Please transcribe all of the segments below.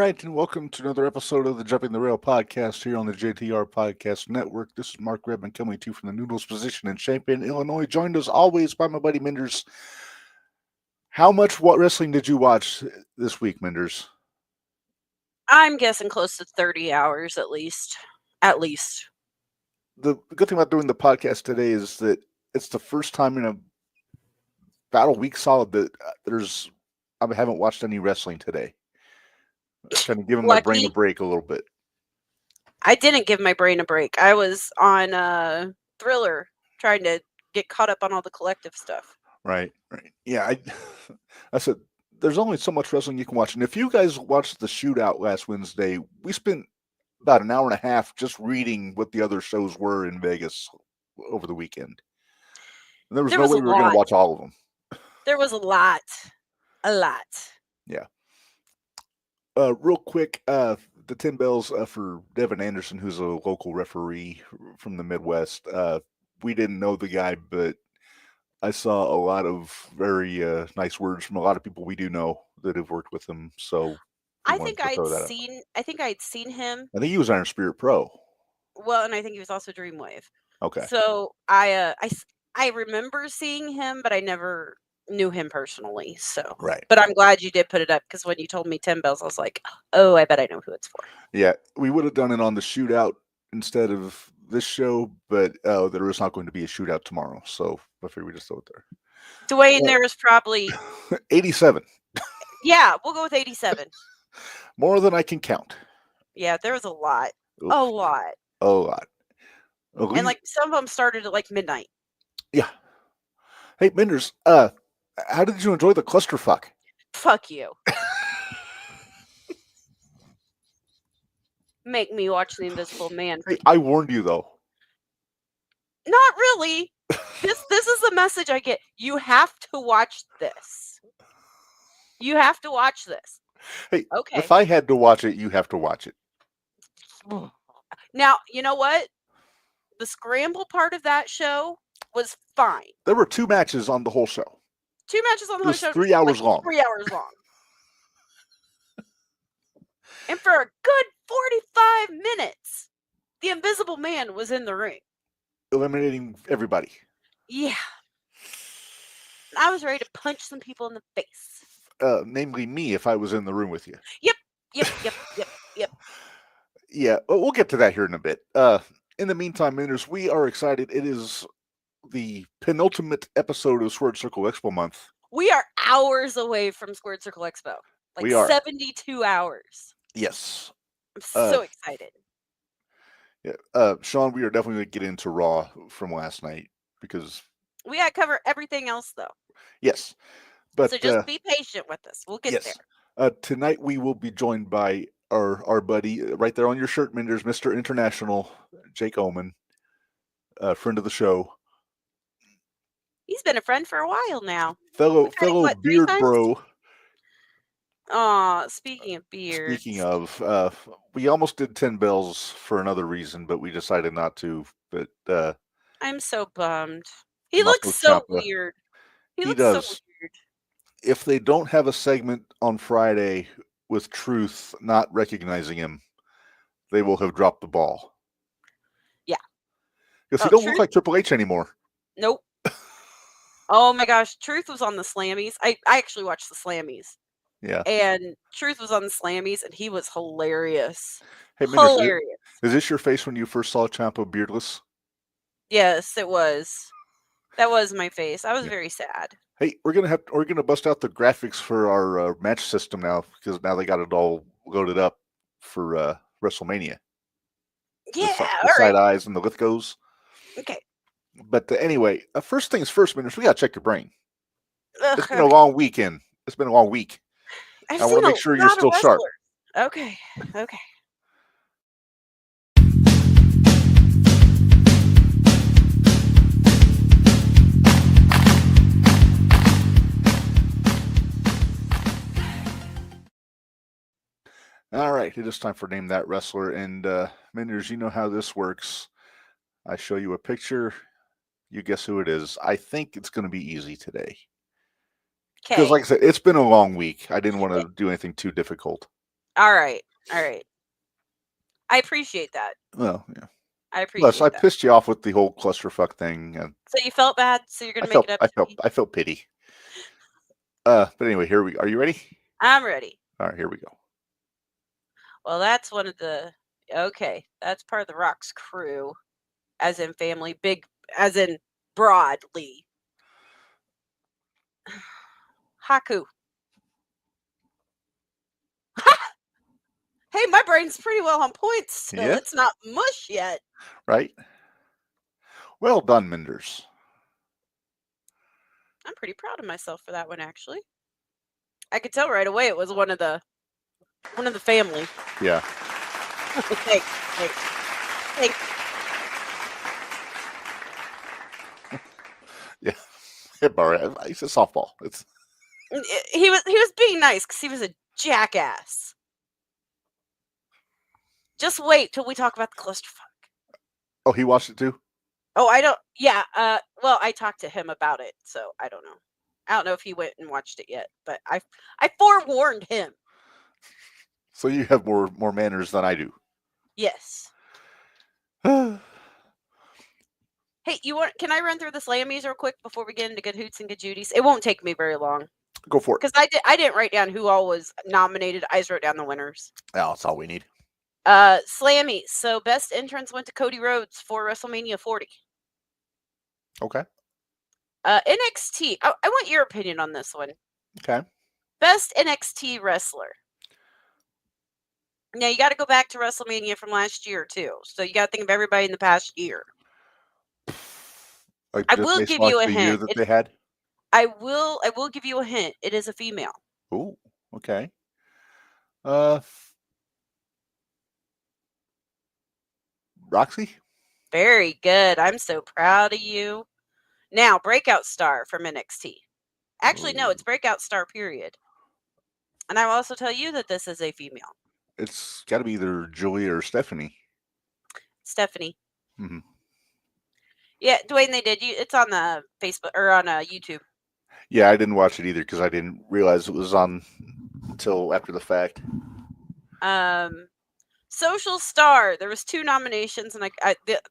right, and welcome to another episode of the Jumping the Rail podcast here on the JTR Podcast Network. This is Mark Reb coming to you from the Noodles position in Champaign, Illinois, joined as always by my buddy Minderz. How much what wrestling did you watch this week, Minderz? I'm guessing close to 30 hours at least. At least. The good thing about doing the podcast today is that it's the first time in about a week solid that I haven't watched any wrestling today. Kind of giving my brain a break a little bit. I didn't give my brain a break. I was on Thriller trying to get caught up on all the collective stuff. Right. Yeah, I said there's only so much wrestling you can watch. And if you guys watched the Shootout last Wednesday, we spent about an hour and a half just reading what the other shows were in Vegas over the weekend. And there was no way we were going to watch all of them. There was a lot. Yeah. Real quick, the 10 bells for Devin Anderson, who's a local referee from the Midwest. We didn't know the guy, but I saw a lot of very nice words from a lot of people we do know that have worked with him. So I think I'd seen him. I think he was Iron Spirit Pro. Well, and I think he was also Dreamwave. Okay. So I remember seeing him, but I never knew him personally. So right. But I'm glad you did put it up, because when you told me 10 bells, I was like, oh, I bet I know who it's for. Yeah, we would have done it on the Shootout instead of this show, but there is not going to be a Shootout tomorrow, so I figured we just throw it there. Dwayne, there is probably 87. Yeah, we'll go with 87. More than I can count. Yeah, there was a lot. Oof. A lot. Okay. And some of them started at midnight. Yeah. Hey, Minderz, how did you enjoy the clusterfuck? Fuck you. Make me watch The Invisible Man. Hey, I warned you, though. Not really. This is the message I get. You have to watch this. You have to watch this. Hey, okay. If I had to watch it, you have to watch it. Now, you know what? The scramble part of that show was fine. There were 2 matches on the whole show. 2 matches on the whole show. 3 hours long. 3 hours long. And for a good 45 minutes, the Invisible Man was in the ring. Eliminating everybody. Yeah. I was ready to punch some people in the face. Namely me, if I was in the room with you. Yep. Yeah, we'll get to that here in a bit. In the meantime, Minderz, we are excited. It is the penultimate episode of Squared Circle Expo Month. We are hours away from Squared Circle Expo. We are 72 hours. Yes. I'm so excited. Yeah, Sean, we are definitely going to get into Raw from last night because we got to cover everything else, though. Yes, but so just be patient with us. We'll get there. Tonight we will be joined by our buddy right there on your shirt, Minderz, Mr. International, Jake Omen, friend of the show. He's been a friend for a while now. Fellow beard bro. Speaking of beards. Speaking of, we almost did 10 bells for another reason, but we decided not to. But I'm so bummed. He looks so weird. He looks does. So weird. If they don't have a segment on Friday with Truth not recognizing him, they will have dropped the ball. Yeah. Because he don't look like Triple H anymore. Nope. Oh my gosh, Truth was on the Slammies. I actually watched the Slammies. Yeah. And Truth was on the Slammies, and he was hilarious. Hey, Minderz, hilarious. Is this your face when you first saw Ciampa beardless? Yes, it was. That was my face. I was very sad. Hey, we're gonna bust out the graphics for our match system now, because now they got it all loaded up for WrestleMania. Yeah, the side eyes and the Lithgos. Okay. But anyway, first things first, Minderz, we gotta check your brain. It's been a long weekend. It's been a long week. I want to make sure you're still sharp. Okay. All right, it is time for Name That Wrestler. And Minderz, you know how this works. I show you a picture. You guess who it is. I think it's going to be easy today. Because, like I said, it's been a long week. I didn't want to do anything too difficult. All right. I appreciate that. Well, yeah. I Plus, appreciate I that. pissed you off with the whole clusterfuck thing, and So you felt bad, so you're gonna make it up to me. I felt pity. But anyway, are you ready? I'm ready. All right, here we go. Well, that's one of the okay. That's part of the Rock's crew, as in family, big, as in broadly. Haku. Hey, my brain's pretty well on point still. Yeah. It's not mush yet. Right? Well done, Minderz. I'm pretty proud of myself for that one, actually. I could tell right away it was one of the family. Yeah. Thanks. Yeah. It's a softball. It's He was being nice because he was a jackass. Just wait till we talk about the clusterfuck. Oh, he watched it too? Oh, I don't. Yeah. Well, I talked to him about it, so I don't know. I don't know if he went and watched it yet, but I forewarned him. So you have more manners than I do. Yes. Hey, can I run through the Slammies real quick before we get into good hoots and good Judies? It won't take me very long. Go for it. Because I didn't write down who all was nominated. I just wrote down the winners. Yeah, that's all we need. Slammies. So best entrance went to Cody Rhodes for WrestleMania 40. Okay. NXT. I want your opinion on this one. Okay. Best NXT wrestler. Now you got to go back to WrestleMania from last year too. So you got to think of everybody in the past year. Like I just will based give on you a the year hint. that they had. I will give you a hint. It is a female. Ooh. Okay. Roxy. Very good. I'm so proud of you. Now, breakout star from NXT. Actually, no, it's breakout star, period. And I will also tell you that this is a female. It's got to be either Julia or Stephanie. Stephanie. Mm-hmm. Yeah, Dwayne, they did. It's on the Facebook or on YouTube. Yeah, I didn't watch it either because I didn't realize it was on until after the fact. Social star. There was 2 nominations, and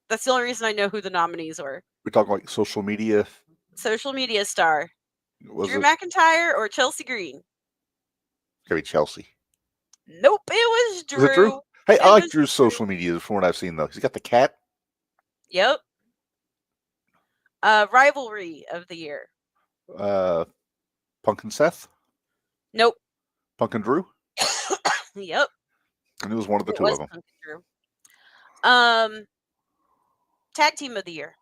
that's the only reason I know who the nominees were. We're talking like social media. Social media star. Was Drew it? McIntyre or Chelsea Green? Gotta be Chelsea. Nope, it was Drew. Was it Drew? Hey, I like Drew's social media from what I've seen though. He's got the cat. Yep. Rivalry of the year. Punk and Seth. Nope. Punk and Drew. Yep. And it was one of the two of them. Punk and Drew. Tag team of the year.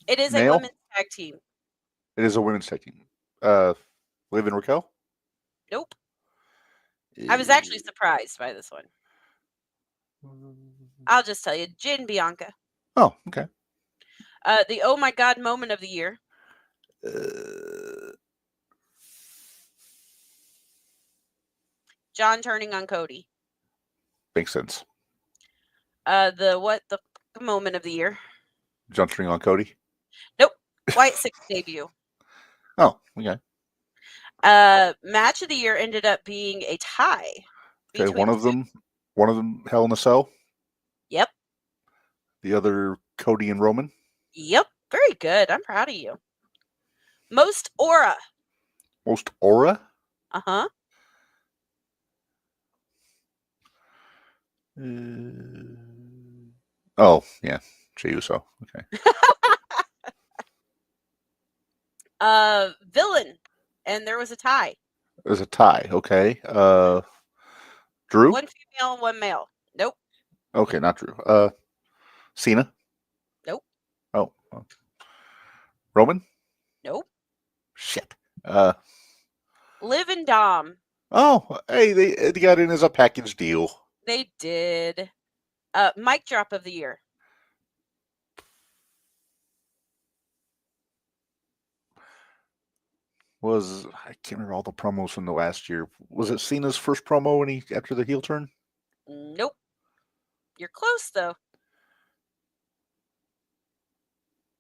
It is a women's tag team. It is a women's tag team. Liv and Raquel. Nope. I was actually surprised by this one. I'll just tell you, Jin Bianca. Oh, okay. The oh my god moment of the year. John turning on Cody. Makes sense. The what the moment of the year? John turning on Cody. Nope. Wyatt Six debut. Oh, okay. Match of the year ended up being a tie. Okay, one of them Hell in a Cell. Yep. The other Cody and Roman. Yep. Very good. I'm proud of you. Most aura. Most aura? Uh-huh. Oh, yeah. Jey Uso. Okay. Villain. And there was a tie. There's a tie. Okay. Drew? One female and one male. Nope. Okay, not Drew. Cena? Nope. Oh. Roman? Nope. Shit. Liv and Dom. Oh, hey, they got in as a package deal. They did. Mic drop of the year. I can't remember all the promos from the last year. Was it Cena's first promo after the heel turn? Nope. You're close though.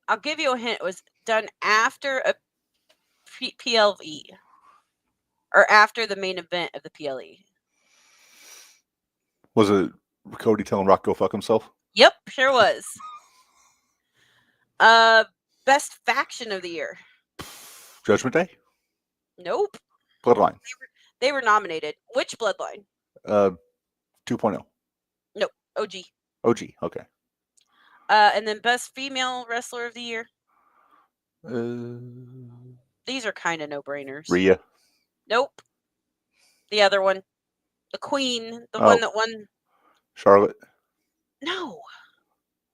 I'll give you a hint. It was done after a PLE. or after the main event of the PLE. Was it Cody telling Rock go fuck himself? Yep, sure was. Best faction of the year. Judgment Day? Nope. Bloodline. They were nominated. Which Bloodline? 2.0. Nope. OG. OG, okay. And then best female wrestler of the year. Uh, These are kind of no-brainers. Rhea. Nope. The other one. The Queen. The one that won. Charlotte. No.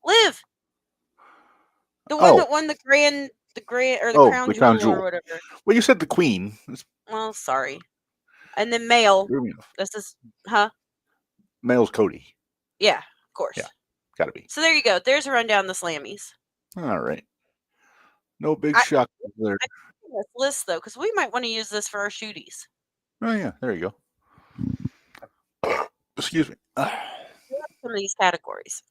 Liv. The one that won the crown jewel or whatever. Well, you said the Queen. Well, sorry. And then male. This is, Male's Cody. Yeah, of course. Yeah, gotta be. So there you go. There's a rundown of the Slammies. All right. No big shock there. I this list though, because we might want to use this for our shooties. Oh yeah, there you go. Excuse me. Some of these categories.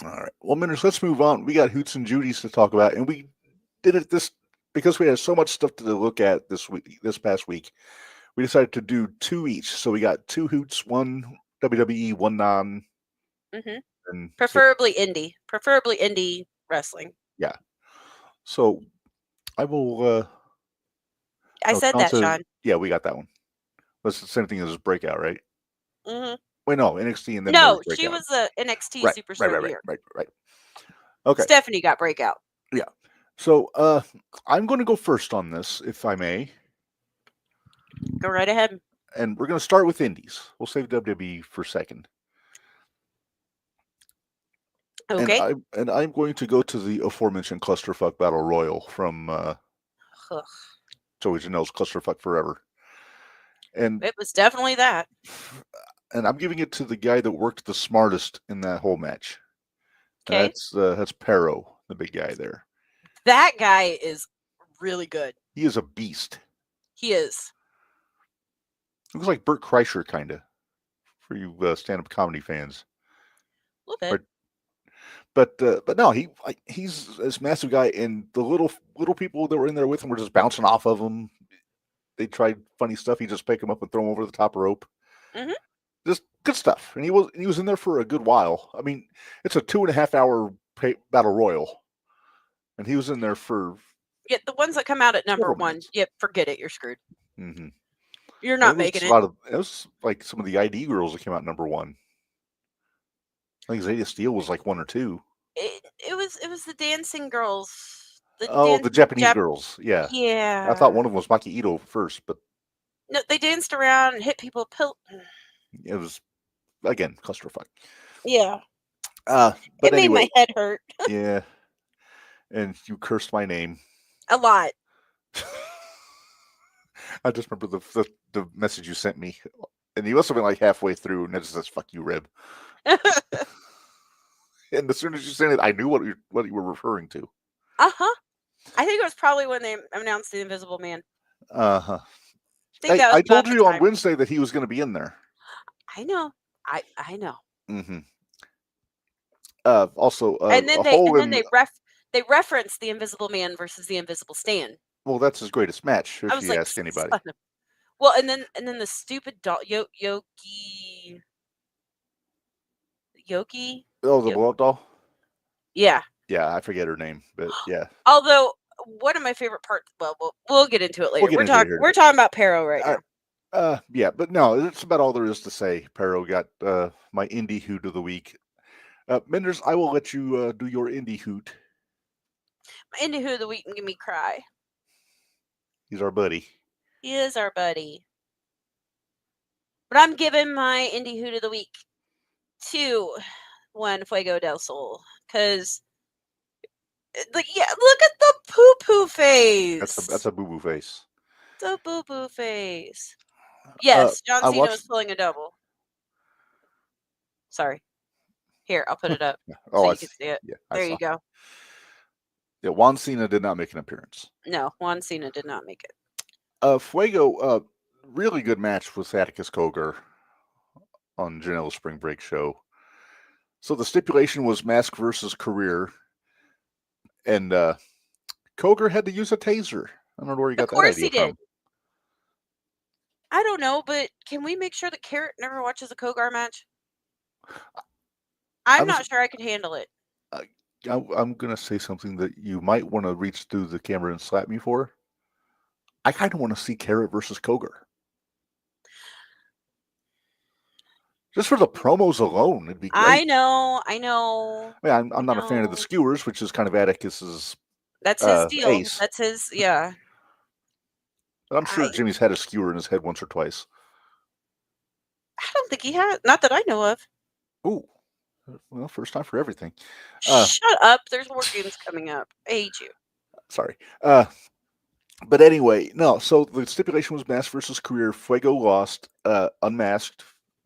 All right. Well, Minderz, let's move on. We got Hoots and Judies to talk about, and we did it because we had so much stuff to look at this past week. We decided to do 2 each. So we got 2 Hoots, 1 WWE, 1 non. And preferably indie wrestling. Yeah. So I will. I said that, Sean. Yeah, we got that one. That's the same thing as Breakout, right? Mm-hmm. Wait, no, NXT and then no, she was a NXT Superstar of the Year. Right. Okay. Stephanie got Breakout. Yeah. So I'm going to go first on this, if I may. Go right ahead. And we're going to start with indies. We'll save WWE for second. Okay. And I'm going to go to the aforementioned Clusterfuck Battle Royal from Joey Janelle's Clusterfuck Forever. And it was definitely that. And I'm giving it to the guy that worked the smartest in that whole match. Okay. That's Perro, the big guy there. That guy is really good. He is a beast. He is. Looks like Bert Kreischer, kind of, for you stand-up comedy fans. A little bit. But no, he's this massive guy, and the little people that were in there with him were just bouncing off of him. They tried funny stuff. He just picked him up and throw him over the top rope. Mm-hmm. Just good stuff. And he was in there for a good while. I mean, it's a 2.5 hour battle royal, and he was in there for. Yeah, the ones that come out at number 1. Yeah, forget it. You're screwed. Mm-hmm. You're not making it. It was like some of the ID girls that came out number 1. I think Zeta Steel was like 1 or 2. It was the dancing girls. The Japanese girls. Yeah. Yeah. I thought one of them was Maki Ito first, but no, they danced around and hit people. It was again clusterfuck. Yeah. But it made my head hurt. Yeah. And you cursed my name a lot. I just remember the message you sent me, and you must have been like halfway through, and it just says "fuck you, Reb." And as soon as you sent it, I knew what you were referring to. I think it was probably when they announced the Invisible Man. Hey, I told you on Wednesday that he was going to be in there. I know. I know. Mm-hmm. Also, and then they referenced the Invisible Man versus the Invisible Stan. Well, that's his greatest match, if you ask anybody. Well, and then the stupid doll, Yoki. Oh, the blow-up doll? Yeah. Yeah, I forget her name, but yeah. Although, one of my favorite parts, well, we'll get into it later. We're talking about Perro right now. Yeah, but no, it's about all there is to say. Perro got my indie hoot of the week. Minderz, I will let you do your indie hoot. My indie hoot of the week and give me cry. He's our buddy. He is our buddy. But I'm giving my indie hoot of the week to Juan Fuego del Sol, because look at the poo-poo face. That's a boo-boo face. The boo-boo face. Yes, John Cena was pulling a double. Sorry. Here, I'll put it up so you can see it. Yeah, there you go. Yeah, Juan Cena did not make an appearance. No, Juan Cena did not make it. Fuego, really good match with Atticus Cogar on Janelle's Spring Break show. So the stipulation was mask versus career. And Cogar had to use a taser. I don't know where he got that idea from. I don't know, but can we make sure that Carrot never watches a Kogar match? I'm not sure I could handle it. I'm gonna say something that you might want to reach through the camera and slap me for. I kind of want to see Carrot versus Kogar. Just for the promos alone, it'd be great. I know. I mean, I'm not a fan of the skewers, which is kind of Atticus's. That's his deal. Ace. That's his, yeah. But I'm sure Jimmy's had a skewer in his head once or twice. I don't think he has. Not that I know of. Ooh. Well, first time for everything. Shut up. There's more games coming up. I hate you. Sorry. But anyway, no. So the stipulation was mask versus career. Fuego lost, unmasked,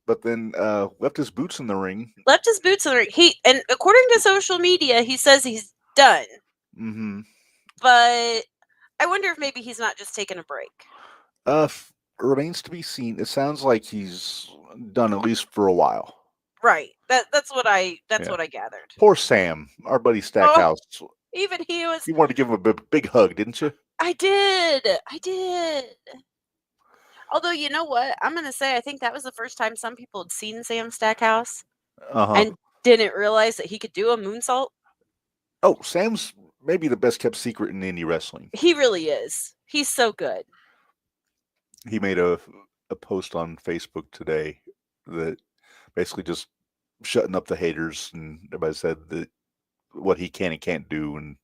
but then left his boots in the ring. And according to social media, he says he's done. Mm-hmm. But I wonder if maybe he's not just taking a break. Remains to be seen. It sounds like he's done at least for a while. Right. That's what I gathered. Poor Sam, our buddy Stackhouse. Even he was. You wanted to give him a big hug, didn't you? I did. Although, you know what? I'm going to say I think that was the first time some people had seen Sam Stackhouse and didn't realize that he could do a moonsault. Oh, Sam's maybe the best kept secret in indie wrestling. He really is. He's so good. He made a post on Facebook today that basically just shutting up the haters, and everybody said that what he can and can't do and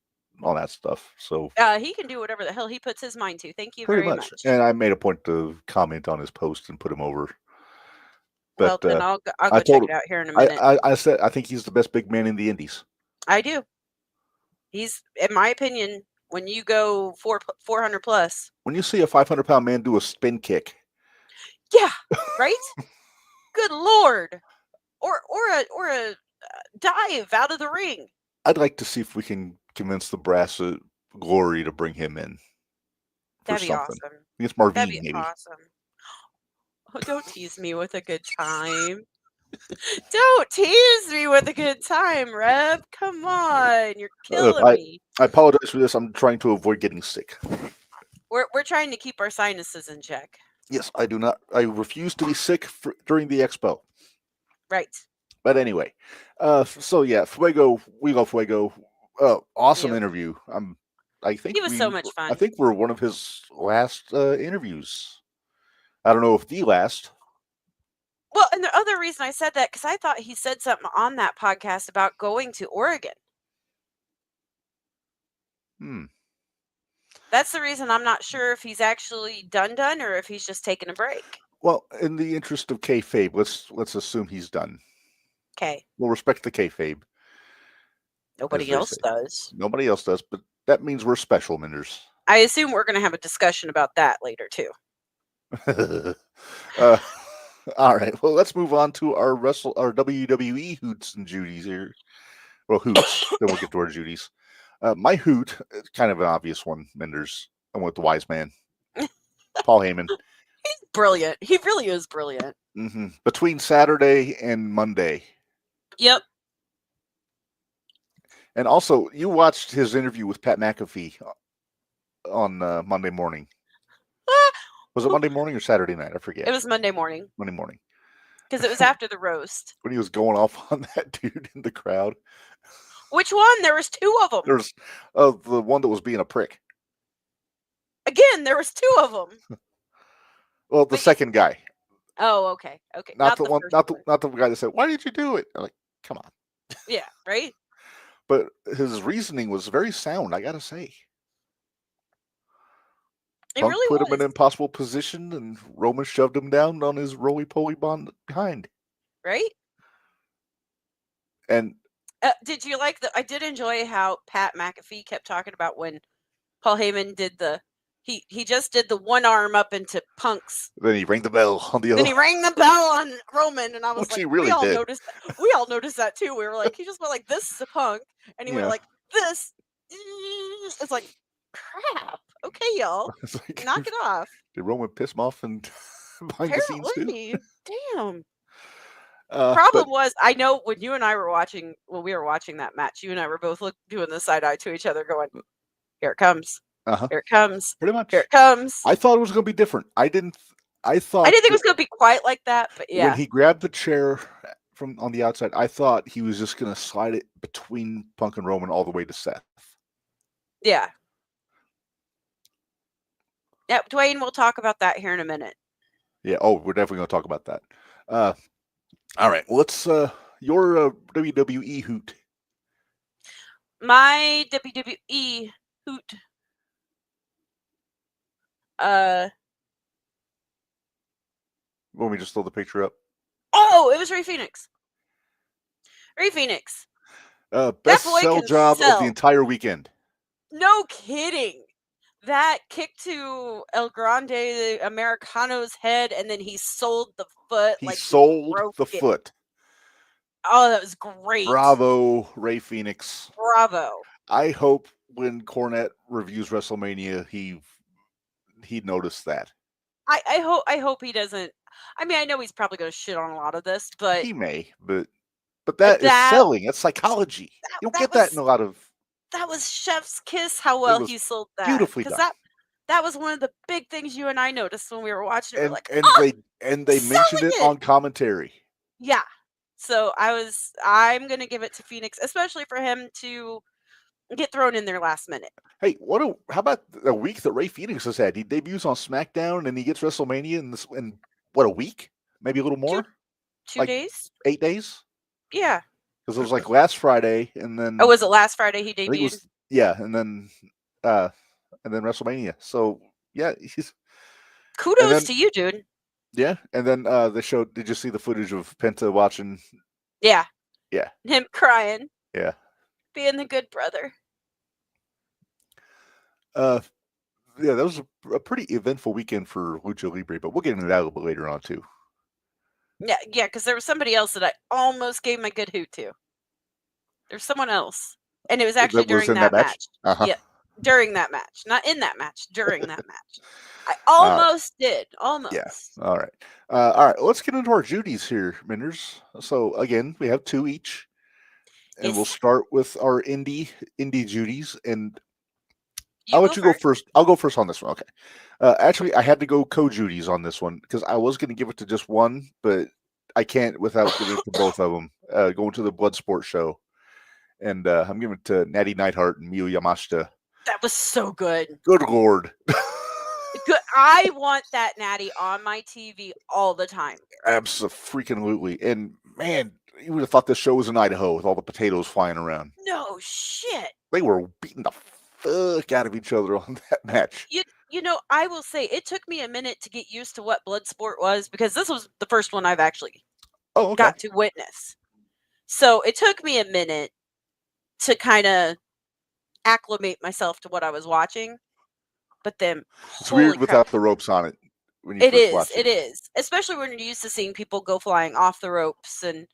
all that stuff. So he can do whatever the hell he puts his mind to. Thank you very much. And I made a point to comment on his post and put him over. But well, then I'll go check it out here in a minute. I said I think he's the best big man in the indies. I do. He's, in my opinion, when you go 400 plus. When you see a 500-pound man do a spin kick. Yeah, right? Good Lord. Or a dive out of the ring. I'd like to see if we can convince the Brass of Glory to bring him in. That'd be awesome. Against Marvin, That'd be maybe. Awesome. Oh, don't tease me with a good time. Don't tease me with a good time, Reb. Come on. You're killing me. I apologize for this. I'm trying to avoid getting sick. We're trying to keep our sinuses in check. Yes, I do not. I refuse to be sick during the expo. Right. But anyway, so yeah, Fuego, we love Fuego. Awesome interview. I think he was so much fun. I think we're one of his last interviews. I don't know if the last. Well, and the other reason I said that, because I thought he said something on that podcast about going to Oregon. That's the reason I'm not sure if he's actually done, or if he's just taking a break. Well, in the interest of kayfabe, let's assume he's done. Okay. We'll respect the kayfabe. Nobody else does. Nobody else does, but that means we're special, Minderz. I assume we're going to have a discussion about that later, too. All right. Well, let's move on to our WWE hoots and Judies here. Well, hoots. Then we'll get to our Judies. My hoot, is kind of an obvious one, Minderz. I went with the wise man, Paul Heyman. He's brilliant. He really is brilliant. Mm-hmm. Between Saturday and Monday. Yep. And also, you watched his interview with Pat McAfee on Monday morning. Was it Monday morning or Saturday night? I forget. It was Monday morning. Monday morning. Because it was after the roast. When he was going off on that dude in the crowd. Which one? There was two of them. There's the one that was being a prick. Again, there was two of them. Well, the second guy. Oh, okay. Not the one. Not the guy that said, "Why did you do it?" I'm like, come on. Yeah, right. But his reasoning was very sound, I gotta say. Punk really put him in an impossible position, and Roman shoved him down on his roly-poly bond behind. Right. And did you like I did enjoy how Pat McAfee kept talking about when Paul Heyman did he just did the one arm up into Punk's. Then he rang the bell on the other. Then he rang the bell on Roman, and I was like, we all noticed that too. We were like, he just went like this to Punk, and he went like this. It's like, crap. Okay, y'all, like, knock it off. Did Roman piss him off and behind the scenes too? Damn. Problem was, I know when you and I were watching, when we were watching that match, you and I were both doing the side eye to each other, going, "Here it comes." Here it comes. Pretty much. Here it comes. I thought it was going to be different. I I thought I didn't think it was going to be quite like that, but when yeah. he grabbed the chair from on the outside, I thought he was just going to slide it between Punk and Roman all the way to Seth. Yeah. Yeah, Dwayne, we'll talk about that here in a minute. Yeah. Oh, we're definitely going to talk about that. All right. What's your WWE hoot? My WWE hoot. Want me to just throw the picture up? Oh, it was Rey Fenix. Rey Fenix. Best boy sell can job of sell. the entire weekend. No kidding. That kick to El Grande, the Americano's head, and then he sold the foot. He like sold broke the it. foot. Oh, that was great. Bravo, Rey Fenix. Bravo. I hope when Cornette reviews WrestleMania, he'd notice that. I hope he doesn't. I mean, I know he's probably going to shit on a lot of this, but He may, but that is selling. That's psychology. You don't get that in a lot of. That was chef's kiss. How well was he sold that. beautifully Because done. that was one of the big things you and I noticed when we were watching it. And we're like, they mentioned it on commentary. Yeah. So I'm gonna give it to Phoenix, especially for him to get thrown in there last minute. Hey, how about a week that Rey Fenix has had? He debuts on SmackDown and he gets WrestleMania in what, a week? Maybe a little more? Two days? 8 days? Yeah. Because it was like last Friday and then Oh, was it last Friday he I think debuted? it was, yeah, and then WrestleMania. So yeah, kudos to you, dude. Yeah, and then they showed. Did you see the footage of Penta watching? Yeah. Yeah. Him crying. Yeah. Being the good brother. Yeah, that was a pretty eventful weekend for Lucha Libre, but we'll get into that a little bit later on too. Yeah, because there was somebody else that I almost gave my good hoot to. There's someone else, and it was actually during that match. Uh-huh. Yeah, during that match, not in that match. During that match, I almost did. Almost. Yeah. All right. All right. Let's get into our Judies here, Minderz. So again, we have 2 each, and we'll start with our indie Judies, and I'll let you go first. I'll go first on this one. Okay. Actually, I had to go co-Judies on this one because I was going to give it to just one, but I can't without giving it to both of them. Going to the Bloodsport show, and I'm giving it to Natty Neidhart and Miyu Yamashita. That was so good. Good Lord. Good. I want that Natty on my TV all the time. Absolutely. And man, you would have thought this show was in Idaho with all the potatoes flying around. No shit. They were beating the fuck out of each other on that match. You know, I will say it took me a minute to get used to what Bloodsport was because this was the first one I've actually got to witness. So it took me a minute to kind of acclimate myself to what I was watching. But then it's weird without the ropes on it. When you first watch it is. Especially when you're used to seeing people go flying off the ropes. And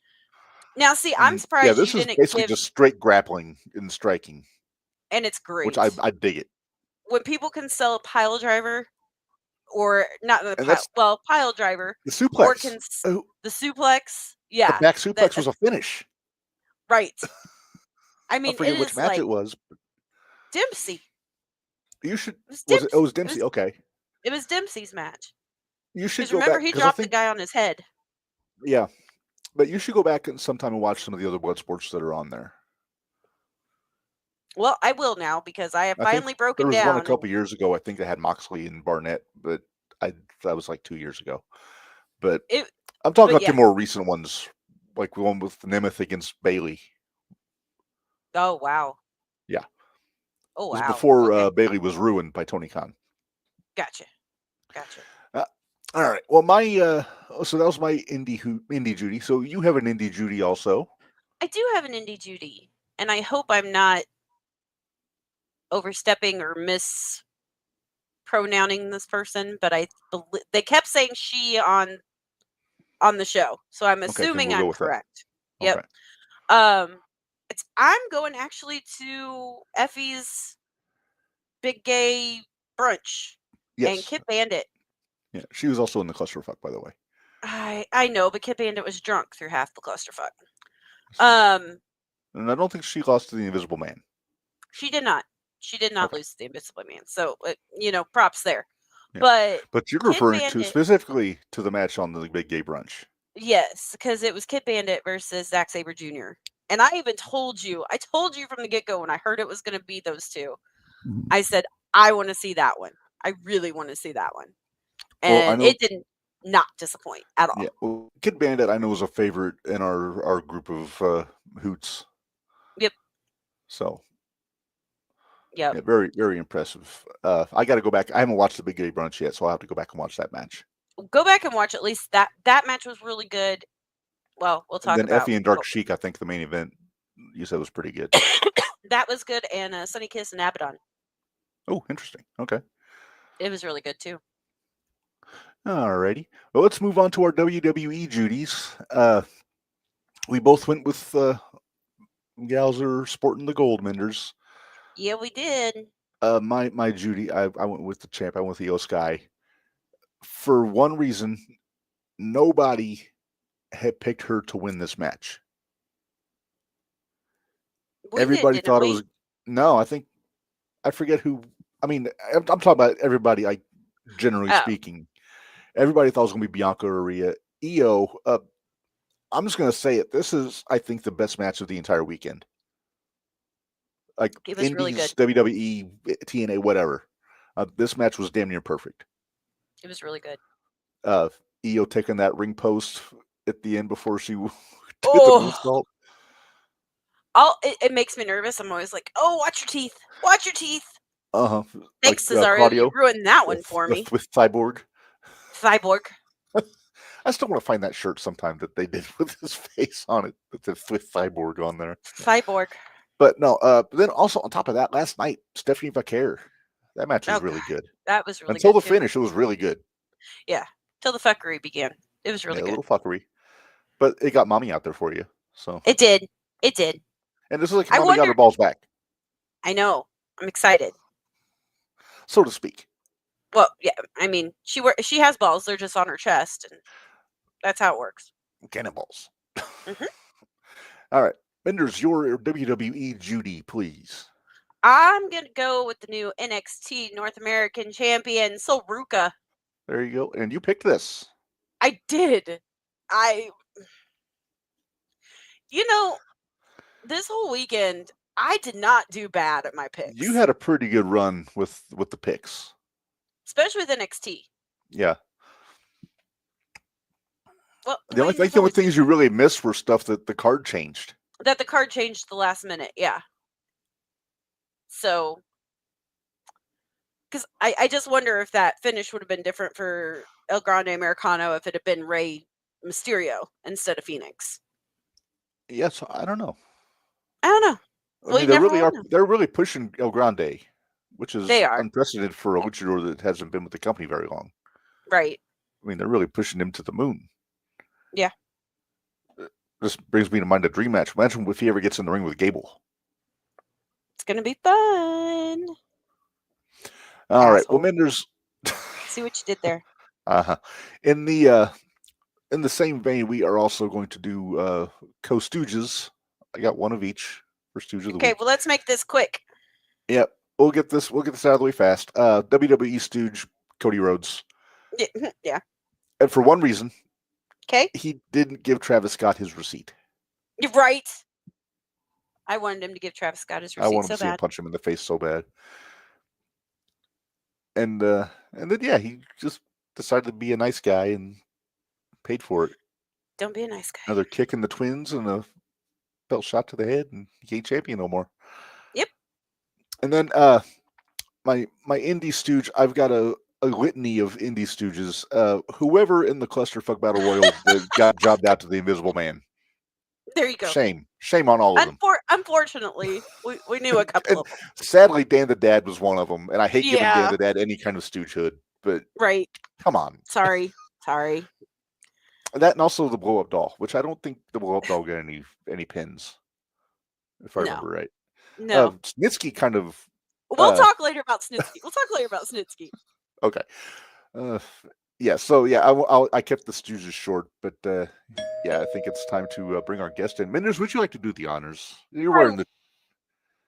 now, see, I'm surprised you didn't is basically just straight grappling and striking. And it's great. Which I dig it. When people can sell a pile driver, or not the pile driver. The suplex. The suplex. Yeah. The back suplex was a finish. Right. I mean, I forget which match it was. Dempsey. You should. It was Dempsey. Okay. It was Dempsey's match. You should go remember back, he dropped the guy on his head. Yeah, but you should go back sometime and watch some of the other Bloodsports that are on there. Well, I will now because I have finally broken down. There was one a couple years ago. I think they had Moxley and Barnett, but that was like 2 years ago. But I'm talking about the more recent ones, like the one with Nemeth against Bailey. Oh wow. Yeah. Oh wow. It was before Bailey was ruined by Tony Khan. Gotcha. All right. Well, so that was my indie Judy. So you have an indie Judy also. I do have an indie Judy, and I hope I'm not overstepping or mispronouncing this person, but they kept saying she on the show, so I'm assuming I'm correct. Okay. Yep. I'm going actually to Effie's Big Gay Brunch. Yes. And Kip Bandit. Yeah, she was also in the clusterfuck, by the way. I know, but Kip Bandit was drunk through half the clusterfuck. And I don't think she lost to the Invisible Man. She did not. She did not lose to the Invisible Man. So, props there. Yeah. But But you're Kid referring to Bandit, specifically to the match on the Big Gay Brunch. yes, because it was Kid Bandit versus Zack Sabre Jr. And I even told you from the get go when I heard it was going to be those two. I said, I want to see that one. I really want to see that one. Well, I And know. it did not disappoint at all. Yeah. Well, Kid Bandit, I know, is a favorite in our group of hoots. Yep. So. Yep. Yeah, very, very impressive. I got to go back. I haven't watched the Big Gay Brunch yet, so I'll have to go back and watch that match. Go back and watch at least that match was really good. Well, we'll And talk then about Effie and Dark Sheik, I think the main event you said was pretty good. that was good, and Sunny Kiss and Abaddon. Oh, interesting. Okay. It was really good too. Alrighty. Well, let's move on to our WWE Judies. We both went with gals that are sporting the gold Minders. Yeah, we did. My Judy, I went with the champ. I went with the Io Sky. For one reason, nobody had picked her to win this match. Everybody thought it was. No, I forget who. I mean, I'm talking about everybody. Generally speaking, everybody thought it was going to be Bianca or Rhea. Io. I'm just going to say it. This is, I think, the best match of the entire weekend. Like Indies, really good. WWE, TNA, whatever. This match was damn near perfect. It was really good. Io taking that ring post at the end before she did the moonsault. It makes me nervous. I'm always like, oh, watch your teeth. Watch your teeth. Uh-huh. Thanks, Cesaro. You ruined that one for me. With Cyborg. Cyborg. I still want to find that shirt sometime that they did with his face on it, with Cyborg on there. Cyborg. But no, then also on top of that, last night, Stephanie Vaquer. That match was really good. That was really Until good. the finish, it was really good. Yeah. Till the fuckery began. It was really good. A little fuckery. But it got mommy out there for you. So it did. It did. And this is like mommy got her balls back. I know. I'm excited. So to speak. Well, yeah. I mean, she has balls. They're just on her chest, and that's how it works. Cannonballs. Mm-hmm. All right. Minderz, your WWE Judy, please. I'm going to go with the new NXT North American champion, Ruka. There you go. And you picked this. I did. This whole weekend, I did not do bad at my picks. You had a pretty good run with the picks. Especially with NXT. Yeah. Well, the only things you really missed were stuff that the card changed. That the card changed the last minute, yeah. So, because I just wonder if that finish would have been different for El Grande Americano if it had been Rey Mysterio instead of Phoenix. Yes, I don't know. I mean, they're really pushing El Grande, which is unprecedented for a luchador that hasn't been with the company very long. Right. I mean, they're really pushing him to the moon. Yeah. This brings me to mind a dream match. Imagine if he ever gets in the ring with Gable. It's going to be fun. All right. Well, Minderz. See what you did there. In the same vein, we are also going to do co-stooges. I got one of each for stooge of the week. Okay, well, let's make this quick. Yep. We'll get this out of the way fast. WWE stooge, Cody Rhodes. Yeah. And for one reason. Okay. He didn't give Travis Scott his receipt. You're right. I wanted him to give Travis Scott his receipt so bad. I wanted to see him punch him in the face so bad. And then, yeah, he just decided to be a nice guy and paid for it. Don't be a nice guy. Another kick in the twins and a belt shot to the head, and he ain't champion no more. Yep. And then my indie stooge, I've got a litany of indie stooges. Whoever in the clusterfuck battle royal got jobbed out to the Invisible Man. There you go. Shame on all of them. Unfortunately, we knew a couple of them. Sadly, Dan the Dad was one of them, and I hate giving Dan the Dad any kind of stoogehood. But right, come on. Sorry. That and also the blow up doll, which I don't think the blow up doll got any pins, if I remember right. No, Snitsky kind of. We'll talk later about Snitsky. Okay. Yeah. So yeah, I kept the stooges short, but yeah, I think it's time to bring our guest in. Minderz, would you like to do the honors? You're wearing the.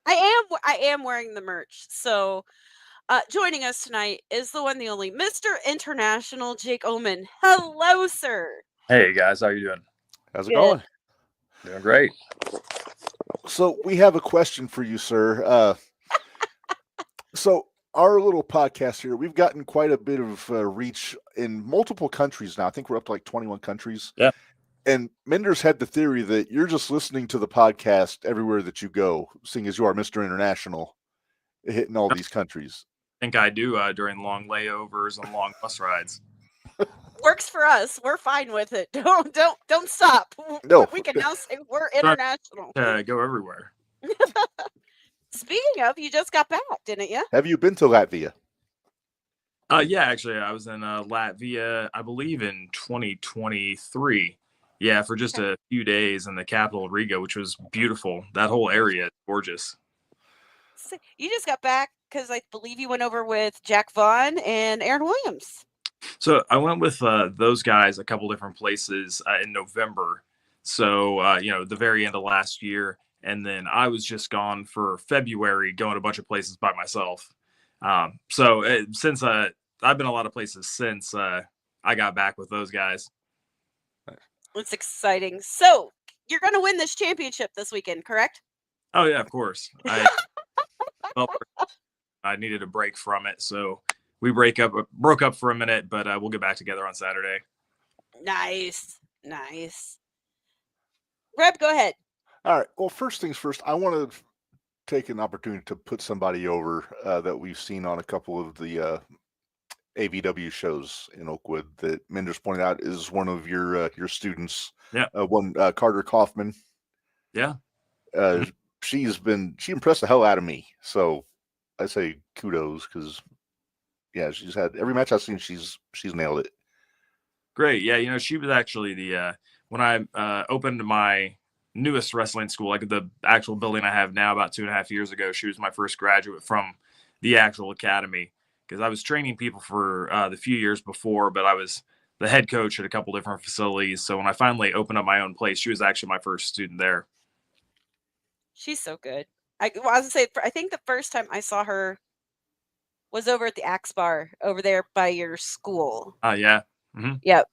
I am wearing the merch. So, Joining us tonight is the one, the only, Mr. International Jake Omen. Hello, sir. Hey guys, how you doing? How's it Good. going? Doing great. So we have a question for you, sir. So our little podcast here, we've gotten quite a bit of reach in multiple countries now. I think we're up to like 21 countries. Yeah. And Minderz had the theory that you're just listening to the podcast everywhere that you go, seeing as you are Mr. International, hitting all these countries. I think I do during long layovers and long bus rides. Works for us. We're fine with it. Don't stop. No. We can now say we're international. Go everywhere. Speaking of, you just got back, didn't you? Have you been to Latvia? Yeah, actually, I was in Latvia, I believe, in 2023. Yeah, for just a few days in the capital, Riga, which was beautiful. That whole area is gorgeous. So you just got back because I believe you went over with Jack Vaughn and Aaron Williams. So I went with those guys a couple different places in November. So, the very end of last year. And then I was just gone for February, going a bunch of places by myself. Since I've been a lot of places since I got back with those guys. It's exciting. So you're going to win this championship this weekend, correct? Oh, yeah, of course. I needed a break from it. So we broke up for a minute, but we'll get back together on Saturday. Nice. Reb, go ahead. All right. Well, first things first, I want to take an opportunity to put somebody over that we've seen on a couple of the AVW shows in Oakwood that Minderz pointed out is one of your students. Yeah. Carter Kaufman. Yeah. She impressed the hell out of me. So I say kudos because, yeah, she's had every match I've seen. She's nailed it. Great. Yeah. She was actually when I opened my newest wrestling school, like the actual building I have now, about 2.5 years ago, she was my first graduate from the actual academy, because I was training people for the few years before, but I was the head coach at a couple different facilities. So when I finally opened up my own place, she was actually my first student there. She's so good. I was going to say, I think the first time I saw her was over at the Axe Bar over there by your school. Yeah. Mm-hmm. Yep.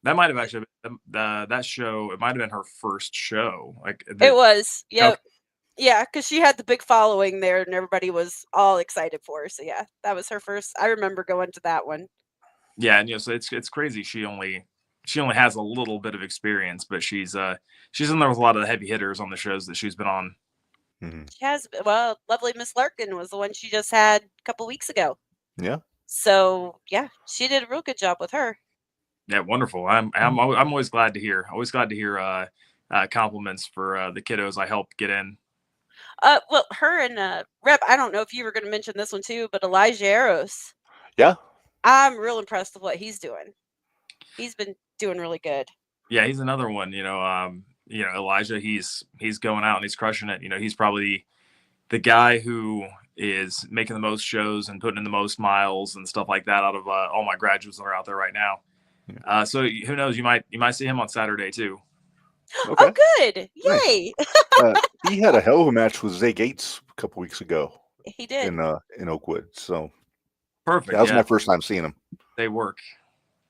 That might have actually been that show. It might have been her first show. It was. Yep. Okay. Yeah, because she had the big following there, and everybody was all excited for her. So yeah, that was her first. I remember going to that one. Yeah, and so it's crazy. She only has a little bit of experience, but she's in there with a lot of the heavy hitters on the shows that she's been on. Mm-hmm. She has. Well, lovely Miss Larkin was the one she just had a couple weeks ago. Yeah. So yeah, she did a real good job with her. Yeah, wonderful. I'm always glad to hear. Compliments for the kiddos I helped get in. Well, her and Reb, I don't know if you were going to mention this one too, but Elijah Eros. Yeah. I'm real impressed with what he's doing. He's been doing really good. Yeah, he's another one. Elijah, he's going out and he's crushing it. He's probably the guy who is making the most shows and putting in the most miles and stuff like that out of all my graduates that are out there right now. Yeah. So who knows? You might see him on Saturday too. Okay. Oh, good! Yay! Nice. He had a hell of a match with Zay Gates a couple weeks ago. He did in Oakwood. So perfect. That was my first time seeing him. They work.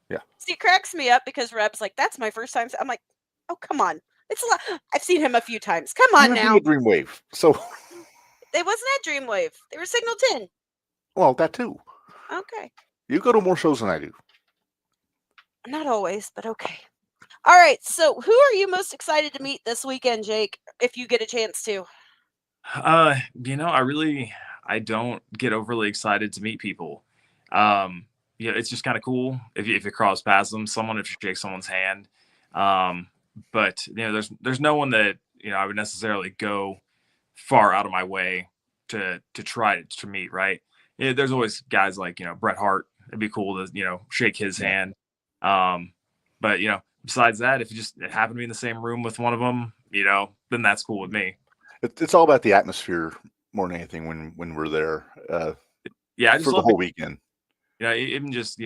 Yeah. See, it cracks me up because Reb's like, "That's my first time." I'm like, "Oh, come on! It's a lot. I've seen him a few times. Come on now." Dreamwave. So they wasn't at Dreamwave. They were Signal 10. Well, that too. Okay. You go to more shows than I do. Not always, but okay. All right. So, who are you most excited to meet this weekend, Jake? If you get a chance to. I don't get overly excited to meet people. It's just kind of cool if you cross paths them, if you shake someone's hand. But there's no one that I would necessarily go far out of my way to try to meet. Right? There's always guys like Bret Hart. It'd be cool to shake his hand. But besides that, if you just happen to be in the same room with one of them, then that's cool with me. It's all about the atmosphere more than anything when we're there. Yeah, I just for the whole weekend. Even just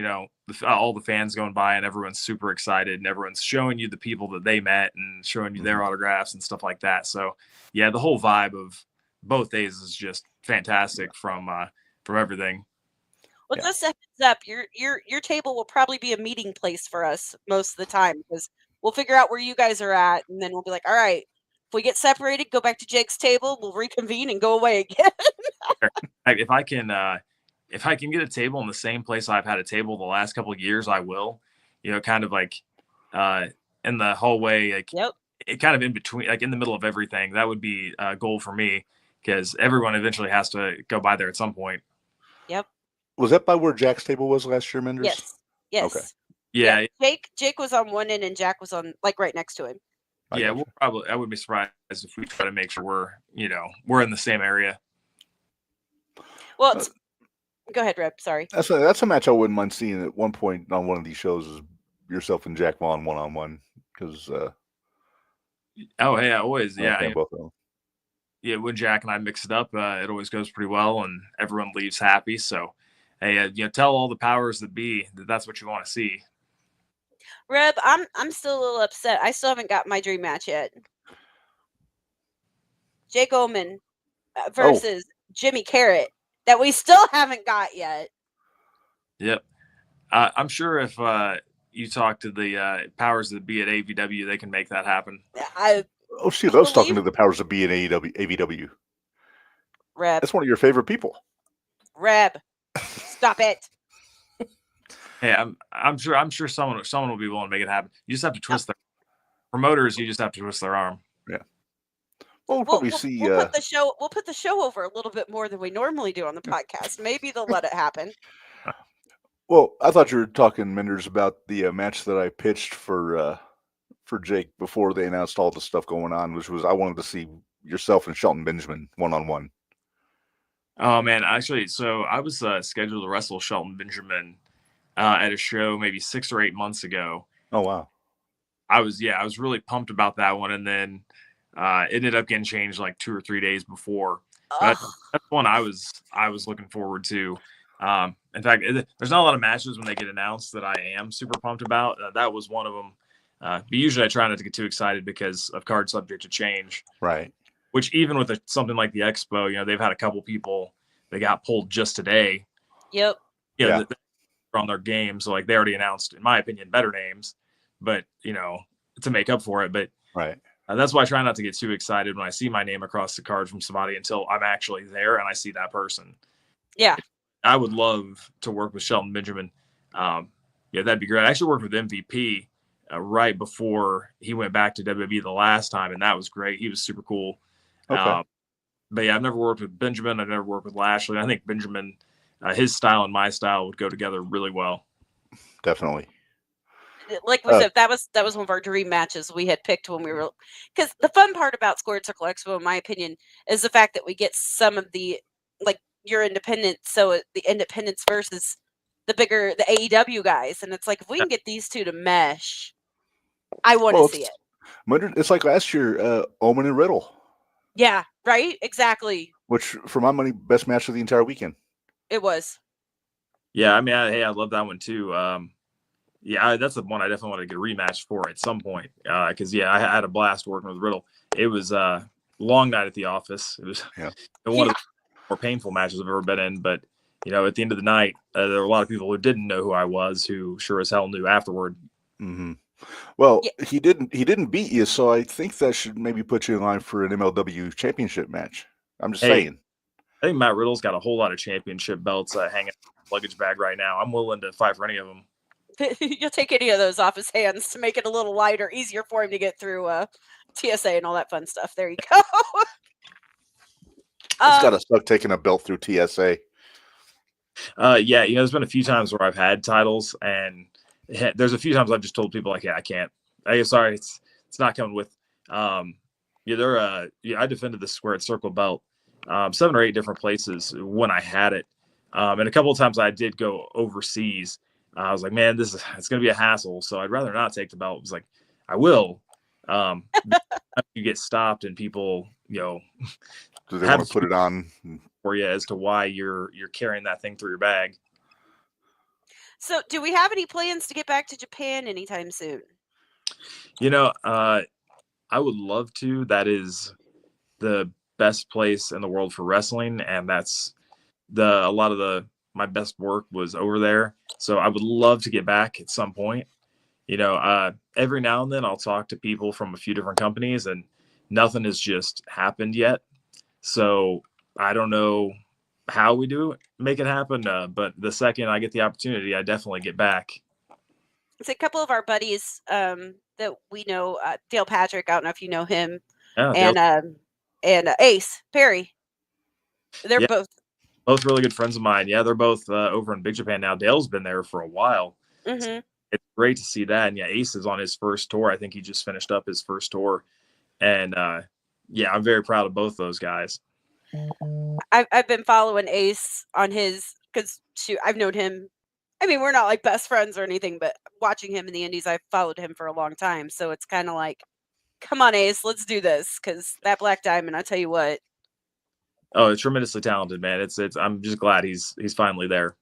all the fans going by and everyone's super excited and everyone's showing you the people that they met and showing you their autographs and stuff like that. So yeah, the whole vibe of both days is just fantastic from from everything. Well, just a heads up, your table will probably be a meeting place for us most of the time because we'll figure out where you guys are at, and then we'll be like, all right, if we get separated, go back to Jake's table, we'll reconvene and go away again. If I can get a table in the same place I've had a table the last couple of years, I will. Kind of like in the hallway, like it kind of in between, like in the middle of everything. That would be a goal for me because everyone eventually has to go by there at some point. Yep. Was that by where Jack's table was last year, Minderz? Yes. Okay. Yeah. Jake was on one end and Jack was on like right next to him. Yeah, I would be surprised if we try to make sure we're in the same area. Well, go ahead, Reb. Sorry. That's a match I wouldn't mind seeing at one point on one of these shows, is yourself and Jack Vaughn 1-on-1, because always. Yeah. Both of them. Yeah, when Jack and I mix it up, it always goes pretty well, and everyone leaves happy. So, hey, tell all the powers that be that that's what you want to see. Reb, I'm still a little upset. I still haven't got my dream match yet. Jake Omen versus Jimmy Carrot that we still haven't got yet. Yep. I'm sure if you talk to the powers that be at AVW, they can make that happen. She loves talking to the powers that be at AVW. Reb. That's one of your favorite people. Reb, stop it. Hey, I'm sure someone will be willing to make it happen. You just have to twist their promoters. You just have to twist their arm. Yeah. Well, we'll probably see. We'll put the show over a little bit more than we normally do on the podcast. Maybe they'll let it happen. Well, I thought you were talking, Minderz, about the match that I pitched for Jake before they announced all the stuff going on, which was I wanted to see yourself and Shelton Benjamin 1-on-1. Oh man, actually, so I was scheduled to wrestle Shelton Benjamin at a show maybe 6 or 8 months ago. Oh wow! I was really pumped about that one, and then it ended up getting changed like 2 or 3 days before. But that's one I was looking forward to. In fact, there's not a lot of matches when they get announced that I am super pumped about. That was one of them. But usually I try not to get too excited because of card subject to change. Right. Which even with something like the Expo, they've had a couple people that got pulled just today. Yep. They're on their game. So like they already announced, in my opinion, better names, but to make up for it. But right. That's why I try not to get too excited when I see my name across the card from somebody until I'm actually there and I see that person. Yeah. I would love to work with Shelton Benjamin. That'd be great. I actually worked with MVP right before he went back to WWE the last time, and that was great. He was super cool. Okay. But yeah, I've never worked with Benjamin. I've never worked with Lashley. I think Benjamin, his style and my style would go together really well. Definitely. Like we said, that was one of our dream matches we had picked when we were, because the fun part about Squared Circle Expo, in my opinion, is the fact that we get some of the, like, your independents, so the independents versus the AEW guys, and it's like if we can get these two to mesh, I want to see it. It's like last year, Omen and Riddle. Yeah, right, exactly. Which, for my money, best match of the entire weekend. It was. Yeah, I mean, I love that one too. That's the one I definitely want to get a rematch for at some point. Because I had a blast working with Riddle. It was a long night at the office. It was one of the more painful matches I've ever been in. But at the end of the night, there were a lot of people who didn't know who I was, who sure as hell knew afterward. Mm-hmm. Well, he didn't beat you, so I think that should maybe put you in line for an MLW championship match. I'm just saying. I think Matt Riddle's got a whole lot of championship belts hanging in his luggage bag right now. I'm willing to fight for any of them. You'll take any of those off his hands to make it a little lighter, easier for him to get through TSA and all that fun stuff. There you go. It's got to suck taking a belt through TSA. There's been a few times where I've had titles, and there's a few times I've just told people like, I can't. Sorry, it's not coming with. I defended the Squared Circle belt 7 or 8 different places when I had it, and a couple of times I did go overseas. I was like, man, it's going to be a hassle, so I'd rather not take the belt. It was like, I will. You get stopped and people, do they want to put it on for you as to why you're carrying that thing through your bag. So do we have any plans to get back to Japan anytime soon? I would love to. That is the best place in the world for wrestling, and that's a lot of my best work was over there. So I would love to get back at some point. Every now and then I'll talk to people from a few different companies, and nothing has just happened yet. So I don't know how we make it happen. But the second I get the opportunity, I definitely get back. It's a couple of our buddies that we know, Dale Patrick. I don't know if you know him, Yeah, and Ace Perry. They're both really good friends of mine. Yeah, they're both over in Big Japan now. Dale's been there for a while. Mm-hmm. So it's great to see that. And yeah, Ace is on his first tour. I think he just finished up his first tour. And yeah, I'm very proud of both those guys. I've been following Ace on his, because I've known him. I mean, we're not like best friends or anything, but watching him in the Indies, I've followed him for a long time. So it's kind of like, come on, Ace, let's do this, because that Black Diamond, I tell you what. Oh, it's tremendously talented, man. It's. I'm just glad he's finally there.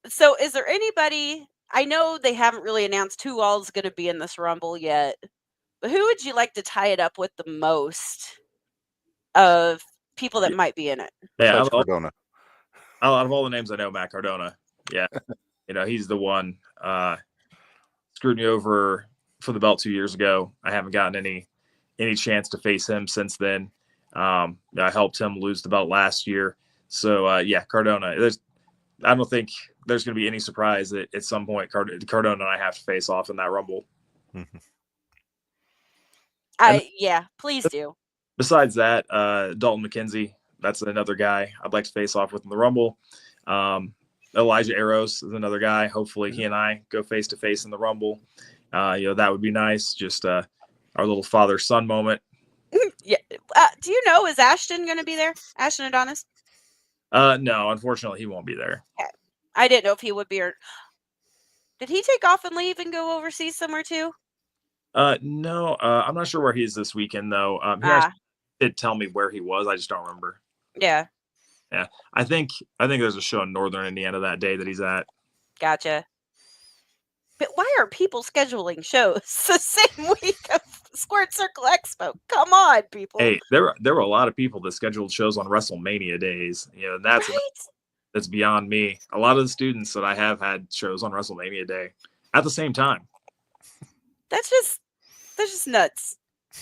So, is there anybody? I know they haven't really announced who all is going to be in this Rumble yet, but who would you like to tie it up with the most of people that might be in it? Yeah, Cardona. Out of all the names I know, Matt Cardona. Yeah, he's the one. Screwed me over for the belt 2 years ago. I haven't gotten any chance to face him since then. I helped him lose the belt last year. So yeah, Cardona. I don't think there's going to be any surprise that at some point Cardona and I have to face off in that Rumble. Mm-hmm. Yeah, please do. Besides that, Dalton McKenzie, that's another guy I'd like to face off with in the Rumble. Elijah Eros is another guy. Hopefully he and I go face to face in the Rumble. That would be nice. Just our little father-son moment. Yeah. Do you know, is Ashton going to be there? Ashton Adonis? No, unfortunately he won't be there. Okay. I didn't know if he would be, or did he take off and leave and go overseas somewhere too? No, I'm not sure where he is this weekend though. He actually did tell me where he was. I just don't remember. Yeah. Yeah. I think there's a show in Northern Indiana that day that he's at. Gotcha. But why are people scheduling shows the same week of Squared Circle Expo? Come on, people. Hey, there were a lot of people that scheduled shows on WrestleMania days. That's beyond me. A lot of the students that I have had shows on WrestleMania Day at the same time. That's just nuts.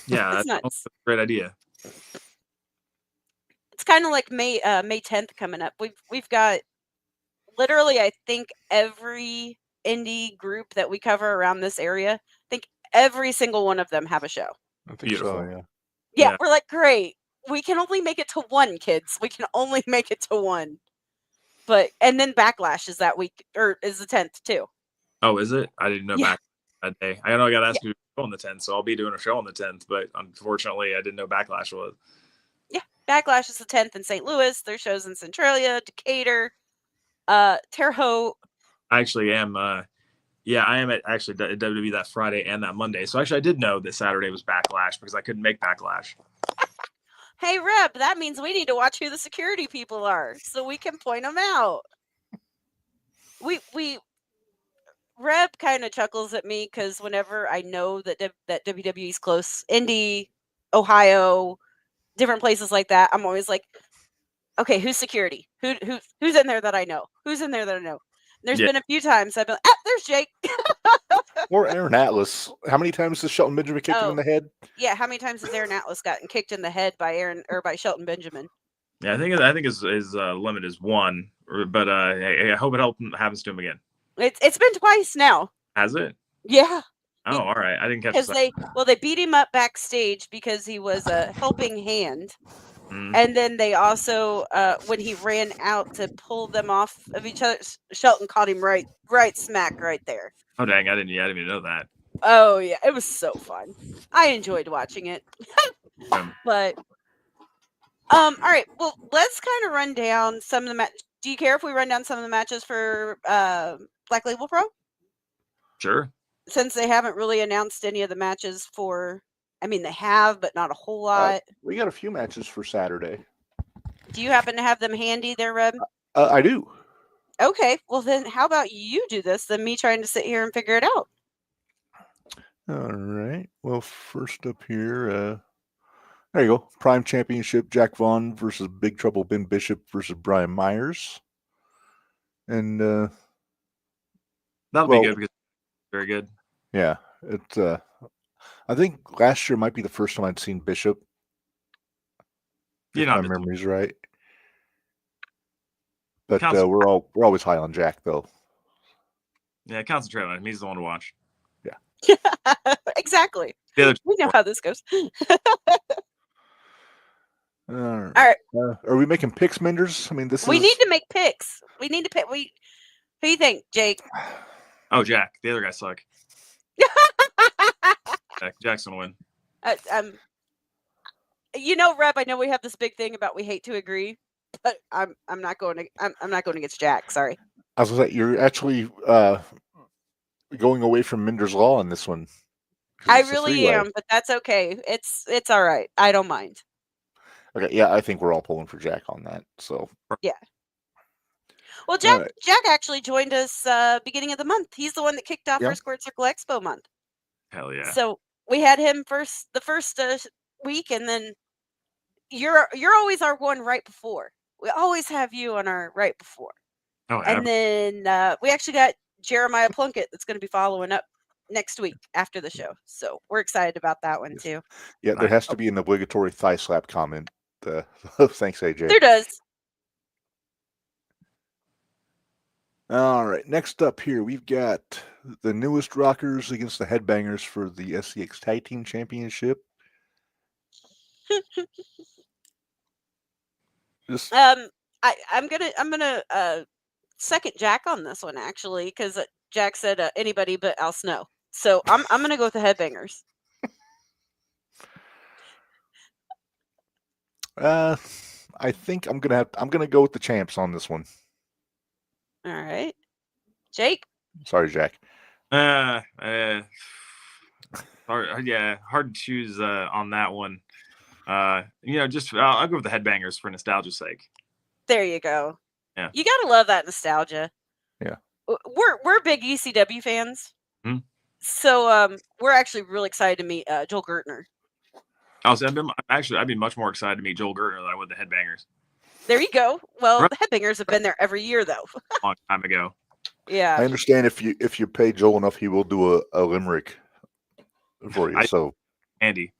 Yeah, that's nuts. A great idea. It's kind of like May 10th coming up. We've got literally, I think, every indie group that we cover around this area. I think every single one of them have a show. I think so, yeah. Yeah, we're like, great. We can only make it to one, kids. We can only make it to one. And then Backlash is that week, or is the 10th too. Oh, is it? I didn't know Backlash that day. I know I got asked to do a show on the 10th, so I'll be doing a show on the 10th, but unfortunately I didn't know Backlash was. Yeah, Backlash is the 10th in St. Louis. There's shows in Centralia, Decatur, Terre Haute. I actually am. I am at WWE that Friday and that Monday. So actually, I did know that Saturday was Backlash because I couldn't make Backlash. Hey, Reb, that means we need to watch who the security people are so we can point them out. Reb kind of chuckles at me because whenever I know that WWE's close, Indy, Ohio, different places like that, I'm always like, okay, who's security? Who's in there that I know? Who's in there that I know? There's been a few times I've been like, there's Jake. Or Aaron Atlas. How many times has Shelton Benjamin kicked him in the head? Yeah, how many times has Aaron Atlas gotten kicked in the head by Shelton Benjamin? Yeah, I think his limit is 1, but I hope it happens to him again. It's been twice now. Has it? Yeah. Oh, all right. I didn't catch that. They beat him up backstage because he was a helping hand. And then they also, when he ran out to pull them off of each other, Shelton caught him right smack right there. Oh, dang. I didn't even know that. Oh, yeah. It was so fun. I enjoyed watching it. But, all right. Well, let's kind of run down some of the matches. Do you care if we run down some of the matches for Black Label Pro? Sure. Since they haven't really announced any of the matches for... I mean, they have, but not a whole lot. We got a few matches for Saturday. Do you happen to have them handy there, Reb? I do. Okay. Well, then how about you do this than me trying to sit here and figure it out? All right. Well, first up here, There you go. Prime Championship, Jack Vaughn versus Big Trouble Ben Bishop versus Brian Myers. And That'll be good because it's very good. Yeah, it's I think last year might be the first time I'd seen Bishop. If my memory's right. But we're always high on Jack though. Yeah, concentrate on him. He's the one to watch. Yeah. Exactly. We know how this goes. All right. Are we making picks, Minderz? I mean, we need to make picks. We need to pick. Who do you think, Jake? Oh, Jack. The other guys suck. Jack's gonna win. Reb, I know we have this big thing about we hate to agree, but I'm not going against Jack. Sorry. I was gonna say, you're actually going away from Minderz Law on this one. I really am, but that's okay. It's all right. I don't mind. Okay, yeah, I think we're all pulling for Jack on that. So yeah. Well, Jack actually joined us beginning of the month. He's the one that kicked off our Squared Circle Expo Month. Hell yeah! So we had him the first week, and then you're always our one right before. We always have you on our right before. Oh, and then we actually got Jeremiah Plunkett that's going to be following up next week after the show. So we're excited about that one too. Yeah, there has to be an obligatory thigh slap comment. Thanks, AJ. There does. All right, next up here, we've got the newest Rockers against the Headbangers for the SCX Tag Team Championship. I'm gonna second Jack on this one actually, because Jack said anybody but Al Snow. So I'm gonna go with the Headbangers. I think I'm gonna go with the champs on this one. All right, Jake. Sorry, Jack. Hard to choose on that one. I'll go with the Headbangers for nostalgia's sake. There you go. Yeah, you gotta love that nostalgia. Yeah, we're big ECW fans, so we're actually really excited to meet Joel Gertner. I'd be much more excited to meet Joel Gertner than I would the Headbangers. There you go. Well, the Headbangers have been there every year, though. Long time ago. Yeah. I understand if you pay Joel enough, he will do a limerick for you. Andy.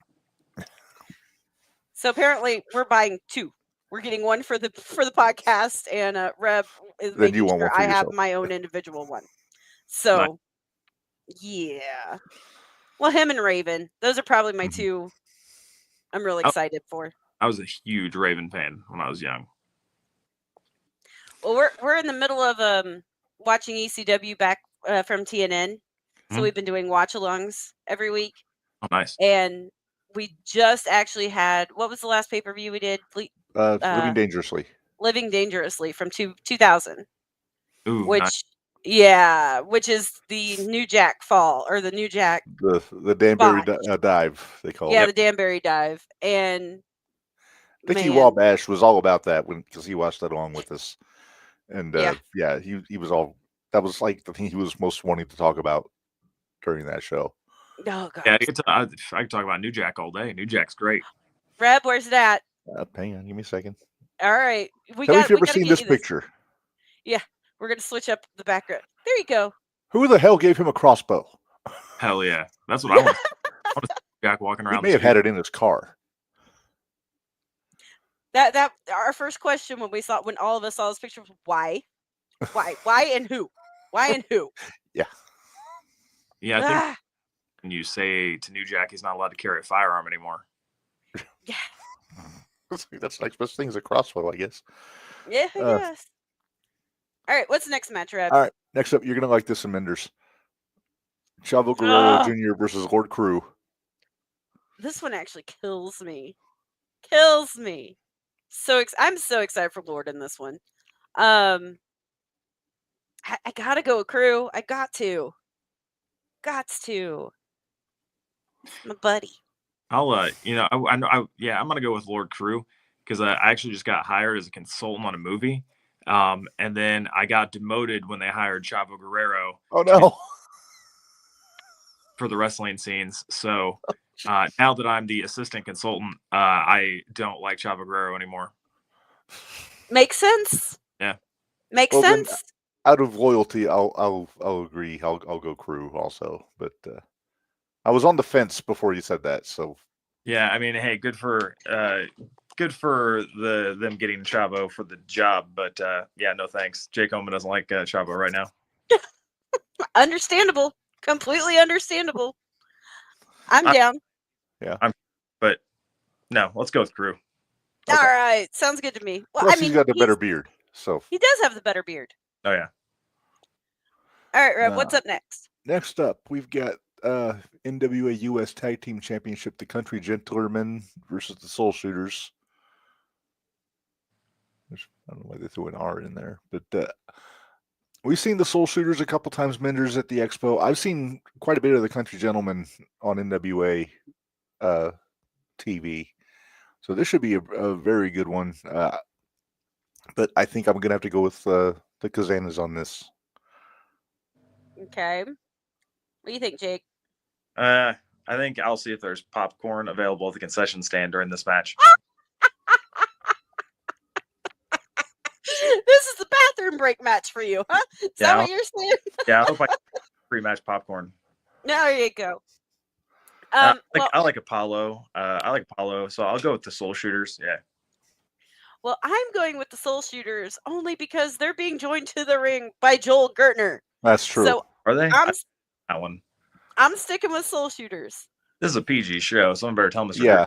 So apparently, we're buying two. We're getting one for the podcast, and Reb is making sure I have my own individual one. So, yeah. Well, him and Raven, those are probably my two. I'm really excited for. I was a huge Raven fan when I was young. Well, we're in the middle of watching ECW back from TNN, so we've been doing watch-alongs every week. Oh, nice! And we just actually had, what was the last pay-per-view we did? Living Dangerously. Living Dangerously from 2000. Ooh, which is the New Jack fall, or the New Jack the Danbury dive, they call it. Yeah, the Danbury dive. And Dickie Wabash was all about that because he watched that along with us. And he was all, that was like the thing he was most wanting to talk about during that show. Oh god. Yeah, I could talk about New Jack all day. New Jack's great. Reb, where's it at? Hang on, give me a second. All right. Tell me if you've ever seen this picture. Yeah, we're gonna switch up the background. There you go. Who the hell gave him a crossbow? Hell yeah, that's what I want. I want to see Jack walking around. He may have had it in his car. That our first question when all of us saw this picture was why and who? Why and who? Yeah. Yeah, I think when you say to New Jack he's not allowed to carry a firearm anymore. Yeah. That's like best thing as a crossbow, I guess. Yeah, I guess. All right, what's the next match, Reb? All right, next up, you're gonna like this in Minderz. Chavo Guerrero Jr. versus Lord Crew. This one actually kills me. Kills me. I'm so excited for Lord in this one. I gotta go with Crew. I got to. My buddy. I'll I'm gonna go with Lord Crew because I actually just got hired as a consultant on a movie. And then I got demoted when they hired Chavo Guerrero. Oh no! For the wrestling scenes. So Now that I'm the assistant consultant, I don't like Chavo Guerrero anymore. Makes sense. Yeah. Makes Well, then, sense. out of loyalty, I'll agree. I'll go Crew also, but I was on the fence before you said that. So Yeah, I mean, hey, good for them getting Chavo for the job, but yeah, no thanks. Jake Omen doesn't like Chavo right now. Understandable. Completely understandable. I'm down. yeah. But no, let's go with Crew. All right, sounds good to me. Well, Plus, I mean, he's got the better beard. So he does have the better beard. Oh yeah. All right, Reb, what's up next? Next up, we've got NWA US Tag Team Championship, the Country Gentlemen versus the Soul Shooters. I don't know why they threw an R in there, but we've seen the Soul Shooters a couple times, Minderz, at the Expo. I've seen quite a bit of the Country Gentlemen on NWA TV. So this should be a very good one. But I think I'm going to have to go with the Kazanas on this. Okay. What do you think, Jake? I think I'll see if there's popcorn available at the concession stand during this match. This is the bathroom break match for you, huh? Is that what you're saying? Yeah, I hope I get pre-match popcorn. There you go. I like Apollo. I like Apollo, so I'll go with the Soul Shooters. Yeah. Well, I'm going with the Soul Shooters only because they're being joined to the ring by Joel Gertner. That's true. So are they? That one. I'm sticking with Soul Shooters. This is a PG show. Someone better tell Mr. Yeah.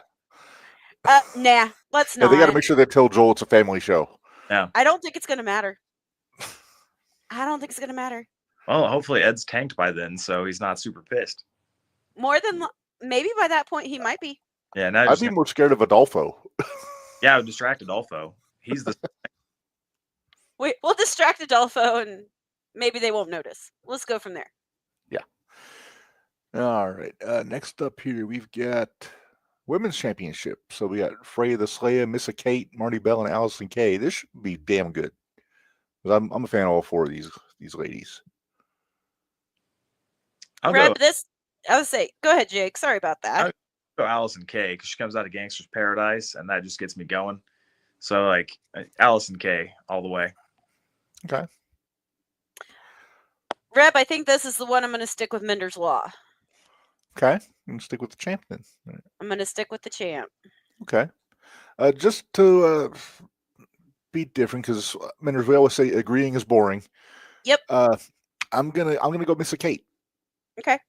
Nah, let's not. Yeah, they got to make sure they tell Joel it's a family show. Yeah. I don't think it's going to matter. Well, hopefully Ed's tanked by then, so he's not super pissed. More than maybe by that point he might be. Yeah, now I'd be more scared of Adolfo. Yeah, I would distract Adolfo. He's the. We'll distract Adolfo, and maybe they won't notice. Let's go from there. Yeah. All right. Next up here, we've got Women's Championship. So we got Freya the Slayer, Missa Kate, Marty Bell, and Allison Kay. This should be damn good. I'm a fan of all four of these ladies. Reb, I would say, go ahead, Jake. Sorry about that. I'll go Allison Kay because she comes out of Gangster's Paradise, and that just gets me going. So, like, Allison Kay all the way. Okay. Reb, I think this is the one I'm going to stick with Minderz Law. Okay. I'm going to stick with the champ then. I'm going to stick with the champ. Okay. Just to be different, because Minderz, we always say agreeing is boring. Yep. I'm gonna go Missa Kate. Okay.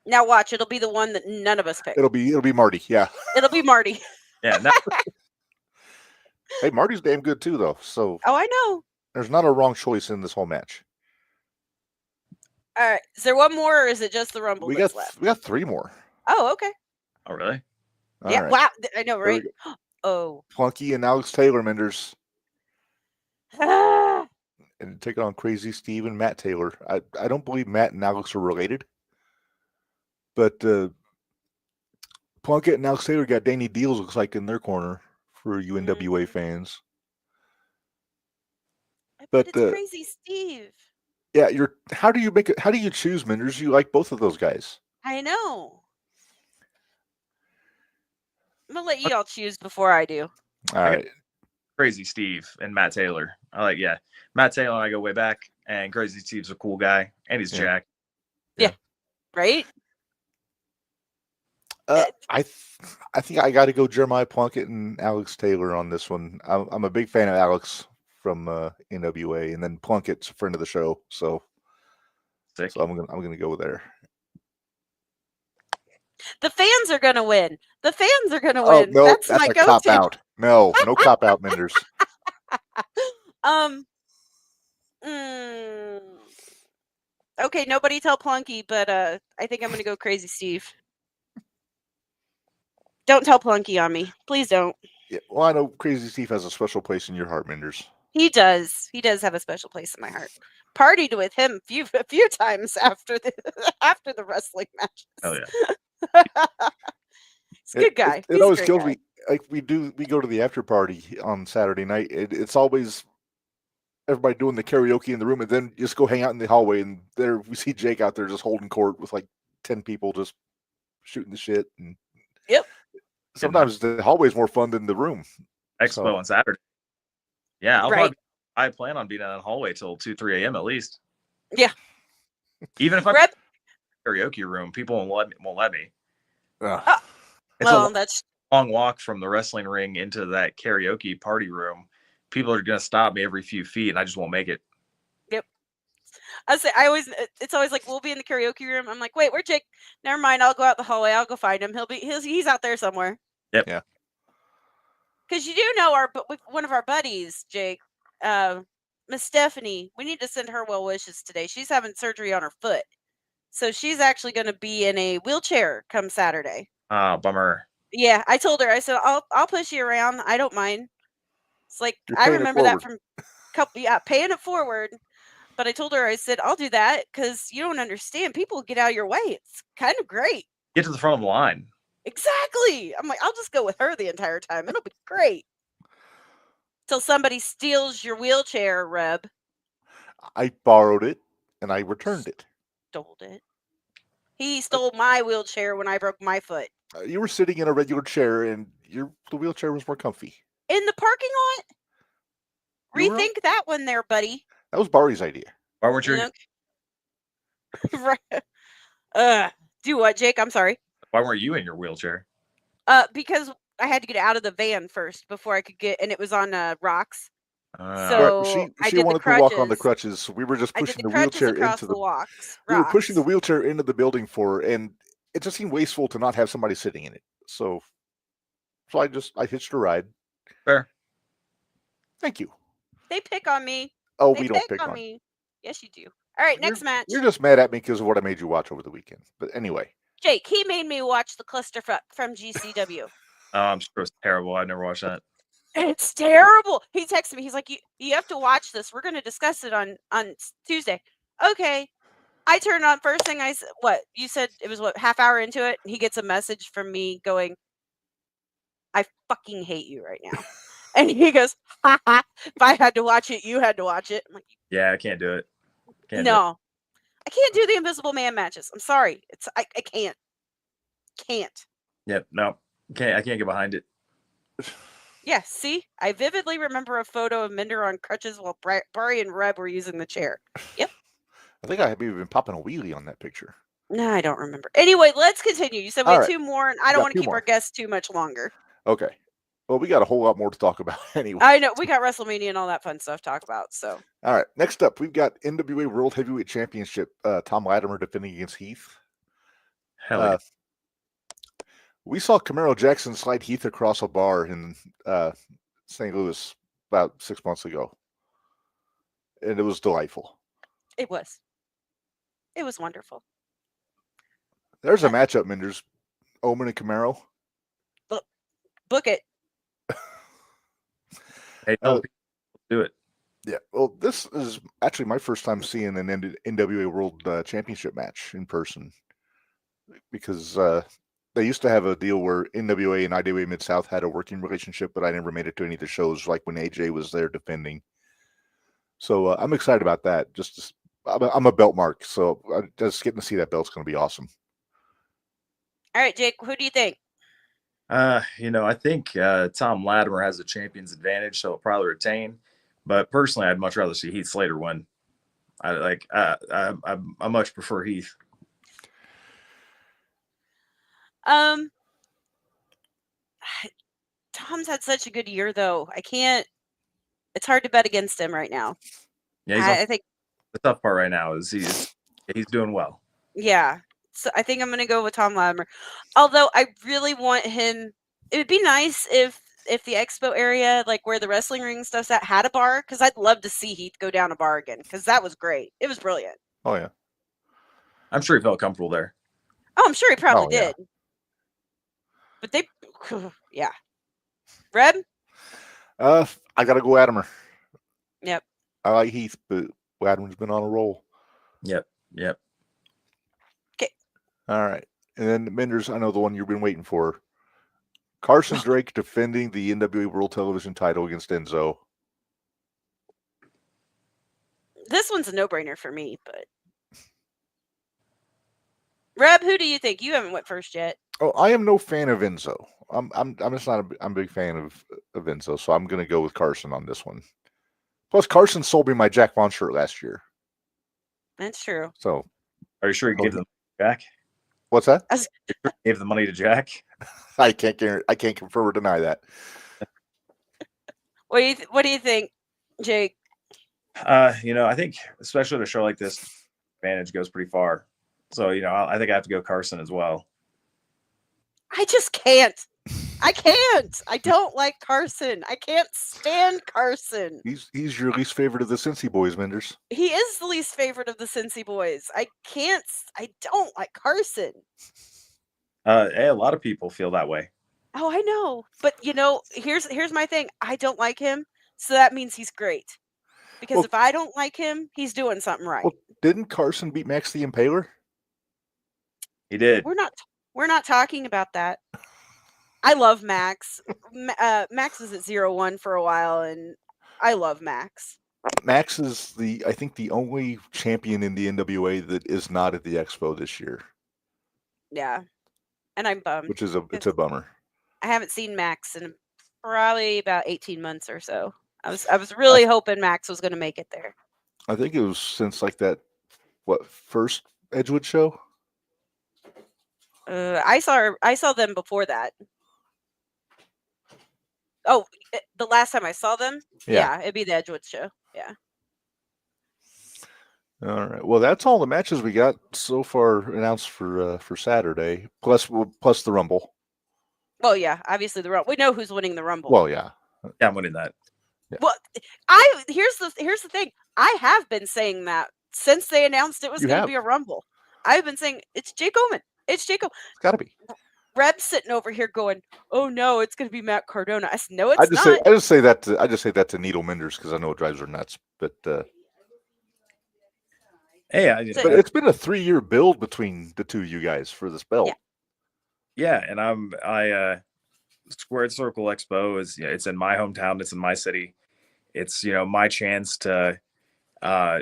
Now watch, it'll be the one that none of us pick. It'll be Marty, yeah. It'll be Marty. Yeah. Hey, Marty's damn good too, though. So. Oh, I know. There's not a wrong choice in this whole match. All right. Is there one more, or is it just the Rumble that's left? We got three more. Oh, okay. Oh, really? Yeah. Right. Wow. I know, right? Oh. Plunky and Alex Taylor, Minderz. And taking on Crazy Steve and Matt Taylor. I don't believe Matt and Alex are related. But Plunkett and Alex Taylor got Danny Deals, looks like, in their corner for you NWA fans. But it's Crazy Steve. Yeah, how do you choose, Minderz? You like both of those guys. I know. I'm gonna let you all choose before I do. All right. Crazy Steve and Matt Taylor. Matt Taylor and I go way back, and Crazy Steve's a cool guy, and he's Jack. Yeah. Right? I think I got to go Jeremiah Plunkett and Alex Taylor on this one. I'm a big fan of Alex from NWA, and then Plunkett's a friend of the show, so I'm gonna go there. The fans are gonna win. Oh, no, that's my go-to. Cop out. No cop out, Minderz. Okay, nobody tell Plunky, but I think I'm gonna go Crazy Steve. Don't tell Plunky on me, please don't. Yeah, well, I know Crazy Steve has a special place in your heart, Minderz. He does. He does have a special place in my heart. Partied with him a few times after the wrestling matches. Oh yeah. He's a good guy. It always kills me. Like we go to the after party on Saturday night. It's always everybody doing the karaoke in the room, and then just go hang out in the hallway, and there we see Jake out there just holding court with like 10 people just shooting the shit. And Yep. sometimes the hallway is more fun than the room. Expo on Saturday. Yeah, Right. I plan on being in that hallway till 2-3 a.m. at least. Yeah. Even if I'm Reb, in the karaoke room, people won't let me. Ugh. It's well, a that's long walk from the wrestling ring into that karaoke party room. People are going to stop me every few feet, and I just won't make it. yep. It's always like we'll be in the karaoke room. I'm like, wait, where's Jake? Never mind. I'll go out the hallway. I'll go find him. He's out there somewhere. Yep. Yeah. Because you do know one of our buddies, Jake, Miss Stephanie. We need to send her well wishes today. She's having surgery on her foot, so she's actually going to be in a wheelchair come Saturday. Bummer. Yeah, I told her. I said I'll push you around. I don't mind. It's like You're I paying it remember that forward. from paying it forward. But I told her, I said, I'll do that because you don't understand. People get out of your way. It's kind of great. Get to the front of the line. Exactly. I'm like, I'll just go with her the entire time. It'll be great. Till somebody steals your wheelchair, Reb. I borrowed it and I returned it. Stole it. He stole my wheelchair when I broke my foot. You were sitting in a regular chair and the wheelchair was more comfy. In the parking lot? You were Rethink that one there, buddy. That was Barry's idea. Why weren't you? Right. Do what, Jake? I'm sorry. Why weren't you in your wheelchair? Because I had to get out of the van first before I could get, and it was on rocks. So she wanted to walk on the crutches. So we were just pushing the wheelchair into the walks. We were pushing the wheelchair into the building for her, and it just seemed wasteful to not have somebody sitting in it. So I hitched a ride. Fair. Thank you. They pick on me. Oh, we don't pick on me. Yes, you do. All right, next match. You're just mad at me because of what I made you watch over the weekend. But anyway. Jake, he made me watch the clusterfuck from GCW. I'm sure it's terrible. I never watched that. It's terrible. He texted me. He's like, you have to watch this. We're going to discuss it on Tuesday. Okay. I turned on first thing I said. What? You said it was half hour into it? And he gets a message from me going, I fucking hate you right now. And he goes, ha ha. If I had to watch it, you had to watch it. I'm like, yeah, I can't do it. I can't do the Invisible Man matches. I'm sorry. I can't. Can't. Yep. No. I can't get behind it. Yeah, see? I vividly remember a photo of Minder on crutches while Barry and Reb were using the chair. Yep. I think I have even been popping a wheelie on that picture. No, I don't remember. Anyway, let's continue. You said we had 2 more, and I don't want to keep our guests too much longer. Okay. Well, we got a whole lot more to talk about anyway. I know. We got WrestleMania and all that fun stuff to talk about. So. All right. Next up, we've got NWA World Heavyweight Championship. Tom Latimer defending against Heath. Hell yeah. We saw Camaro Jackson slide Heath across a bar in St. Louis about 6 months ago. And it was delightful. It was. It was wonderful. There's a matchup, Minderz. Omen and Camaro. Book it. Hey, do it. Yeah. Well, this is actually my first time seeing an NWA World Championship match in person. Because they used to have a deal where NWA and IWA Mid-South had a working relationship, but I never made it to any of the shows, like when AJ was there defending. So I'm excited about that. I'm a belt mark, so just getting to see that belt's going to be awesome. All right, Jake, who do you think? I think Tom Latimer has a champion's advantage, so he'll probably retain. But personally, I'd much rather see Heath Slater win. I much prefer Heath. Tom's had such a good year, though. I can't. It's hard to bet against him right now. Yeah, I think the tough part right now is he's doing well. Yeah. So I think I'm going to go with Tom Latimer. Although I really want him. It would be nice if the expo area, like where the wrestling ring stuff's at, had a bar, because I'd love to see Heath go down a bar again, because that was great. It was brilliant. Oh, yeah. I'm sure he felt comfortable there. Oh, I'm sure he probably did. But yeah. Reb? I got to go Latimer. Yep. I like Heath, but Latimer's been on a roll. Yep. Okay. All right. And then Minderz, I know the one you've been waiting for. Carson Drake defending the NWA World Television title against Enzo. This one's a no-brainer for me, but Reb, who do you think? You haven't went first yet. Oh, I am no fan of Enzo. I'm just not. I'm a big fan of Enzo, so I'm going to go with Carson on this one. Plus, Carson sold me my Jack Vaughn shirt last year. That's true. So, Are you sure you gave them Jack? What's that? Gave the money to Jack? I can't confirm or deny that. What do you think, Jake? I think especially at a show like this, advantage goes pretty far. So, I think I have to go Carson as well. I just can't. I can't. I don't like Carson. I can't stand Carson. He's your least favorite of the Cincy boys, Minderz. He is the least favorite of the Cincy boys. I don't like Carson. Hey, a lot of people feel that way. Oh, I know. But here's my thing. I don't like him, so that means he's great. Because if I don't like him, he's doing something right. Well, didn't Carson beat Max the Impaler? He did. We're not talking about that. I love Max. Max was at 0-1 for a while, and I love Max. Max is I think the only champion in the NWA that is not at the Expo this year. Yeah, and I'm bummed. It's a bummer. I haven't seen Max in probably about 18 months or so. I was really hoping Max was going to make it there. I think it was since like that first Edgewood show. I saw them before that. Oh, the last time I saw them? Yeah, it'd be the Edgewood show. Yeah. All right. Well, that's all the matches we got so far announced for Saturday. Plus the Rumble. Well, yeah, obviously the Rumble. We know who's winning the Rumble. Well, yeah. Yeah, I'm winning that. Yeah. Well, here's the thing. I have been saying that since they announced it was going to be a Rumble. I've been saying it's Jake Omen. It's Jake Omen. It's got to be. Reb's sitting over here going, "Oh no, it's going to be Matt Cardona." I said, "No, it's not." I just say that to Needle Minderz because I know it drives her nuts. But hey, but it's been a 3-year build between the two of you guys for this belt. Yeah, and I Squared Circle Expo it's in my hometown. It's in my city. It's my chance to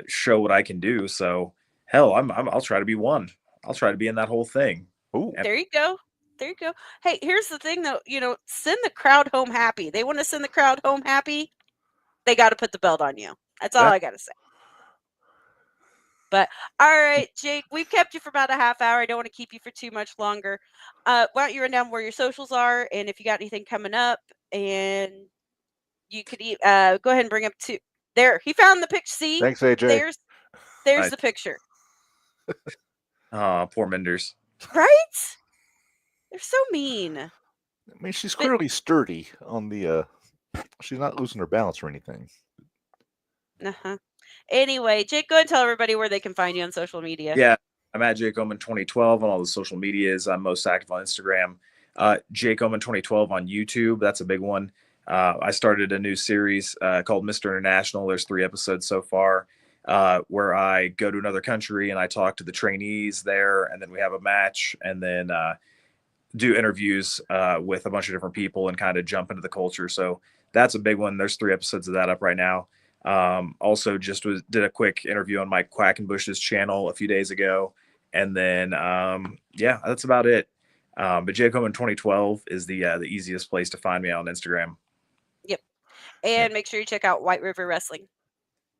show what I can do. So hell, I'll try to be one. I'll try to be in that whole thing. Ooh. There you go. There you go. Hey, here's the thing though. Send the crowd home happy. They want to send the crowd home happy. They got to put the belt on you. That's all I got to say. But all right, Jake, we've kept you for about a half hour. I don't want to keep you for too much longer. Why don't you run down where your socials are and if you got anything coming up, and you could go ahead and bring up to there. He found the picture. See, thanks, AJ. There's the picture. Oh, poor Minderz. Right? They're so mean. I mean, she's clearly sturdy on the. She's not losing her balance or anything. Anyway, Jake, go ahead and tell everybody where they can find you on social media. Yeah, I'm at Jake Omen 2012 on all the social medias. I'm most active on Instagram. Jake Omen 2012 on YouTube. That's a big one. I started a new series called Mr. International. There's 3 episodes so far where I go to another country and I talk to the trainees there, and then we have a match, and then do interviews with a bunch of different people and kind of jump into the culture. So that's a big one. There's 3 episodes of that up right now. Also just did a quick interview on Mike Quackenbush's channel a few days ago. And then, that's about it. But Jake Omen 2012 is the easiest place to find me on Instagram. Yep. And make sure you check out White River Wrestling.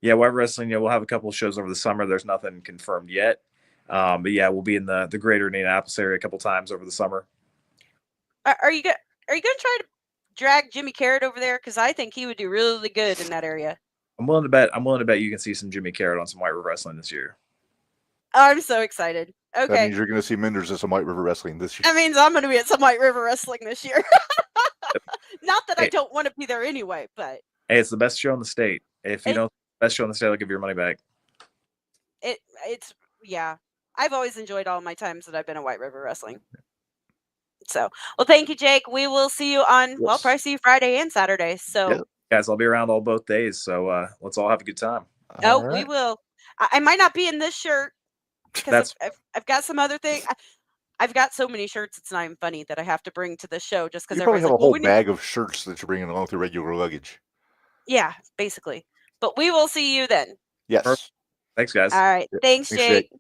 Yeah, White Wrestling. Yeah, we'll have a couple of shows over the summer. There's nothing confirmed yet. But yeah, we'll be in the greater Indianapolis area a couple times over the summer. Are you going to try to drag Jimmy Carrot over there? Because I think he would do really good in that area. I'm willing to bet you can see some Jimmy Carrot on some White River Wrestling this year. I'm so excited. Okay. That means you're going to see Minderz at some White River Wrestling this year. That means I'm going to be at some White River Wrestling this year. Not that I don't want to be there anyway, but. Hey, it's the best show in the state. If you know the best show in the state, I'll give you your money back. It's I've always enjoyed all my times that I've been at White River Wrestling. So, well, thank you, Jake. We will see you on, probably see you Friday and Saturday. So. Yeah. Guys, I'll be around both days, so let's all have a good time. We will. I might not be in this shirt because I've got some other thing. I've got so many shirts, it's not even funny that I have to bring to the show just because you probably have a whole bag of shirts that you're bringing along with your regular luggage. Yeah, basically. But we will see you then. Yes. Perfect. Thanks, guys. All right. Thanks, Jake.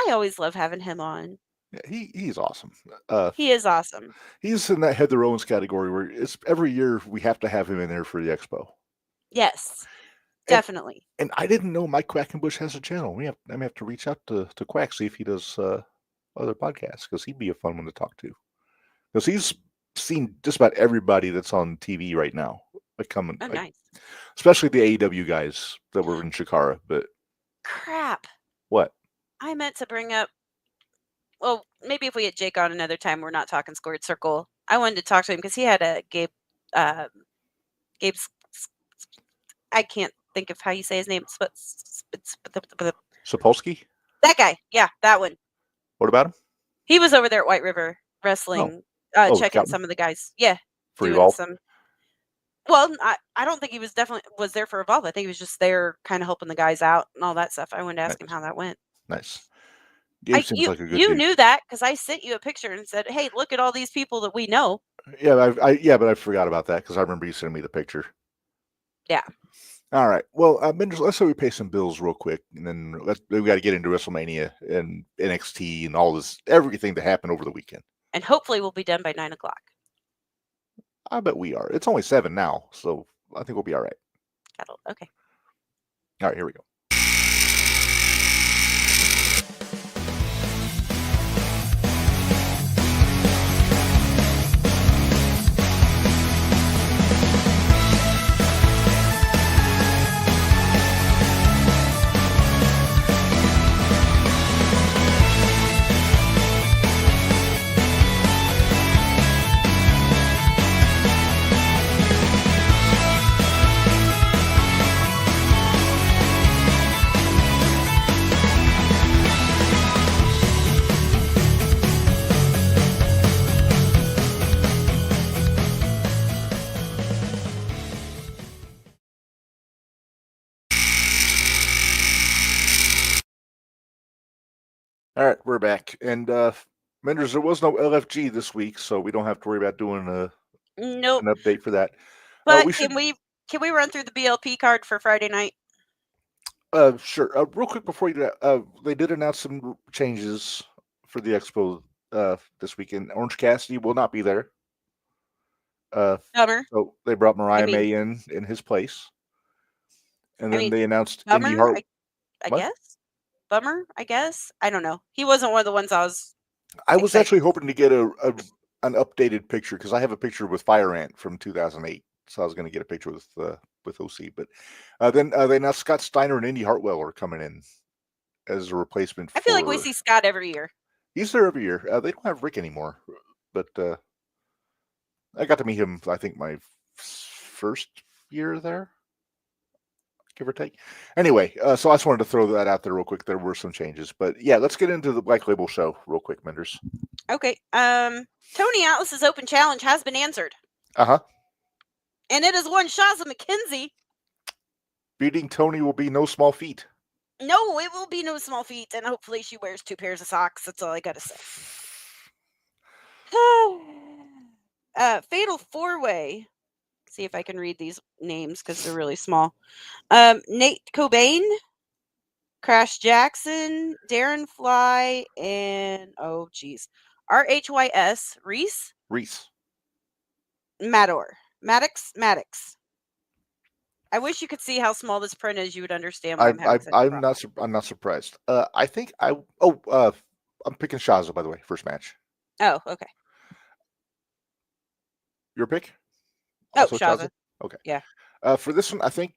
I always love having him on. Yeah, he's awesome. He is awesome. He's in that Heather Owens category where it's every year we have to have him in there for the expo. Yes, And- definitely. And I didn't know Mike Quackenbush has a channel. I may have to reach out to Quack, see if he does other podcasts, because he'd be a fun one to talk to. Because he's seen just about everybody that's on TV right now. Nice. Especially the AEW guys that were in Chikara. But Crap. what? I meant to bring up. Well, maybe if we get Jake on another time, we're not talking Squared Circle. I wanted to talk to him because he had a Gabe's. I can't think of how you say his name. Sapolsky? That guy. Yeah, that one. What about him? He was over there at White River Wrestling, checking some of the guys. Yeah. For Evolve? Well, I don't think he was there for Evolve. I think he was just there kind of helping the guys out and all that stuff. I wanted to ask him how that went. Nice. Gabe seems like a good you dude. knew that because I sent you a picture and said, "Hey, look at all these people that we know." Yeah, but I forgot about that because I remember you sending me the picture. Yeah. All right. Well, Minderz, let's say we pay some bills real quick, and then we got to get into WrestleMania and NXT and all this, everything that happened over the weekend. And hopefully we'll be done by 9:00. I bet we are. It's only 7 now, so I think we'll be all right. Okay. All right, here we go. All right, we're back. And Minderz, there was no LFG this week, so we don't have to worry about doing an update for that. But can we run through the BLP card for Friday night? Sure. Real quick before you do that, they did announce some changes for the expo this weekend. Orange Cassidy will not be there. Bummer. So they brought Mariah May in his place. And then they announced Indy Hart. I guess. Bummer, I guess. I don't know. He wasn't one of the ones I was actually hoping to get an updated picture because I have a picture with Fire Ant from 2008. So I was going to get a picture with OC. But then they announced Scott Steiner and Indy Hartwell are coming in as a replacement. I feel like we see Scott every year. He's there every year. They don't have Rick anymore. But I got to meet him, I think, my first year there. Give or take. Anyway, so I just wanted to throw that out there real quick. There were some changes, but yeah, let's get into the Black Label show real quick, Minderz. Okay. Tony Atlas's open challenge has been answered. And it is one Shaza McKenzie. Beating Tony will be no small feat. No, it will be no small feat, and hopefully she wears 2 pairs of socks. That's all I gotta say. Fatal 4-way. See if I can read these names because they're really small. Nate Cobain, Crash Jackson, Darren Fly, and RHYS Reese. Maddox. I wish you could see how small this print is. You would understand why I'm not surprised. I think I'm picking Shaza, by the way, first match. Oh, okay. Your pick? Also Shaza. Okay. Yeah. For this one, I think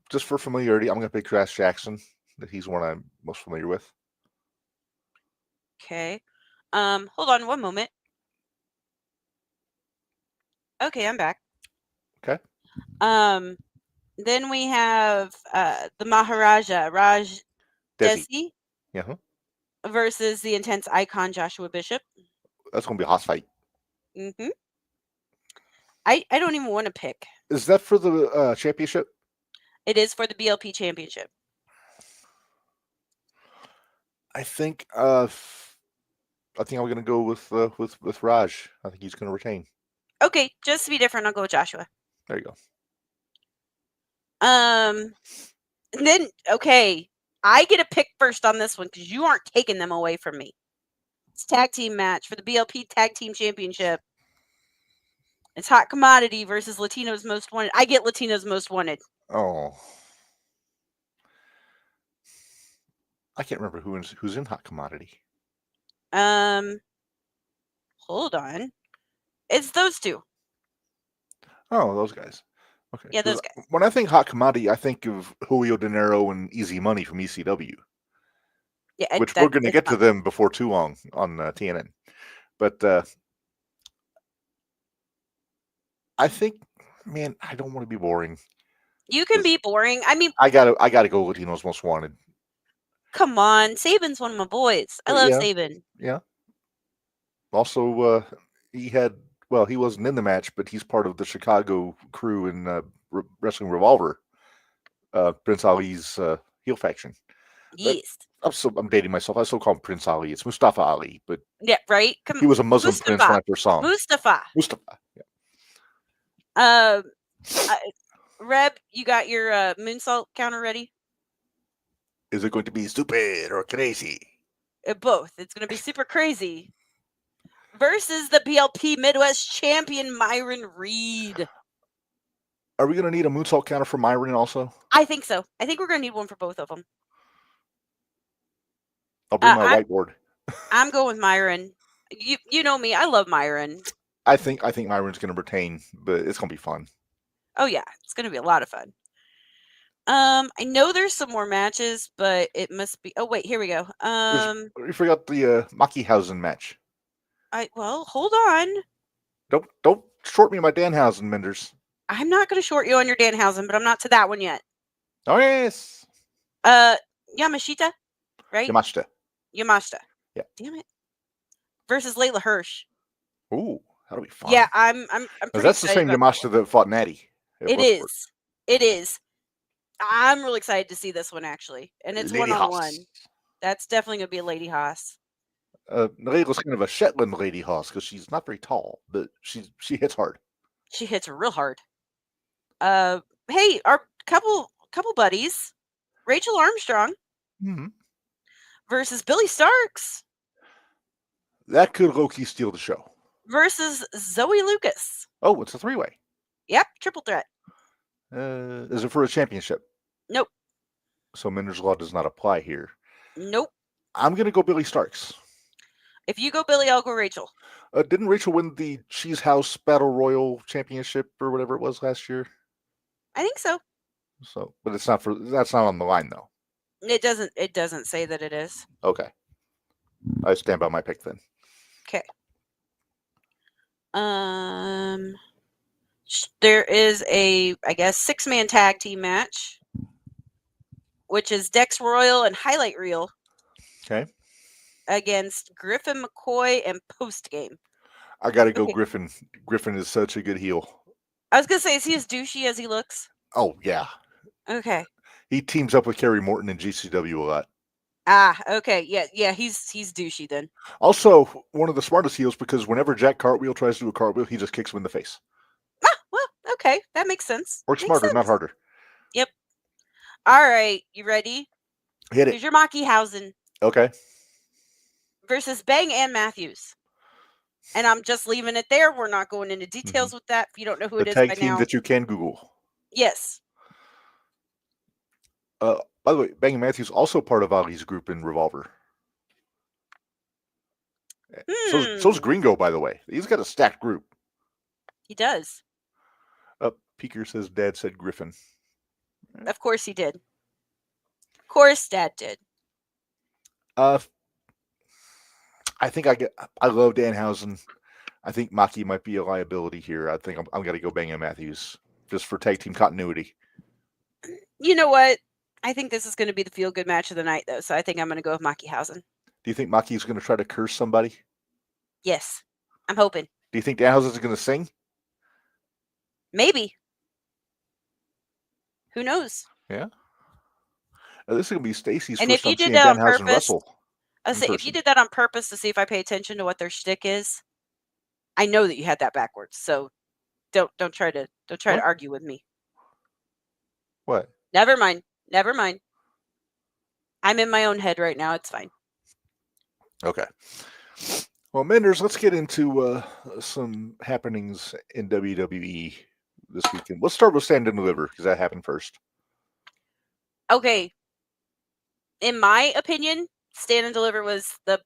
just for familiarity, I'm going to pick Crash Jackson. That he's one I'm most familiar with. Okay. Hold on one moment. Okay, I'm back. Okay. Then we have the Maharaja Raj Desi versus the Intense Icon Joshua Bishop. That's going to be a hot fight. Mm-hmm. I don't even want to pick. Is that for the championship? It is for the BLP championship. I think I'm going to go with Raj. I think he's going to retain. Okay, just to be different, I'll go with Joshua. There you go. Then okay, I get a pick first on this one because you aren't taking them away from me. It's a tag team match for the BLP Tag Team Championship. It's Hot Commodity versus Latino's Most Wanted. I get Latino's Most Wanted. Oh. I can't remember who's in Hot Commodity. Hold on. It's those two. Oh, those guys. Okay. Yeah, those guys. When I think Hot Commodity, I think of Julio De Niro and Easy Money from ECW. Yeah, which we're going to get to them before too long on TNN. But I think, man, I don't want to be boring. You can be boring. I mean, I gotta go Latino's Most Wanted. Come on, Saban's one of my boys. I love Saban. Yeah. Also, he wasn't in the match, but he's part of the Chicago crew in Wrestling Revolver, Prince Ali's heel faction. Yes. I'm dating myself. I still call him Prince Ali. It's Mustafa Ali, but yeah, right. He was a Muslim prince when I first saw him. Mustafa. Yeah. Reb, you got your moonsault counter ready? Is it going to be stupid or crazy? Both. It's going to be super crazy. Versus the BLP Midwest champion Myron Reed. Are we going to need a moonsault counter for Myron also? I think so. I think we're going to need one for both of them. I'll bring my whiteboard. I'm going with Myron. You know me. I love Myron. I think Myron's going to retain, but it's going to be fun. Oh yeah, it's going to be a lot of fun. I know there's some more matches, but it must be. Oh wait, here we go. You forgot the Mackiehausen match. Hold on. Don't short me my Danhausen, Minderz. I'm not going to short you on your Danhausen, but I'm not to that one yet. Oh yes. Yamashita, right? Yamashita. Yeah. Damn it. Versus Layla Hirsch. Ooh, that'll be fun. Yeah, I'm pretty that's the same Yamashita that fought Natty. It is. I'm really excited to see this one actually, and it's one-on-one. That's definitely gonna be a Lady Haas. Layla's kind of a Shetland Lady Haas because she's not very tall, but she hits hard. She hits real hard. Hey, our couple buddies, Rachel Armstrong versus Billy Starks. That could low-key steal the show. Versus Zoe Lucas. Oh, it's a three-way. Yep, triple threat. Is it for a championship? Nope. So Minder's Law does not apply here. Nope. I'm going to go Billy Starks. If you go Billy, I'll go Rachel. Didn't Rachel win the Cheese House Battle Royal Championship or whatever it was last year? I think so. So, but that's not on the line though. It doesn't say that it is. Okay. I stand by my pick then. Okay. There is a, I guess, 6-man tag team match, which is Dex Royal and Highlight Reel. Okay. Against Griffin McCoy and Post Game. I got to go Griffin. Griffin is such a good heel. I was going to say, is he as douchey as he looks? Oh, yeah. Okay. He teams up with Kerry Morton in GCW a lot. Okay. Yeah, he's douchey then. Also, one of the smartest heels because whenever Jack Cartwheel tries to do a cartwheel, he just kicks him in the face. Well, okay. That makes sense. Works smarter, not harder. Yep. All right. You ready? Hit it. Here's your Mackiehausen. Okay. Versus Bang and Matthews. And I'm just leaving it there. We're not going into details with that. If you don't know who it is by now. The tag team that you can Google. Yes. By the way, Bang and Matthews also part of Ali's group in Revolver. So's Gringo, by the way. He's got a stacked group. He does. Peeker says Dad said Griffin. Of course he did. Of course Dad did. I think I love Danhausen. I think Maki might be a liability here. I think I'm going to go Bang and Matthews just for tag team continuity. You know what? I think this is going to be the feel-good match of the night, though, so I think I'm going to go with Mackiehausen. Do you think Maki's going to try to curse somebody? Yes. I'm hoping. Do you think Danhausen's going to sing? Maybe. Who knows? Yeah. This is going to be Stacy's and first if you time did seeing that on Danhausen purpose, wrestle. I say if you did that on purpose to see if I pay attention to what their shtick is, I know that you had that backwards. So don't try to argue with me. What? Never mind. I'm in my own head right now. It's fine. Okay. Well, Minderz, let's get into some happenings in WWE this weekend. Let's start with Stand and Deliver because that happened first. Okay. In my opinion, Stand and Deliver was the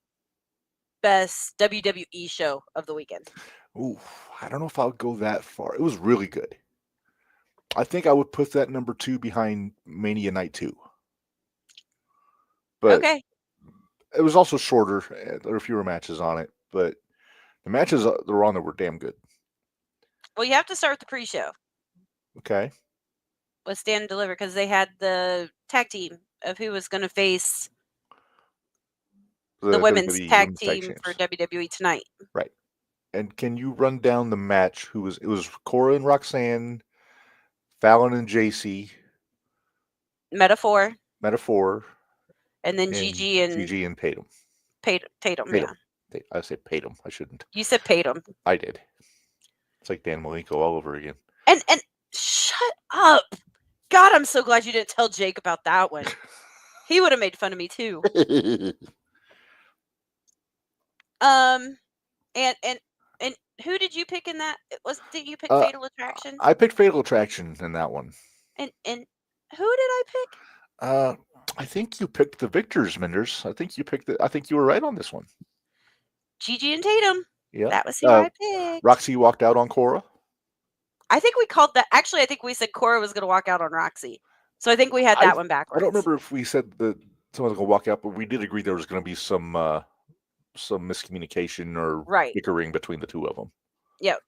best WWE show of the weekend. Ooh, I don't know if I'll go that far. It was really good. I think I would put that number 2 behind Mania Night 2. But Okay. it was also shorter. There were fewer matches on it, but the matches that were on there were damn good. Well, you have to start with the pre-show Okay. with Stand and Deliver because they had the tag team of who was going to face the women's WWE tag Women's team for Champs. WWE tonight. Right. And can you run down the match? It was Cora and Roxanne, Fallon and JC, Metaphor, and then Gigi and Tatum. Tatum, yeah. I said Tatum. I shouldn't. You said Tatum. I did. It's like Dan Malenko all over again. And shut up. God, I'm so glad you didn't tell Jake about that one. He would have made fun of me too. And who did you pick in that? Did you pick Fatal Attraction? I picked Fatal Attraction in that one. And who did I pick? I think you picked the victors, Minderz. I think you were right on this one. Gigi and Tatum. Yeah. That was who I picked. Roxy walked out on Cora. I think we called that. Actually, I think we said Cora was going to walk out on Roxy. So I think we had that one backwards. I don't remember if we said that someone was going to walk out, but we did agree there was going to be some miscommunication or bickering between the two of them. Yep.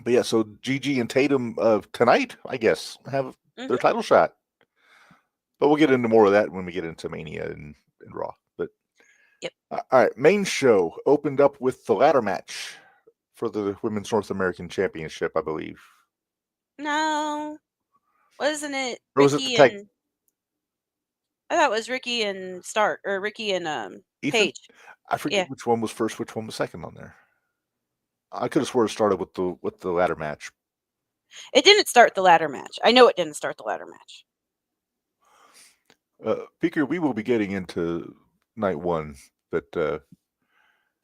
But yeah, so Gigi and Tatum tonight, I guess, have their title shot. But we'll get into more of that when we get into Mania and Raw. But yep. All right, main show opened up with the ladder match for the Women's North American Championship, I believe. No, wasn't it? Or was it the tag? I thought it was Ricky and Ricky and Paige. I forget which one was first, which one was second on there. I could have swore it started with the ladder match. It didn't start the ladder match. I know it didn't start the ladder match. Peeker, we will be getting into night one, but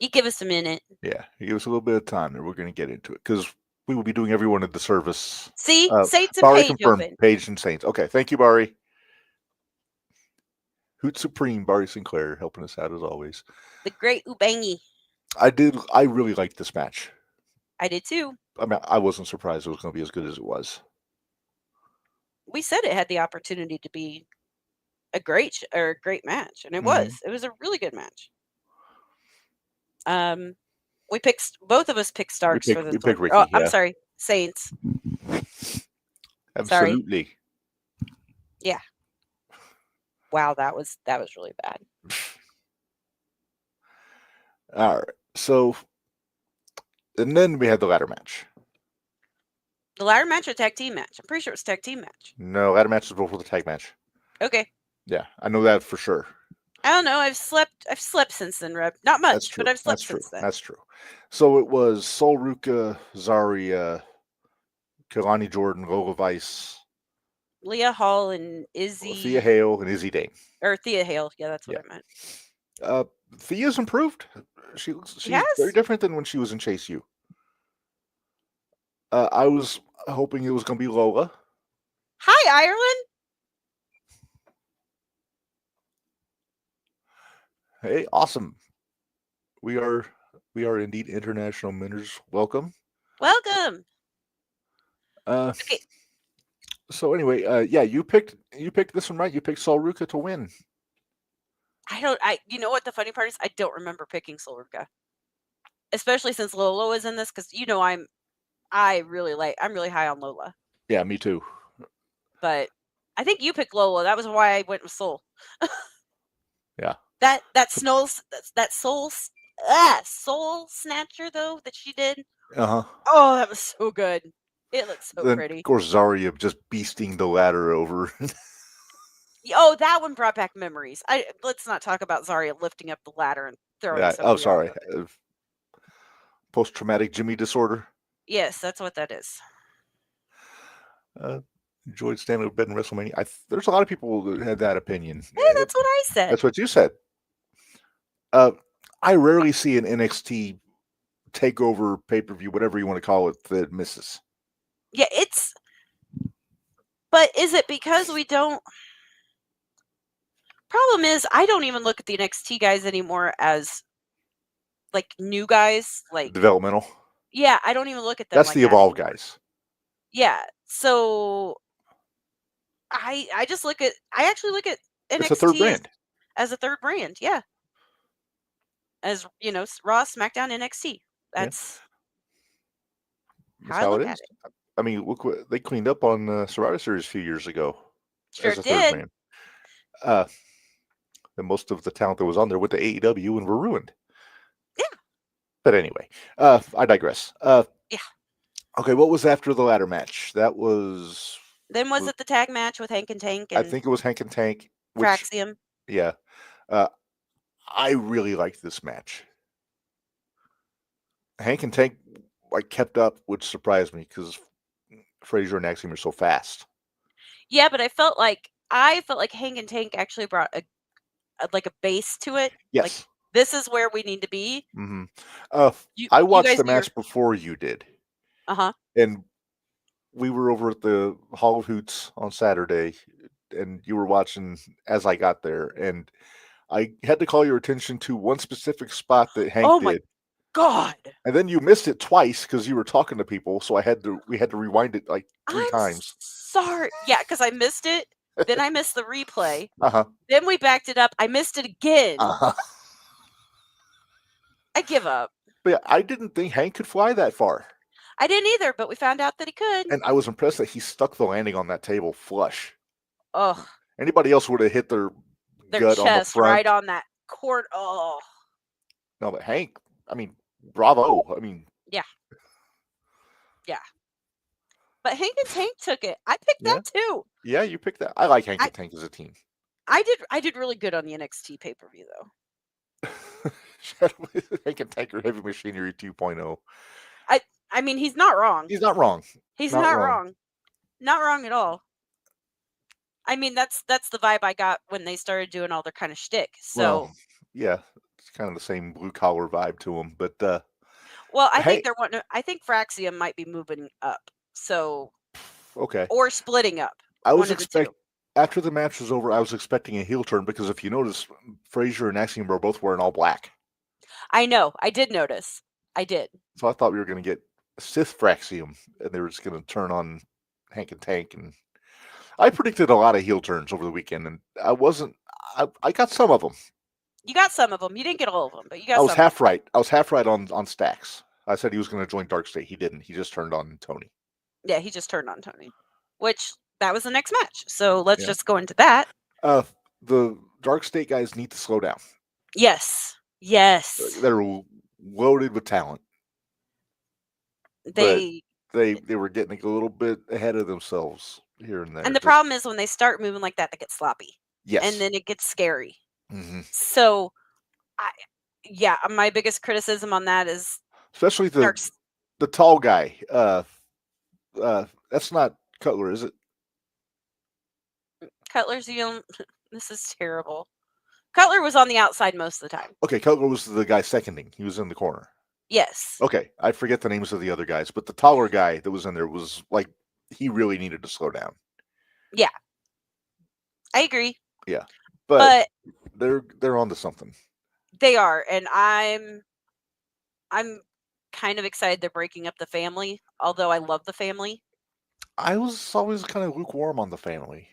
you give us a minute. Yeah, you give us a little bit of time, and we're going to get into it because we will be doing everyone a disservice. See, Saints and Barry Paige confirmed. open. Paige and Saints. Okay, thank you, Barry. Hoot Supreme, Barry Sinclair, helping us out as always. The great Ubangi. I really liked this match. I did too. I mean, I wasn't surprised it was going to be as good as it was. We said it had the opportunity to be a great match, and it was. It was a really good match. We picked, both of us picked Starks for this. Ricky, oh, I'm sorry, Saints. Absolutely. Sorry. Yeah. Wow, that was really bad. All right. So, and then we had the ladder match. The ladder match or tag team match? I'm pretty sure it was tag team match. No, ladder match is before the tag match. Okay. Yeah, I know that for sure. I don't know. I've slept since then, Reb. Not much, but I've slept since then. That's true. So it was Sol Ruka, Zarya, Kelani Jordan, Lola Vice, Leah Hall, and Izzy. Thea Hale and Izzy Dane. Or Thea Hale. Yeah, that's what I meant. Thea's improved. She's very different than when she was in Chase U. I was hoping it was going to be Lola. Hi, Ireland. Hey, awesome. We are indeed international Minderz. Welcome. Welcome. Okay. So anyway, yeah, you picked this one, right? You picked Sol Ruka to win. You know what the funny part is? I don't remember picking Sol Ruka. Especially since Lola was in this, because I'm really high on Lola. Yeah, me too. But I think you picked Lola. That was why I went with Sol. Yeah. That soul snatcher though that she did. Uh-huh. Oh, that was so good. It looks so pretty. Of course, Zarya just beasting the ladder over. Oh, that one brought back memories. Let's not talk about Zarya lifting up the ladder and throwing. Yeah. Oh, sorry. Post-traumatic Jimmy disorder. Yes, that's what that is. enjoyed standing up bed in WrestleMania. There's a lot of people that had that opinion. Hey, that's what I said. That's what you said. I rarely see an NXT takeover, pay-per-view, whatever you want to call it, that misses. Yeah, but is it because we don't? Problem is, I don't even look at the NXT guys anymore as like new guys, like developmental. Yeah, I don't even look at them. That's like the that Evolve anymore. guys. Yeah, so I actually look at NXT It's a third brand. as a third brand. Yeah, as Raw, SmackDown, NXT. That's how I look at it. I mean, look what they cleaned up on Survivor Series a few years ago. Sure as a did. third brand. And most of the talent that was on there went to AEW and were ruined. Yeah. But anyway, I digress. Yeah. Okay, what was after the ladder match? That was. Then was it the tag match with Hank and Tank? And I think it was Hank and Tank. Fraxium. Yeah. I really liked this match. Hank and Tank kept up, which surprised me because Frazier and Axiom are so fast. Yeah, but I felt like Hank and Tank actually brought a base to it. Yes. Like, this is where we need to be. Mm-hmm. I watched the match before you did. And we were over at the Hall of Hoots on Saturday, and you were watching as I got there, and I had to call your attention to one specific spot that Hank did. Oh my God! And then you missed it twice because you were talking to people, so we had to rewind it like 3 times. Sorry, yeah, because I missed it. Then I missed the replay. Uh-huh. Then we backed it up. I missed it again. Uh-huh. I give up. But yeah, I didn't think Hank could fly that far. I didn't either, but we found out that he could. And I was impressed that he stuck the landing on that table flush. Oh. Anybody else would have hit their gut chest on the front. right on that court. Oh. No, but Hank, I mean, bravo. I mean. Yeah. Yeah. But Hank and Tank took it. I picked that too. Yeah, you picked that. I like Hank and Tank as a team. I did really good on the NXT pay-per-view though. Hank and Tank are Heavy Machinery 2.0. I mean, he's not wrong. He's not wrong. He's not wrong. Not wrong at all. I mean, that's the vibe I got when they started doing all their kind of shtick. So well, yeah, it's kind of the same blue collar vibe to them. But well, I think they're wanting. I think Fraxium might be moving up. So okay, or splitting up. I was expecting after the match was over, I was expecting a heel turn because if you notice, Frazier and Axiom were both wearing all black. I know. I did notice. I did. So I thought we were going to get Sith Fraxium, and they were just going to turn on Hank and Tank. And I predicted a lot of heel turns over the weekend, and I wasn't. I got some of them. You got some of them. You didn't get all of them, but you got. I was half right. I was half right on Stacks. I said he was going to join Dark State. He didn't. He just turned on Tony. Yeah, he just turned on Tony, which that was the next match. So let's just go into that. The Dark State guys need to slow down. Yes. Yes. They're loaded with talent. They were getting a little bit ahead of themselves here and there. And the problem is when they start moving like that, they get sloppy. Yes. And then it gets scary. Mm-hmm. So, my biggest criticism on that is especially the tall guy. That's not Cutler, is it? Cutler's this is terrible. Cutler was on the outside most of the time. Okay, Cutler was the guy seconding. He was in the corner. Yes. Okay, I forget the names of the other guys, but the taller guy that was in there was like he really needed to slow down. Yeah, I agree. Yeah, but they're onto something. They are, and I'm kind of excited they're breaking up the family. Although I love the family, I was always kind of lukewarm on the family.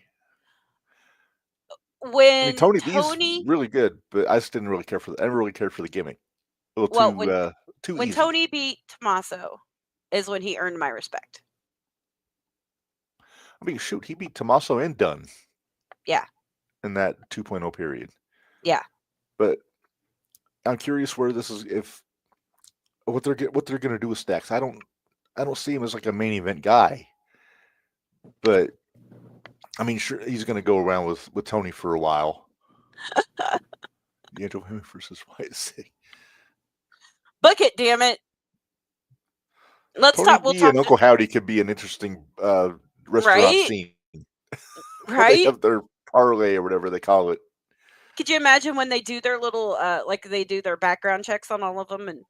When Tony B's really good, but I just didn't really care for. I never really cared for the gimmick. Too when easy. Tony beat Tommaso is when he earned my respect. I mean, shoot, he beat Tommaso and Dunn. Yeah. In that 2.0 period. Yeah. But I'm curious where this is. What they're going to do with Stacks. I don't see him as like a main event guy. But I mean, sure, he's going to go around with Tony for a while. Angel versus YC. Book it, damn it. Let's Tony talk. B and Uncle Howdy could be an interesting wrestler scene. They Right? have their parlay or whatever they call it. Could you imagine when they do their little, like they do their background checks on all of them, and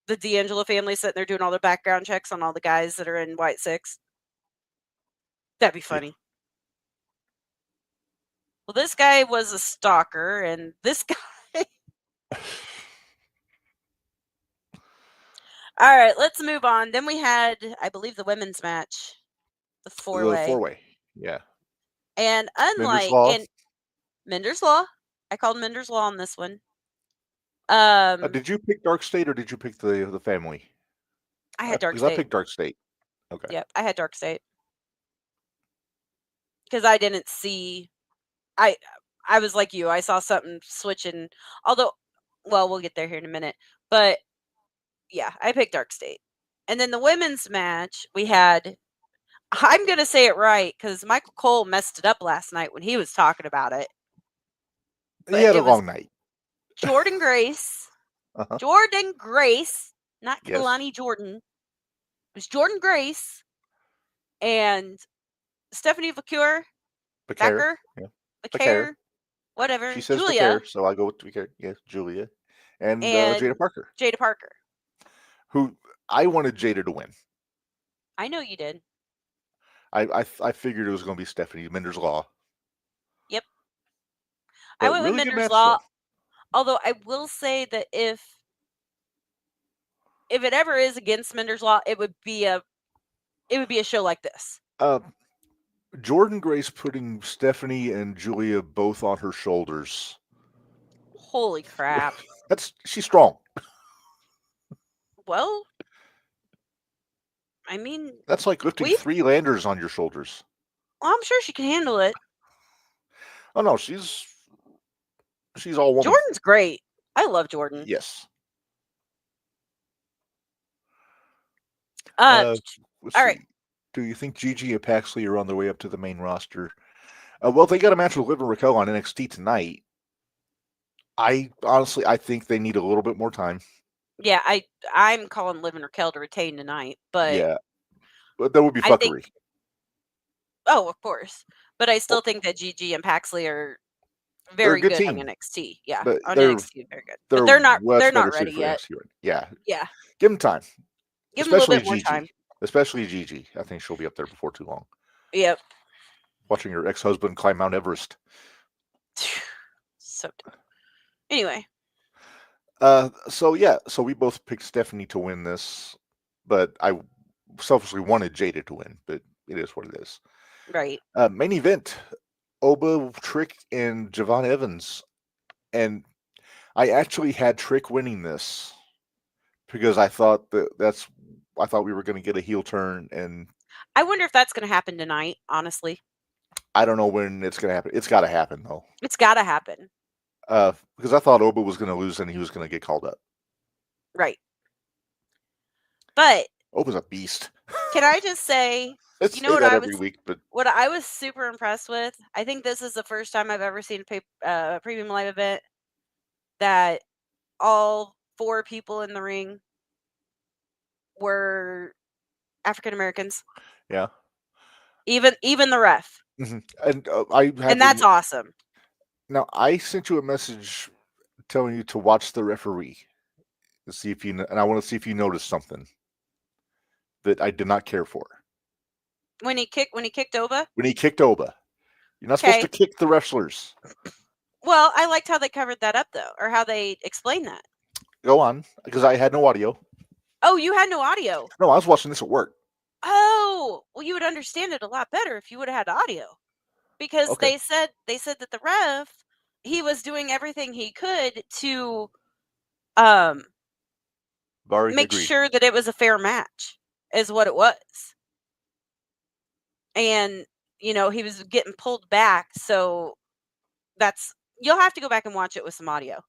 the D'Angelo family sitting there doing all their background checks on all the guys that are in White Six? That'd be Yeah. funny. Well, this guy was a stalker, and this guy. All right, let's move on. Then we had, I believe, the women's match, the The four-way. four-way. Yeah. And Minderz unlike Law. in Minderz Law, I called Minderz Law on this one. Did you pick Dark State or did you pick the family? I had Dark Because I State. picked Dark State. Okay. Yep, I had Dark State. Because I didn't see, I was like you. I saw something switching. Although, well, we'll get there here in a minute. But yeah, I picked Dark State. And then the women's match, we had, I'm going to say it right because Michael Cole messed it up last night when he was talking about it. He had a long night. Jordan Grace. Uh-huh. Jordan Grace, not Yes. Kalani Jordan. It was Jordan Grace and Stephanie Vaquer. Baker. Yeah. Vaquer. Whatever. She says Julia. Baker, so I go with Baker. Yes, Julia. And And- Jada Parker. Who I wanted Jada to win. I know you did. I figured it was going to be Stephanie Minderz Law. Yep. But I went really with good Minderz match, Law. though. Although I will say that if it ever is against Minderz Law, it would be a show like this. Jordan Grace putting Stephanie and Julia both on her shoulders. Holy crap. She's strong. Well, I mean, That's like lifting We've- 3 landers on your shoulders. well, I'm sure she can handle it. Oh no, she's all woman. Jordan's great. I love Jordan. Yes. All right. Do you think Gigi and Paxley are on their way up to the main roster? Well, they got a match with Liv and Raquel on NXT tonight. I think they need a little bit more time. Yeah, I'm calling Liv and Raquel to retain tonight, but Yeah, but that would be I think- fuckery. oh, of course. But I still think that Gigi and Paxley are They're a very good good on team. NXT. Yeah, But on they're- NXT, very good. But they're not much better suited ready for yet. NXT right now. Yeah, Yeah, give them time. give them a little Especially bit more Gigi. time. Especially Gigi. I think she'll be up there before too long. Yep. Watching her ex-husband climb Mount Everest. So dumb. Anyway, So we both picked Stephanie to win this, but I selfishly wanted Jada to win, but it is what it is. right. Main event, Oba, Trick, and Javon Evans. And I actually had Trick winning this because I thought we were going to get a heel turn, and I wonder if that's going to happen tonight, honestly. I don't know when it's going to happen. It's got to happen, though. It's got to happen. Because I thought Oba was going to lose and he was going to get called up. Right. But Oba's a beast. can I just say, I You say know what that I every was- week, but what I was super impressed with, I think this is the first time I've ever seen a premium live event that all 4 people in the ring were African Americans. yeah. Even the ref. And I have And that's awesome. Now, I sent you a message telling you to watch the referee to see if and I want to see if you noticed something that I did not care for. When he kicked Oba? When he kicked Oba, you're not supposed to kick the wrestlers. Well, I liked how they covered that up though, or how they explained that. Go on, because I had no audio. Oh, you had no audio. No, I was watching this at work. Oh, well, you would understand it a lot better if you would have had audio, because Okay. they said that the ref, he was doing everything he could to Barry make agreed. sure that it was a fair match, is what it was. And he was getting pulled back, so you'll have to go back and watch it with some audio.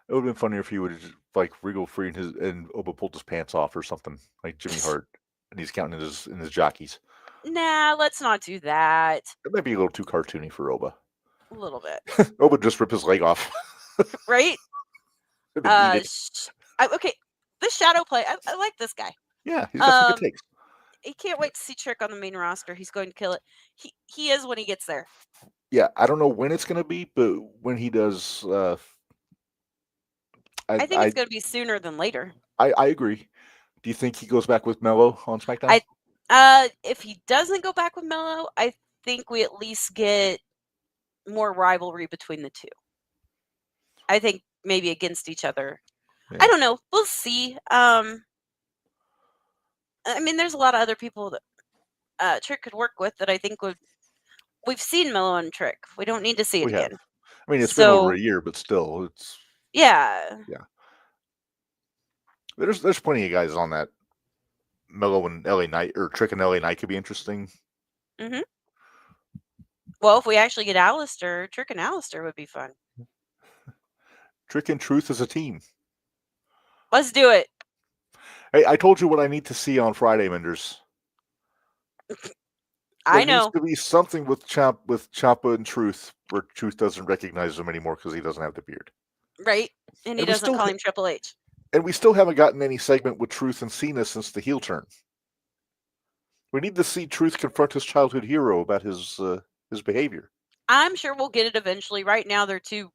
It would have been funnier if he would have like wriggle free and Oba pulled his pants off or something like Jimmy Hart, and he's counting in his jockeys. Nah, let's not do that. It might be a little too cartoony for Oba. A little bit, Oba just rip his leg off. right? And then eat it. Okay, this shadow play, I like this guy. Yeah, he's got some good takes. can't wait to see Trick on the main roster. He's going to kill it. He is when he gets there. Yeah, I don't know when it's going to be, but when he does, I think it's going to be sooner than later. I agree. Do you think he goes back with Mello on SmackDown? If he doesn't go back with Mello, I think we at least get more rivalry between the two. I think maybe against each other. Yeah. I don't know. We'll see. I mean, there's a lot of other people that Trick could work with that I think we've seen Mello and Trick. We don't need to see it again. I mean, it's been over a year, but still, it's yeah. There's plenty of guys on that. Mello and LA Knight, or Trick and LA Knight could be interesting. Mm-hmm. Well, if we actually get Alistair, Trick and Alistair would be fun. Trick and Truth as a team. Let's do it. Hey, I told you what I need to see on Friday, Minderz. I know. There needs to be something with Ciampa and Truth where Truth doesn't recognize him anymore because he doesn't have the beard. Right. And he doesn't call him Triple H. And we still haven't gotten any segment with Truth and Cena since the heel turn. We need to see Truth confront his childhood hero about his behavior. I'm sure we'll get it eventually. Right now, they're too.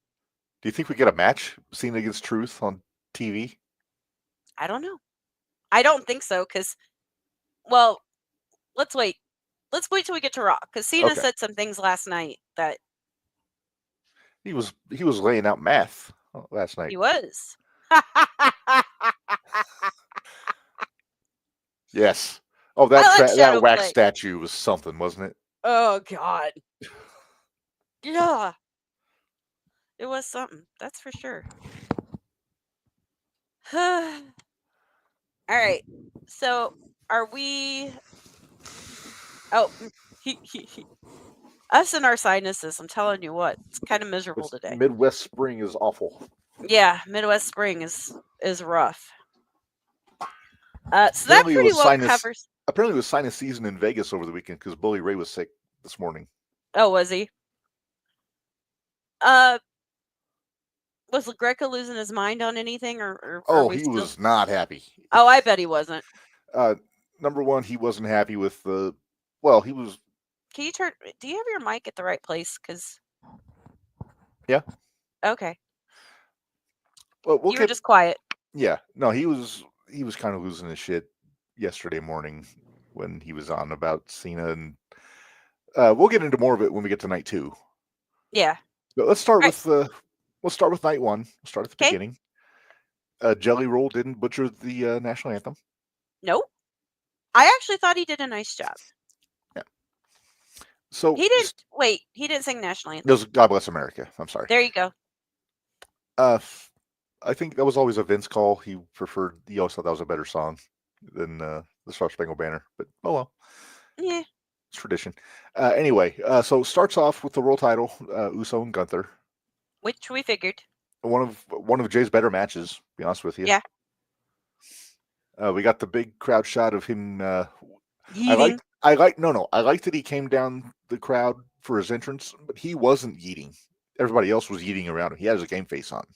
Do you think we get a match, Cena against Truth on TV? I don't know. I don't think so, because, well, let's wait. Let's wait till we get to Raw, because Cena said some things last night that he was laying out math last night. He was. Yes. Oh, that wax statue was something, wasn't it? Oh God. Yeah. It was something. That's for sure. All right. So, are we? Oh, us and our sinuses. I'm telling you what, it's kind of miserable today. Midwest spring is awful. Yeah, Midwest spring is rough. So that pretty well covers. Apparently, it was sinus season in Vegas over the weekend because Bully Ray was sick this morning. Oh, was he? Was LaGreca losing his mind on anything, or he was not happy. Oh, I bet he wasn't. Number one, he wasn't happy with the. Well, he was. Can you turn? Do you have your mic at the right place? Because. Yeah. Okay. Well, you were just quiet. Yeah. No, he was kind of losing his shit yesterday morning when he was on about Cena, and we'll get into more of it when we get to night 2. Yeah. But let's start with night 1. We'll start at the beginning. Jelly Roll didn't butcher the national anthem. Nope. I actually thought he did a nice job. Yeah. So he didn't. Wait, he didn't sing national anthem. It was God Bless America. I'm sorry. There you go. I think that was always a Vince call. He always thought that was a better song than the Star Spangled Banner. But oh well. Yeah. It's tradition. Anyway, so it starts off with the world title, Uso and Gunther. Which we figured. One of Jay's better matches, to be honest with you. Yeah. We got the big crowd shot of him. Yeeting. I like that he came down the crowd for his entrance, but he wasn't yeeting. Everybody else was yeeting around him. He had his game face on.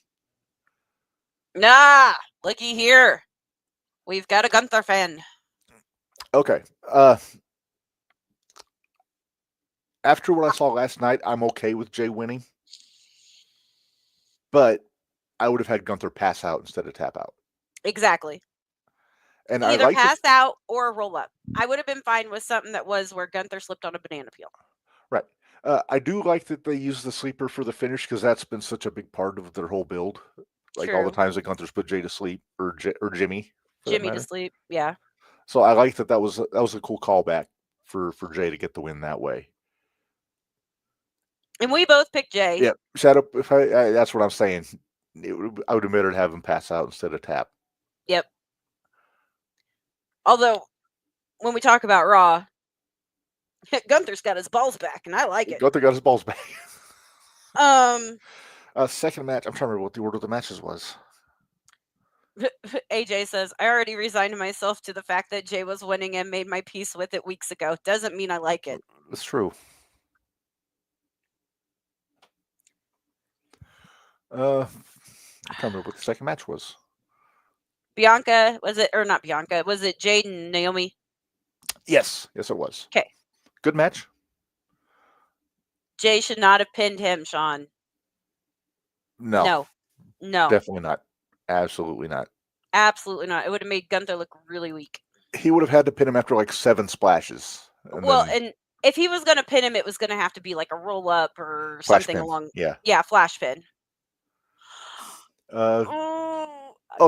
Nah, looky here. We've got a Gunther fan. Okay. After what I saw last night, I'm okay with Jay winning. But I would have had Gunther pass out instead of tap out. Exactly. And either pass out or roll up. I would have been fine with something that was where Gunther slipped on a banana peel. Right. I do like that they use the sleeper for the finish because that's been such a big part of their whole build. Like all the times that Gunther's put Jay to sleep or Jimmy. Jimmy to sleep, yeah. So I like that was a cool callback for Jay to get the win that way. And we both picked Jay. Yeah, shut up. That's what I'm saying. I would have better have him pass out instead of tap. Yep. Although, when we talk about Raw, Gunther's got his balls back, and I like it. Gunther got his balls back. Second match. I'm trying to remember what the order of the matches was. AJ says, I already resigned myself to the fact that Jay was winning and made my peace with it weeks ago. Doesn't mean I like it. It's true. I can't remember what the second match was. Bianca, was it? Or not Bianca. Was it Jade and Naomi? Yes, it was. Okay. Good match. Jay should not have pinned him, Sean. No, No. definitely not. Absolutely not. Absolutely not. It would have made Gunther look really weak. He would have had to pin him after like 7 splashes. And if he was going to pin him, it was going to have to be like a roll up or something pin. along. Yeah, flash pin.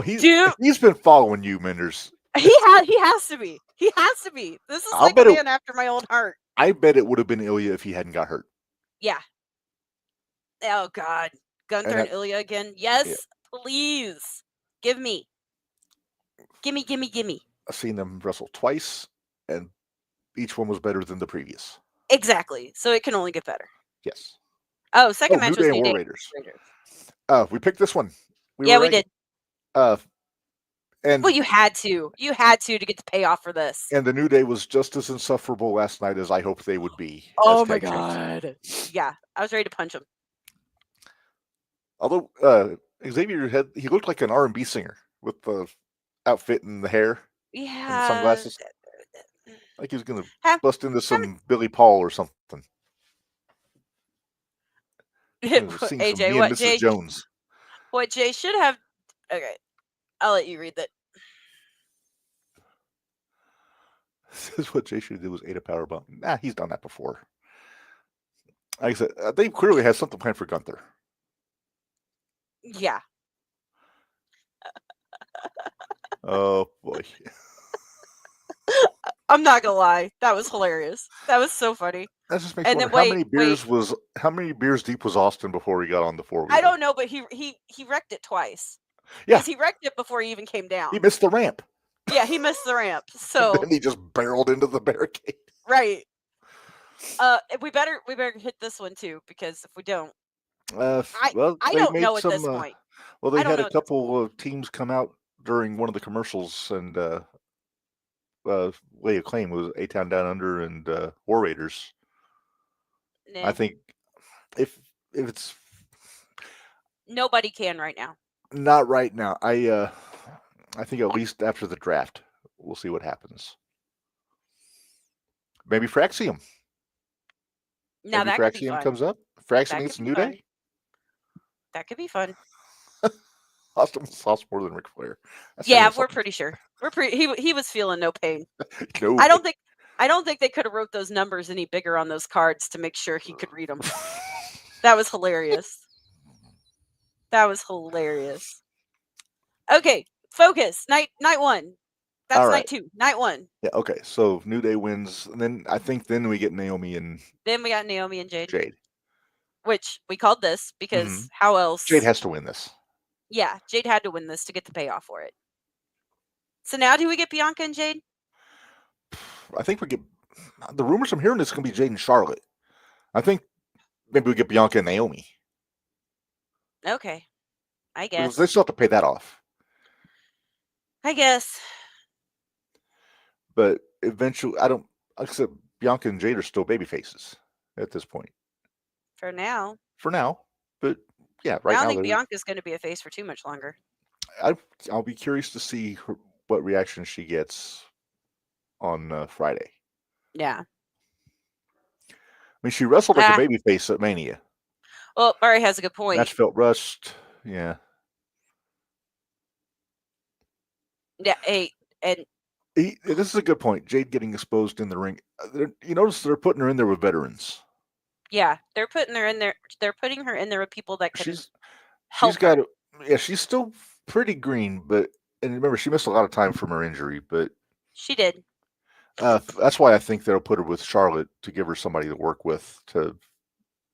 He's been following you, Minderz. He has to be. He has to be. This is like a man after my own heart. I bet it would have been Ilya if he hadn't got hurt. Yeah. Oh God, Gunther and Ilya again. Yes, please. Give me. I've seen them wrestle twice, and each one was better than the previous. Exactly. So it can only get better. Yes. Oh, second match was New Day War Raiders. We picked this one. We did. And you had to. You had to get the payoff for this. And the New Day was just as insufferable last night as I hoped they would be. Oh my God. Yeah, I was ready to punch him. Although Xavier he looked like an R&B singer with the outfit and the hair. Yeah. And the sunglasses. Like he was going to bust into some Billy Paul or something. AJ, what Mrs. Jones. What Jay should have... Okay, I'll let you read that. This is what Jay should do was 8 a power bomb. Nah, he's done that before. Like I said, they clearly had something planned for Gunther. Yeah. Oh boy. I'm not gonna lie, that was hilarious. That was so funny. That just makes me wonder how many beers deep was Austin before he got on the 4-wheeler? I don't know, but he wrecked it twice. Yeah, he wrecked it before he even came down. He missed the ramp. Yeah, he missed the ramp. So and then he just barreled into the barricade. Right. We better hit this one too, because if we don't, I don't know at this point. Well, they had a couple of teams come out during one of the commercials, and Way of Claim was A-Town Down Under and War Raiders. I think if it's nobody can right now. Not right now. I think at least after the draft, we'll see what happens. Maybe Fraxium. Now maybe that Fraxium comes up. Fraxium against New Day. That could be fun. Austin lost more than Ric Flair. We're pretty sure. He was feeling no pain. No. I don't think they could have wrote those numbers any bigger on those cards to make sure he could read them. That was hilarious. Okay, focus. Night 1. That's night 2. Night 1. Yeah. Okay. So New Day wins, and then I think we get Naomi and. Then we got Naomi and Jade. Which we called this because how else? Jade has to win this. Yeah, Jade had to win this to get the payoff for it. So now do we get Bianca and Jade? I think we get the rumors I'm hearing is going to be Jade and Charlotte. I think maybe we get Bianca and Naomi. Okay, I guess. Because they still have to pay that off. I guess. But eventually, except Bianca and Jade are still baby faces at this point. For now. But yeah, right now. I don't think Bianca's going to be a face for too much longer. I'll be curious to see what reaction she gets on Friday. Yeah. I mean, she wrestled like a baby face at Mania. Well, Barry has a good point. Match felt rushed. Yeah. Yeah, and this is a good point. Jade getting exposed in the ring. You notice they're putting her in there with veterans. Yeah, they're putting her in there. They're putting her in there with people that can help her. She's still pretty green, and remember, she missed a lot of time from her injury, but she did. That's why I think they'll put her with Charlotte to give her somebody to work with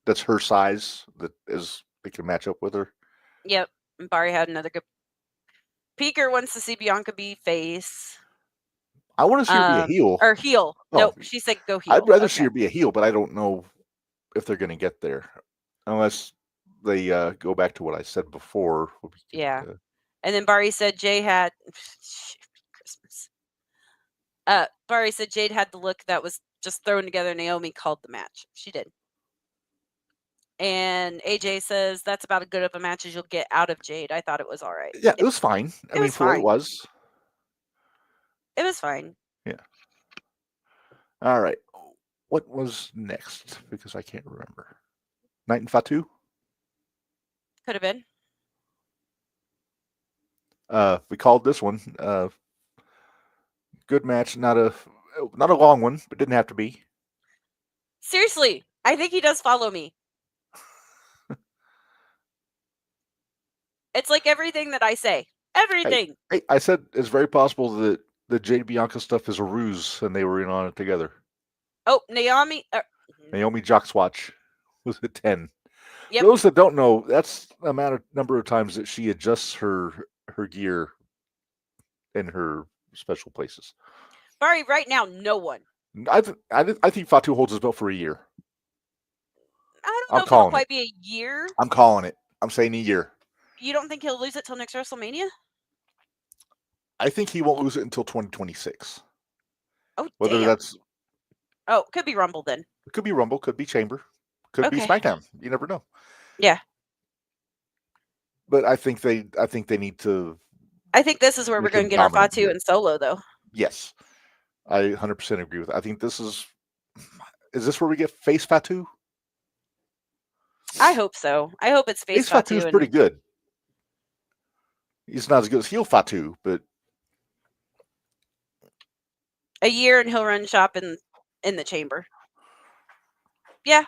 that's her size, that they can match up with her. Yep. And Barry had another good. Peaker wants to see Bianca be face. I want to see her be a heel. Or heel. Oh, nope, she said go heel. I'd rather see her be a heel, but I don't know if they're going to get there. Unless they go back to what I said before. Yeah. And then Barry said Jay had... Christmas. Barry said Jade had the look that was just thrown together. Naomi called the match. She did. And AJ says that's about as good of a match as you'll get out of Jade. I thought it was all right. Yeah, it was fine. I mean, for what it was. It was fine. Yeah. All right. What was next? Because I can't remember. Knight and Fatu? Could have been. We called this one. Good match. Not a long one, but didn't have to be. Seriously, I think he does follow me. It's like everything that I say. Everything. Hey, I said it's very possible that the Jade Bianca stuff is a ruse and they were in on it together. Oh, Naomi Jockswatch was a 10. Yep. For those that don't know, that's the number of times that she adjusts her gear in her special places. Barry, right now, no one. I think Fatu holds his belt for a year. I don't know if it'll quite be a year. I'm calling it. I'm saying a year. You don't think he'll lose it till next WrestleMania? I think he won't lose it until 2026. Oh, whether damn. that's could be Rumble then. It could be Rumble, could be Chamber, could be SmackDown. You never know. Yeah. But I think they need to. I think this is where we're going to get our Fatu and Solo, though. Yes, I 100% agree with that. I think this is this where we get face Fatu? I hope so. I hope it's face Fatu. Fatu's pretty good. He's not as good as heel Fatu, but a year and he'll run shop in the Chamber. Yeah,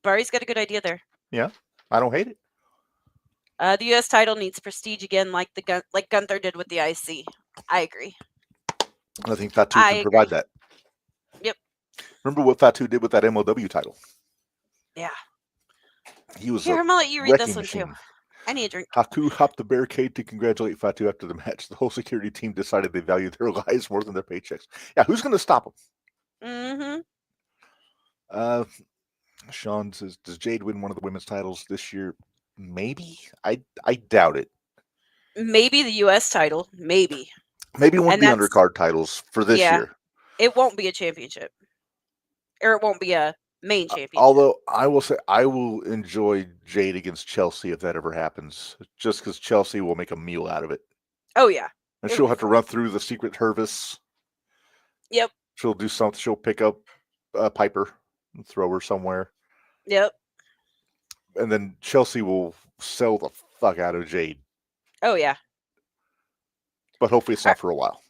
Barry's got a good idea there. Yeah, I don't hate it. The U.S. title needs prestige again, like Gunther did with the IC. I agree. I think Fatu can provide that. Yep. Remember what Fatu did with that MOW title? Yeah. He was. Here, I'm gonna let you read this one too. I need a drink. Haku hopped the barricade to congratulate Fatu after the match. The whole security team decided they valued their lives more than their paychecks. Yeah, who's going to stop them? Mm-hmm. Sean says, does Jade win one of the women's titles this year? Maybe. I doubt it. Maybe the U.S. title. Maybe. Maybe one of the undercard titles for this year. It won't be a championship. Or it won't be a main championship. Although I will say I will enjoy Jade against Chelsea if that ever happens. Just because Chelsea will make a meal out of it. Oh, yeah. And she'll have to run through the secret Hervis. Yep. She'll do something. She'll pick up Piper and throw her somewhere. Yep. And then Chelsea will sell the fuck out of Jade. Oh, yeah. But hopefully it's not for a while.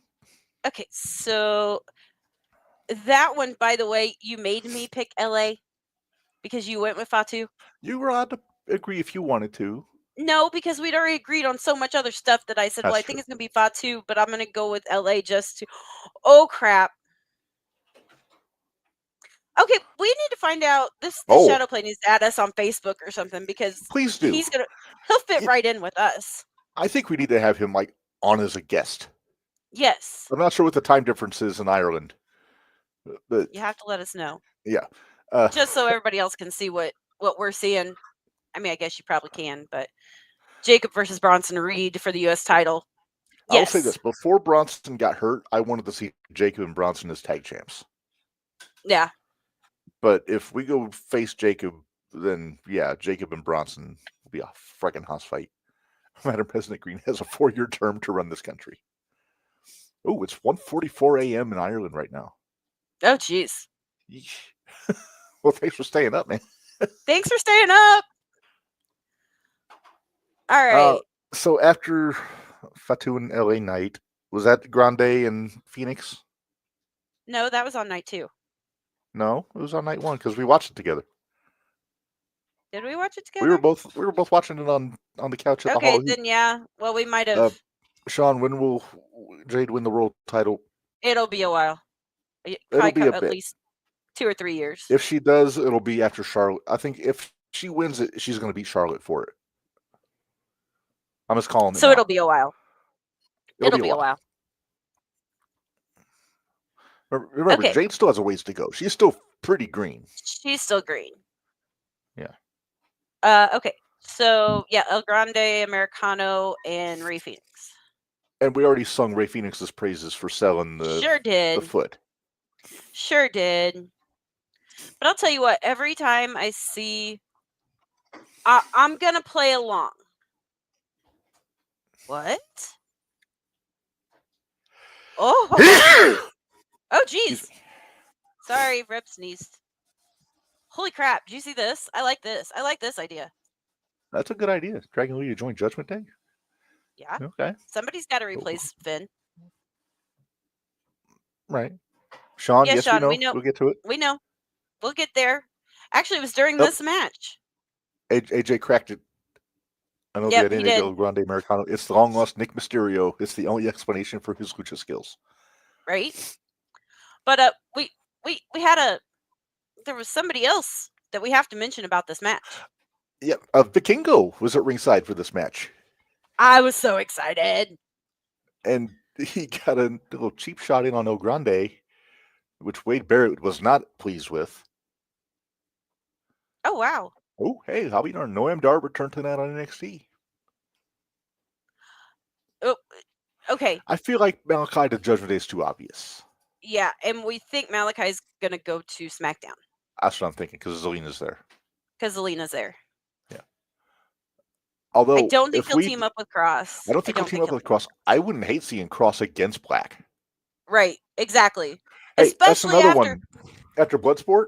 Okay, so that one, by the way, you made me pick LA because you went with Fatu. You were allowed to agree if you wanted to. No, because we'd already agreed on so much other stuff that I said, I think it's going to be Fatu, but I'm going to go with LA just to... Oh, crap. Okay, we need to find out. This Shadow Play needs to add us on Facebook or something because please do. He'll fit right in with us. I think we need to have him on as a guest. Yes. I'm not sure what the time difference is in Ireland. But you have to let us know. Yeah. Just so everybody else can see what we're seeing. I mean, I guess you probably can, but Jacob versus Bronson Reed for the U.S. title. I will say this. Before Bronson got hurt, I wanted to see Jacob and Bronson as tag champs. Yeah. But if we go face Jacob, then, yeah, Jacob and Bronson will be a freaking house fight. Madam President Green has a 4-year term to run this country. Oh, it's 1:44 a.m. in Ireland right now. Oh, jeez. Well, thanks for staying up, man. Thanks for staying up. All right. So after Fatu and LA Knight, was that Grande and Phoenix? No, that was on night 2. No, it was on night 1 because we watched it together. Did we watch it together? We were both watching it on the couch at the Hall. Okay, then yeah. Well, we might have. Sean, when will Jade win the world title? It'll be a while. It'll be at least 2 or 3 years. If she does, it'll be after Charlotte. I think if she wins it, she's going to beat Charlotte for it. I'm just calling it. So it'll be a while. It'll be a while. Remember, Jade still has a ways to go. She's still pretty green. She's still green. Yeah. Okay. So, yeah, El Grande, Americano, and Rey Fenix. And we already sung Rey Fenix's praises for selling the foot. Sure did. But I'll tell you what, every time I see... I'm going to play along. What? Oh. Oh, geez. Sorry, Reb sneezed. Holy crap! Did you see this? I like this. I like this idea. That's a good idea. Dragon Lee to join Judgment Day. Yeah. Okay. Somebody's got to replace Finn. Right. Sean, Yeah, yes, Sean, we know. we know. We'll get to it. We know. We'll get there. Actually, it was during Nope. this match. AJ cracked it. I know Yep, the he identity did. of El Grande Americano. It's the long lost Nick Mysterio. It's the only explanation for his lucha skills. Right. But we had there was somebody else that we have to mention about this match. Yeah, Vikingo was at ringside for this match, I was so excited. and he got a little cheap shot in on El Grande, which Wade Barrett was not pleased with. Oh wow. Oh, hey, how about Noam Dar returned to that on NXT? Oh, okay. I feel like Malachi to Judgment Day is too obvious. Yeah, and we think Malachi's gonna go to SmackDown That's what I'm thinking, because Zelina's there. because Zelina's there. Yeah. Although, I don't think if he'll team up with Cross. I don't think he'll team up with Cross. I wouldn't hate seeing Cross against Black. Right, exactly. Hey, Especially that's another after one. After Bloodsport,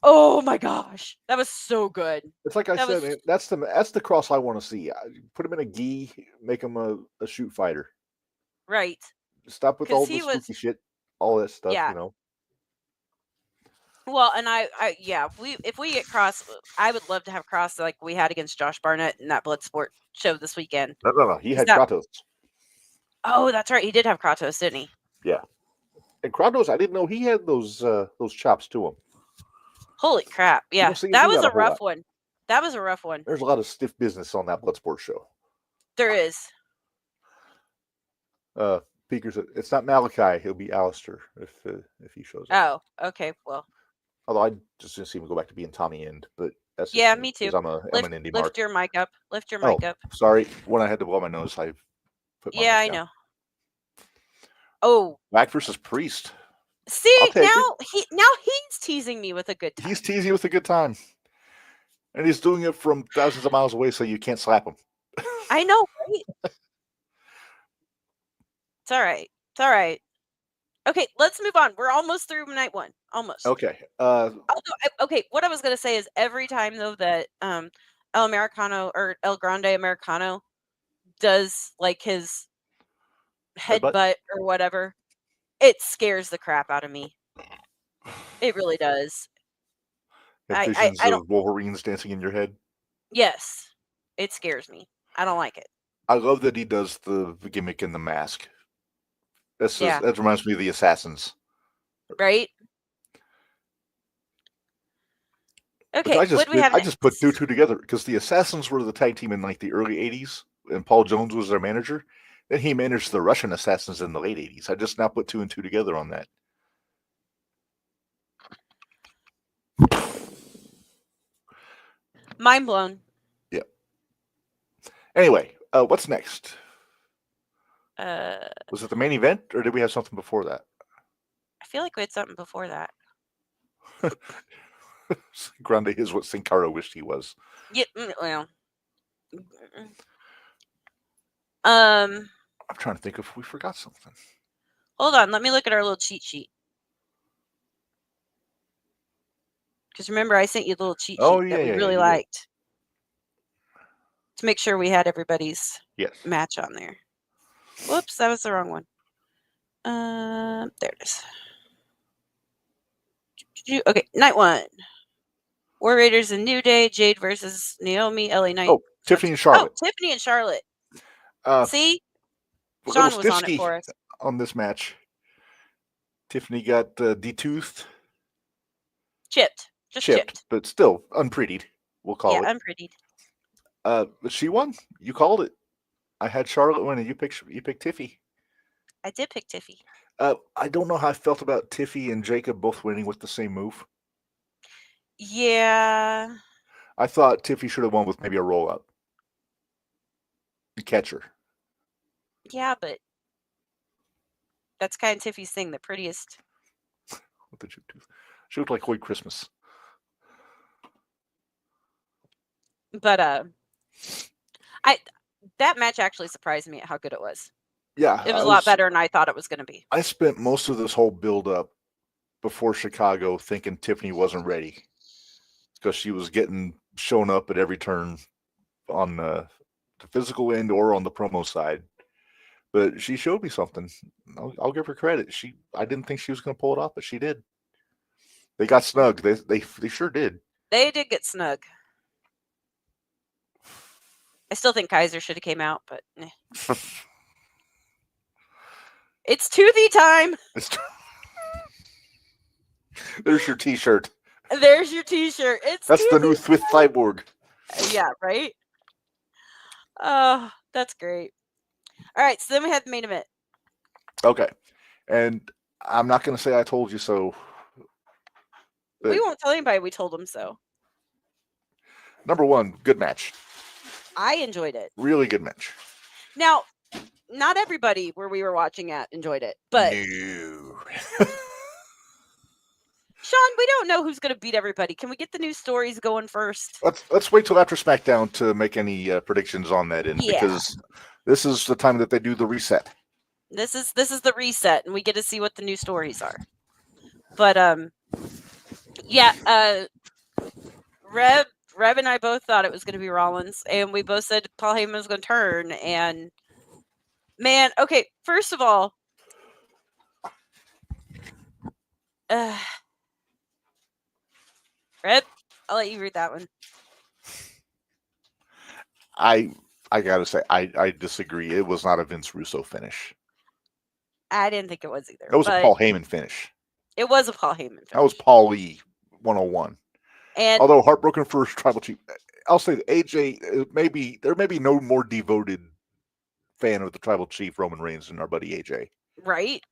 oh my gosh, that was so good. it's like I That said, was- man, that's the Cross I want to see. Put him in a gi, make him a shoot fighter. Right. Stop with 'Cause all he the was- spooky shit, all that stuff, Yeah. you know. Well, and I yeah, if we get Cross, I would love to have Cross like we had against Josh Barnett in that Bloodsport show this weekend. No. He Is had that- Kratos. Oh, that's right. He did have Kratos, didn't he? Yeah. And Kratos, I didn't know he had those chops to him. Holy crap. Yeah. don't see him That do was that a a whole rough lot. one. That was a rough one. There's a lot of stiff business on that Bloodsport show. There is. Peekers, it's not Malachi. He'll be Alistair if he shows up. Oh, okay. Well, Although I just didn't see him go back to being Tommy End, but that's just Yeah, me too. 'cause I'm an indie mark. lift your mic up. Lift your mic up. Sorry, when I had to blow my nose, I put my Yeah, I mic down. know. Oh, Black versus Priest. see, I'll take now he's teasing me with a good time. He's teasing you with a good time, and he's doing it from thousands of miles away, so you can't slap him. I know, right? It's all right. It's all right. Okay, let's move on. We're almost through night one. Almost. Okay. Okay, what I was gonna say is every time though that El Americano or El Grande Americano does like his headbutt or whatever, it scares the crap out of me. It really does. Have visions of Wolverines dancing in your head. Yes, it scares me. I don't like it. I love that he does the gimmick in the mask. Yeah. That reminds me of the Assassins. Right? Which Okay, what do we have I next? just put two together because the Assassins were the tag team in like the early 80s and Paul Jones was their manager. Then he managed the Russian Assassins in the late 80s. I just now put two and two together on that. Mind blown. Yep. Anyway, what's next? Was it the main event or did we have something before that? I feel like we had something before that. Grande is what Sin Cara wished he was. Yeah, well. I'm trying to think if we forgot something. Hold on, let me look at our little cheat sheet. Because remember, I sent you the little cheat sheet that we really liked. To make sure we had everybody's match on there. Whoops, that was the wrong one. There it is. Okay, night one. War Raiders and New Day, Jade versus Naomi, LA Knight. Oh, Tiffany and Charlotte. Oh, Tiffany and Charlotte. See? A Sean little was on it stiffsky for us. on this match. Tiffany got detoothed. Chipped. Just chipped. But still unprettied, we'll call it. Yeah, unprettied. But she won. You called it. I had Charlotte win, and you picked Tiffy. I did pick Tiffy. I don't know how I felt about Tiffy and Jacob both winning with the same move. Yeah. I thought Tiffy should have won with maybe a roll up. Catch her. Yeah, but that's kind of Tiffy's thing, the prettiest. What did you do? She looked like White Christmas. But that match actually surprised me at how good it was. Yeah. It was a lot better than I thought it was going to be. I spent most of this whole build up before Chicago thinking Tiffany wasn't ready because she was getting shown up at every turn on the physical end or on the promo side. But she showed me something. I'll give her credit. I didn't think she was going to pull it off, but she did. They got snug. They sure did. They did get snug. I still think Kaiser should have came out, but it's toothy time. There's your T-shirt. There's your T-shirt. That's the new Swiss Cyborg. Yeah, right. Oh, that's great. All right, so then we have the main event. Okay, and I'm not going to say I told you so. We won't tell anybody we told them so. Number one, good match. I enjoyed it. Really good match. Now, not everybody where we were watching at enjoyed it, but No. Sean, we don't know who's going to beat everybody. Can we get the news stories going first? Let's wait till after SmackDown to make any predictions on that end, because this is the time that they do the reset. This is the reset, and we get to see what the new stories are. But Reb and I both thought it was going to be Rollins, and we both said Paul Heyman was going to turn. And man, okay, first of all, Reb, I'll let you read that one. I gotta say, I disagree. It was not a Vince Russo finish. I didn't think it was either. It was a Paul Heyman finish. It was a Paul Heyman finish. That was Paul E 101. And although heartbroken for Tribal Chief, I'll say that AJ there may be no more devoted fan of the Tribal Chief Roman Reigns than our buddy AJ. Right.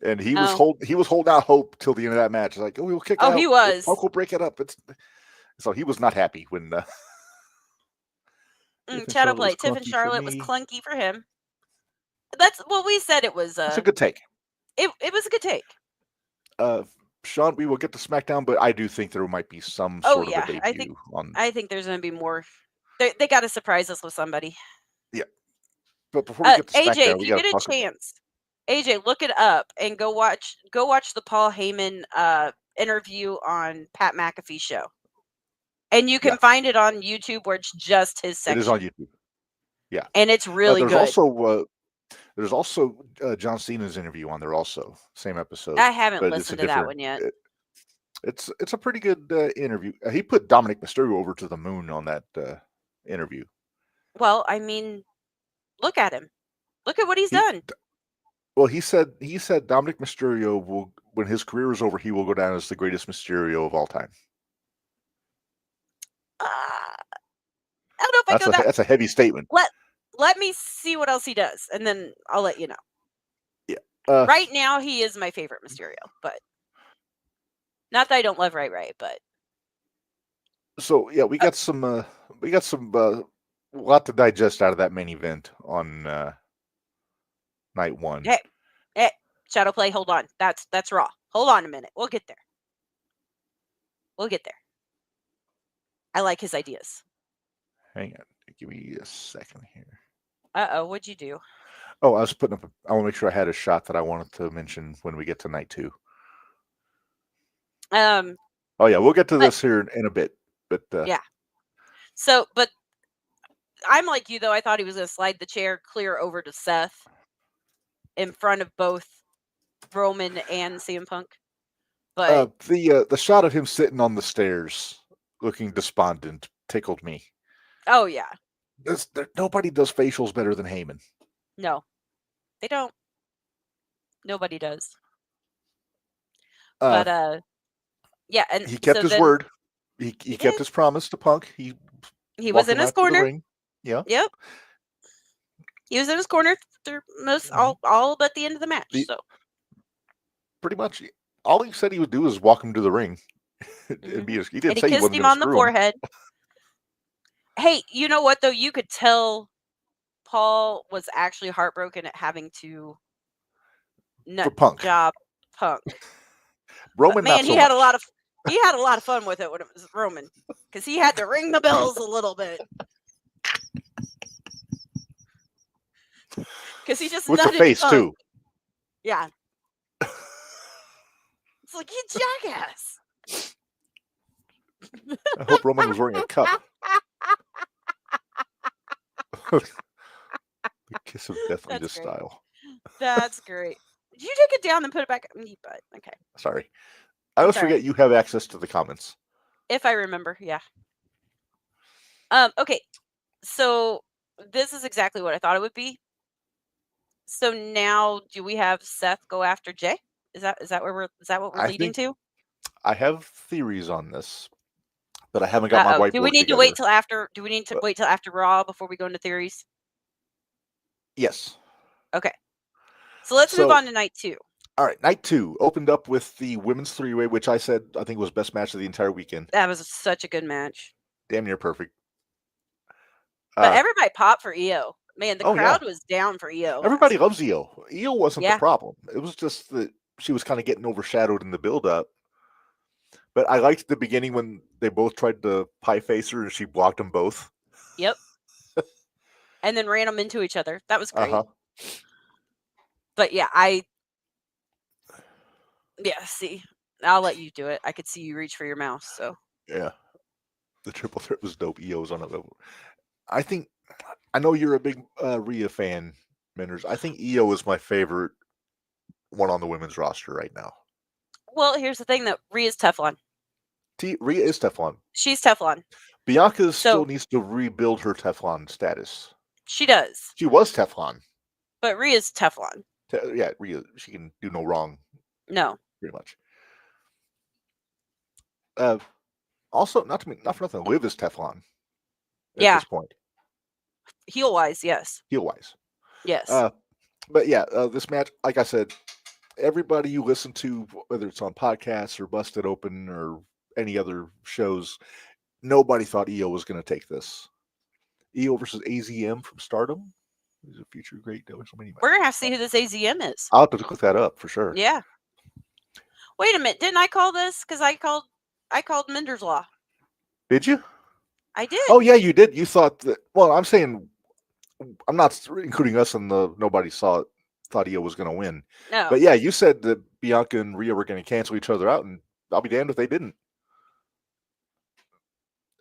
And he was holding out hope till the end of that match. Like, we'll kick it out. He was. Punk will break it up. So he was not happy when Shadow play. Tiff and Charlotte was clunky for him. That's what we said. It was. It's a good take. It was a good take. Sean, we will get to SmackDown, but I do think there might be some sort of a debut. I think there's going to be more. They got to surprise us with somebody. Yeah, but before we get to SmackDown, AJ, if you get a chance, AJ, look it up and go watch the Paul Heyman interview on Pat McAfee's show, and you can find it on YouTube where it's just his section. It is on YouTube. Yeah, and it's really good. There's also John Cena's interview on there also, same episode. I haven't listened to that one yet. It's a pretty good interview. He put Dominic Mysterio over to the moon on that interview. Well, I mean, look at him. Look at what he's done. Well, he said Dominic Mysterio will, when his career is over, he will go down as the greatest Mysterio of all time. I don't know if I go that. That's a heavy statement. Let me see what else he does, and then I'll let you know. Yeah. Right now, he is my favorite Mysterio, but not that I don't love Ray, but. So yeah, we got some lot to digest out of that main event on night one. Hey, Shadow Play, hold on. That's Raw. Hold on a minute. We'll get there. I like his ideas. Hang on. Give me a second here. What'd you do? Oh, I was putting up. I want to make sure I had a shot that I wanted to mention when we get to night two. Oh yeah, we'll get to this here in a bit. But yeah. So, but I'm like you though. I thought he was going to slide the chair clear over to Seth in front of both Roman and CM Punk. But the shot of him sitting on the stairs, looking despondent, tickled me. Oh yeah. Nobody does facials better than Heyman. No, they don't. Nobody does. But yeah, and he kept his word. He kept his promise to Punk. He was in his corner. Yeah. Yep. He was in his corner through all but the end of the match. So pretty much all he said he would do is walk him to the ring. He didn't say he kissed him on the forehead. Hey, you know what though? You could tell Paul was actually heartbroken at having to job Punk. Roman, man, he had a lot of fun with it when it was Roman, because he had to ring the bells a little bit. Because he just with nutted the face Punk. too. Yeah. Like, you jackass. I hope Roman was wearing a cup. The kiss of death leader That's great. style. That's great. Did you take it down and put it back? But okay. Sorry. I always forget you have access to the comments. If I remember, yeah. Okay. So this is exactly what I thought it would be. So now, do we have Seth go after Jay? Is that what we're leading to? I have theories on this, but I haven't got my whiteboard Do we need together. to wait till after? Do we need to wait till after Raw before we go into theories? Yes. Okay. So let's move on to night 2. All right, night 2 opened up with the women's three-way, which I think was best match of the entire weekend. That was such a good match. Damn near perfect. But everybody popped for Io. Man, the crowd was down for Io. Everybody loves Io. Io wasn't the problem. It was just that she was kind of getting overshadowed in the build-up. But I liked the beginning when they both tried to pie face her and she blocked them both. Yep. And then ran them into each other. That was great. But yeah, see, I'll let you do it. I could see you reach for your mouse. So yeah, the triple threat was dope. Io's on a level. I know you're a big Rhea fan, Minderz. I think Io is my favorite one on the women's roster right now. Well, here's the thing: that Rhea's Teflon. Rhea is Teflon. She's Teflon. Bianca still needs to rebuild her Teflon status. She does. She was Teflon. But Rhea's Teflon. Yeah, Rhea, she can do no wrong. No. Pretty much. Also, not for nothing, Liv is Teflon. At this point. Heel-wise, yes. Heel-wise. Yes. But yeah, this match, like I said, everybody you listen to, whether it's on podcasts or Busted Open or any other shows, nobody thought Io was going to take this. Io versus AZM from Stardom is a future great WrestleMania match. We're going to have to see who this AZM is. I'll have to look that up for sure. Yeah. Wait a minute. Didn't I call this? Because I called Minderz Law. Did you? I did. Oh, yeah, you did. You thought that. Well, I'm saying, I'm not including us in the nobody thought Io was going to win. No. But yeah, you said that Bianca and Rhea were going to cancel each other out, and I'll be damned if they didn't.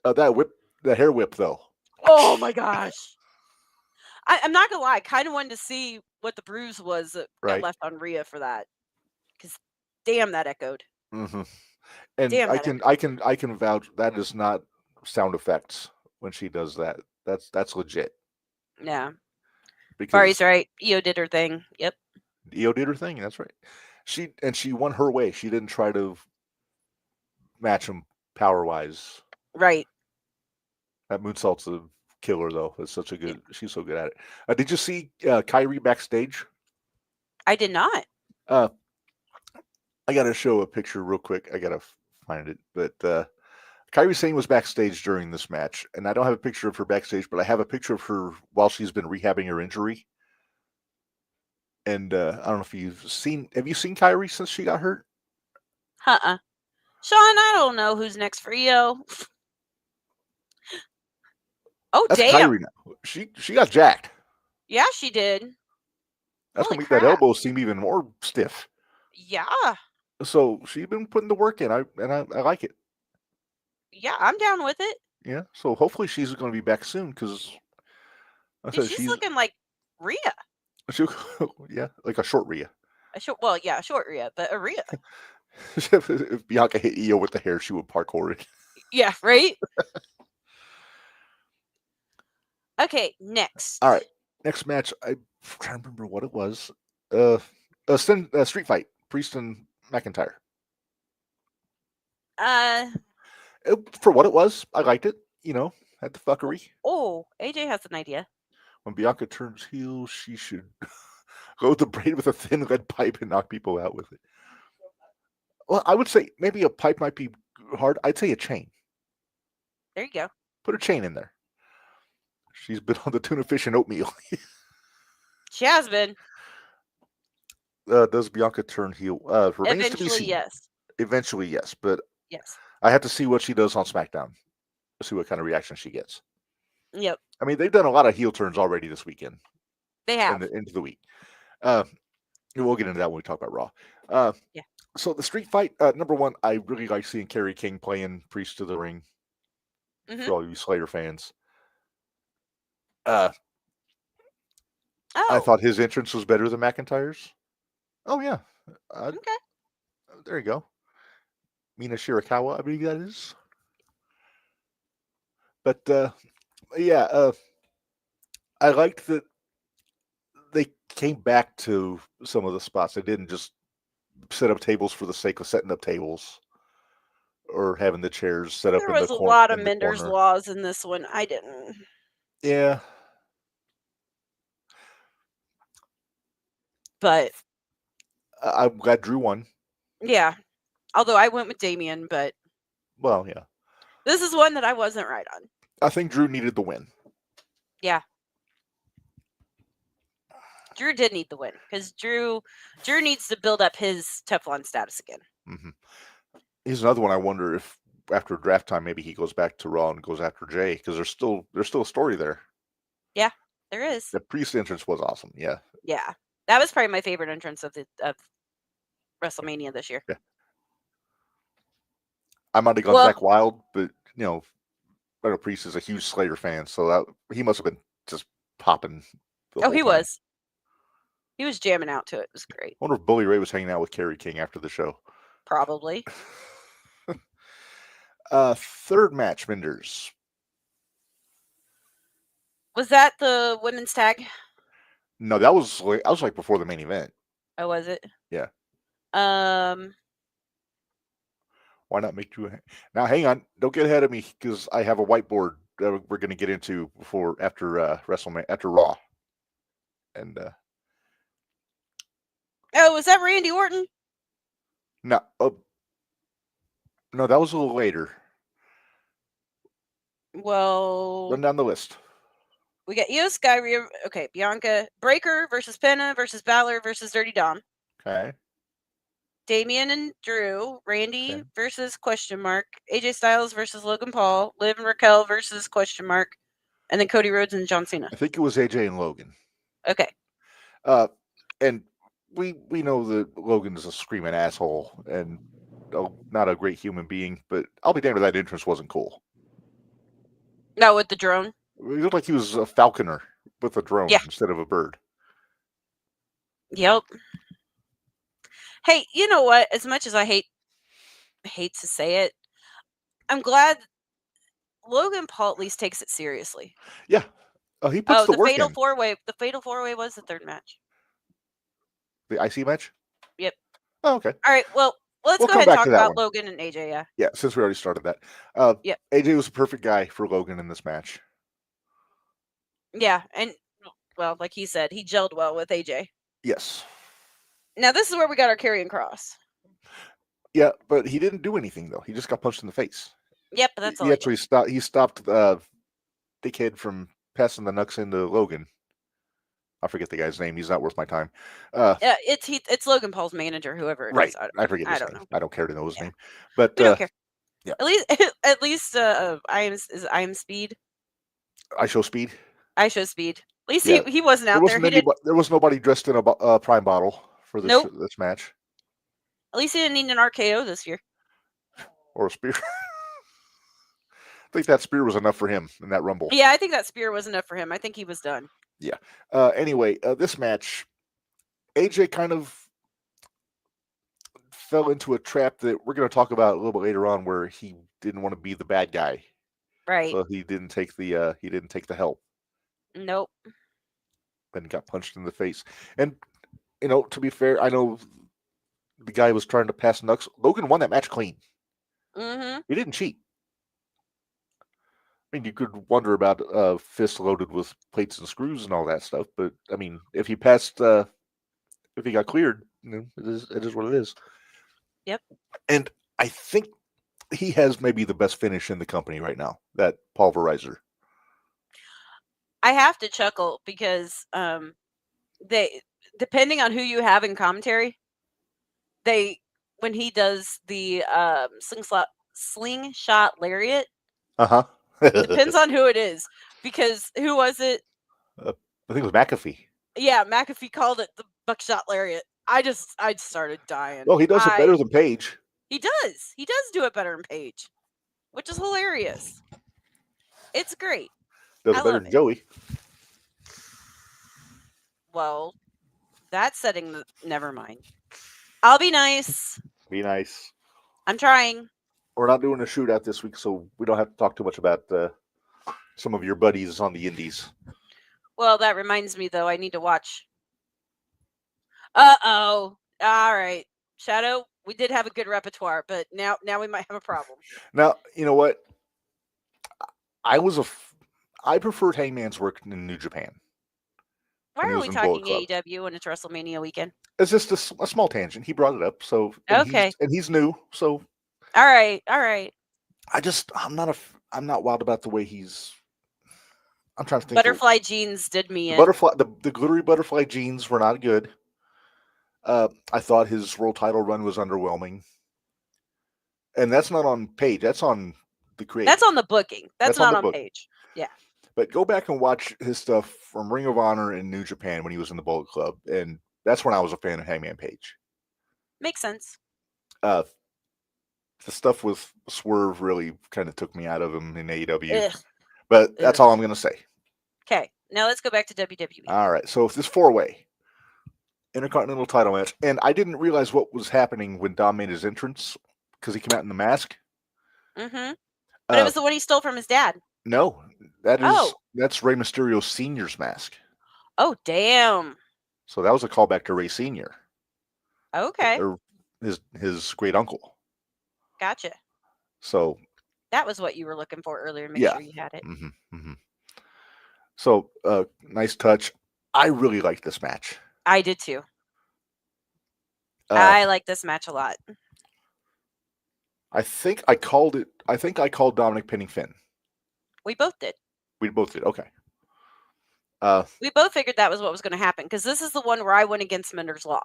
That hair whip, though. Oh my gosh. I'm not going to lie. I kind of wanted to see what the bruise was that got left on Rhea for that. Because damn, that echoed. Mm-hmm. And I can vouch that is not sound effects when she does that. That's legit. Yeah. Barry's right. Io did her thing. Yep. Io did her thing. That's right. She won her way. She didn't try to match him power wise. Right. That moonsault's a killer though. It's such a good. Yeah. She's so good at it. Did you see Kyrie backstage? I did not. I got to show a picture real quick. I got to find it. But Kyrie Sane was backstage during this match, and I don't have a picture of her backstage, but I have a picture of her while she's been rehabbing her injury. And I don't know if have you seen Kyrie since she got hurt? Sean, I don't know who's next for Io. Oh, that's damn. Kyrie now. She got jacked. Yeah, she did. That's going to make that elbow seem even more stiff. Yeah. So she's been putting the work in, I like it. Yeah, I'm down with it. Yeah, so hopefully she's going to be back soon because she's looking like Rhea. Yeah, like a short Rhea. A short Rhea, but a Rhea. If Bianca hit Io with the hair, she would parkour it. Yeah, right? Okay, next. All right, next match. I'm trying to remember what it was. Street fight, Priest and McIntyre. For what it was, I liked it. Had the fuckery. Oh, AJ has an idea. When Bianca turns heel, she should load the braid with a thin lead pipe and knock people out with it. Well, I would say maybe a pipe might be hard. I'd say a chain. There you go. Put a chain in there. She's been on the tuna fish and oatmeal. She has been. Does Bianca turn heel? Remains to be seen. Yes. Eventually, yes. But yes, I have to see what she does on SmackDown. See what kind of reaction she gets. Yep. I mean, they've done a lot of heel turns already this weekend. They have. Into the week. We'll get into that when we talk about Raw. Yeah. So the street fight, number one, I really like seeing Kerry King playing Priest of the Ring. Mhm. For all you Slayer fans. Oh, I thought his entrance was better than McIntyre's. Oh yeah, okay. there you go. Mina Shirakawa, I believe that is. But yeah, I liked that they came back to some of the spots. They didn't just set up tables for the sake of setting up tables or having the chairs set up There in the was a corner. lot of Minderz laws in this one. I didn't. Yeah, But I'm glad Drew won. yeah, although I went with Damien, but Well, yeah, this is one that I wasn't right on. I think Drew needed the win. Yeah. Drew did need the win because Drew needs to build up his Teflon status again. Mm-hmm. He's another one. I wonder if after draft time maybe he goes back to Raw and goes after Jay because there's still a story there. Yeah, there is. The Priest entrance was awesome. Yeah. Yeah, that was probably my favorite entrance of WrestleMania this year. Yeah. I might have gone Zach Wilde, but Priest is a huge Slayer fan, so he must have been just popping. He was. He was jamming out to it. It was great. I wonder if Bully Ray was hanging out with Kerry King after the show. Probably. Third match, Minderz. Was that the women's tag? No, that was like before the main event. Oh, was it? Yeah. Why not make Drew? Now, hang on. Don't get ahead of me because I have a whiteboard that we're going to get into after WrestleMania, after Raw. And was that Randy Orton? No, no, that was a little later. Well, run down the list. We got Io Sky, okay, Bianca, Breaker versus Penna versus Balor versus Dirty Dom. Okay. Damien and Drew, Randy versus question mark, AJ Styles versus Logan Paul, Liv and Raquel versus question mark, and then Cody Rhodes and John Cena. I think it was AJ and Logan. Okay. And we know that Logan is a screaming asshole and not a great human being, but I'll be damned if that entrance wasn't cool. No, with the drone. It looked like he was a falconer with a drone instead of a bird. Yep. Hey, you know what? As much as I hate to say it, I'm glad Logan Paul at least takes it seriously. Yeah. He puts the work Fatal in. Four-Way. The Fatal Four-Way was the third match. The IC match? Yep. Oh, okay. All right. Well, let's go ahead and talk about Logan and AJ. Yeah. Yeah, since we already started that. Yep. AJ was a perfect guy for Logan in this match. Yeah, and well, like he said, he gelled well with AJ. Yes. Now this is where we got our Karrion Kross. Yeah, but he didn't do anything though. He just got punched in the face. Yep, but that's all. He actually stopped. He stopped dickhead from passing the knucks into Logan. I forget the guy's name. He's not worth my time. Yeah, it's Logan Paul's manager, whoever it is. I forget his name. Know. I don't care to know his name. But we don't care. Yeah. At least I am Speed. I Show Speed. I Show Speed. At least he wasn't out there. There was nobody dressed in a prime bottle for this this match. At least he didn't need an RKO this year. Or a spear. I think that spear was enough for him in that Rumble. Yeah, I think that spear was enough for him. I think he was done. Yeah. Anyway, this match, AJ kind of fell into a trap that we're going to talk about a little bit later on, where he didn't want to be the bad guy. Right. So he didn't take the help. Nope. Then got punched in the face. And to be fair, I know the guy was trying to pass knucks. Logan won that match clean. Mm-hmm. He didn't cheat. I mean, you could wonder about fist loaded with plates and screws and all that stuff, but I mean, if he passed, if he got cleared, it is what it is. Yep. And I think he has maybe the best finish in the company right now, that pulverizer. I have to chuckle because they, depending on who you have in commentary, when he does the slingshot lariat. Depends on who it is, because who was it? I think it was McAfee. Yeah, McAfee called it the buckshot lariat. I started dying. Well, he does it better than Paige. He does. He does do it better than Paige, which is hilarious. It's great. Does I it better love than it. Joey. Well, that setting, never mind. I'll be nice. Be nice. I'm trying. We're not doing a shootout this week, so we don't have to talk too much about some of your buddies on the indies. Well, that reminds me, though, I need to watch. Uh-oh. All right. Shadow, we did have a good repertoire, but now we might have a problem. Now, you know what? I preferred Hangman's work in New Japan. Why when he are was we in Bullet talking Club. AEW when it's WrestleMania weekend? It's just a small tangent. He brought it up, so Okay. he's new, so All right. I'm not wild about the way he's. I'm trying to think. Butterfly jeans did me in. The glittery butterfly jeans were not good. I thought his world title run was underwhelming, and that's not on Paige. That's on the creator. That's on the booking. That's not on book. Paige. Yeah. But go back and watch his stuff from Ring of Honor in New Japan when he was in the Bullet Club, and that's when I was a fan of Hangman Page. Makes sense. The stuff with Swerve really kind of took me out of him in AEW. Ugh. But that's all I'm going to say. Okay, now let's go back to WWE. All right, so this 4-way Intercontinental title match, and I didn't realize what was happening when Dom made his entrance because he came out in the mask. Mm-hmm. But it was the one he stole from his dad. No, that's Rey Mysterio Sr.'s mask. Oh, damn. So that was a callback to Rey Sr. Okay. Or his great uncle. Gotcha. So that was what you were looking for earlier. Make sure you had it. Mm-hmm, mm-hmm. So nice touch. I really liked this match. I did too. I like this match a lot. I think I called Dominic pinning Finn. We both did. We both did. Okay. We both figured that was what was going to happen because this is the one where I went against Minderz Law.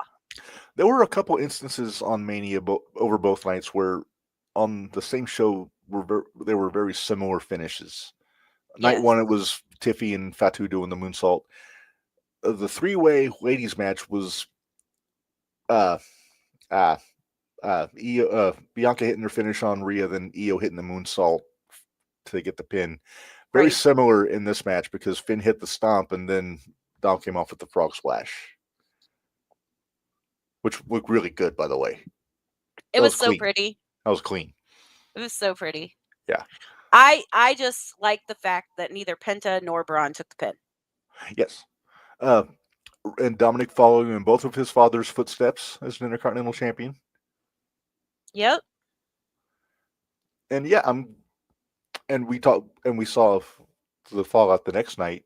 There were a couple instances on Mania over both nights where on the same show there were very similar finishes. Night one, it was Tiffy and Fatu doing the moonsault. The 3-way ladies match was Bianca hitting her finish on Rhea, then Io hitting the moonsault to get the pin. Very similar in this match because Finn hit the stomp and then Dom came off with the frog splash, which looked really good, by the way. It was so pretty. That was clean. It was so pretty. Yeah. I just like the fact that neither Penta nor Braun took the pin. Yes. And Dominic following in both of his father's footsteps as an Intercontinental Champion. Yep. And we saw the fallout the next night,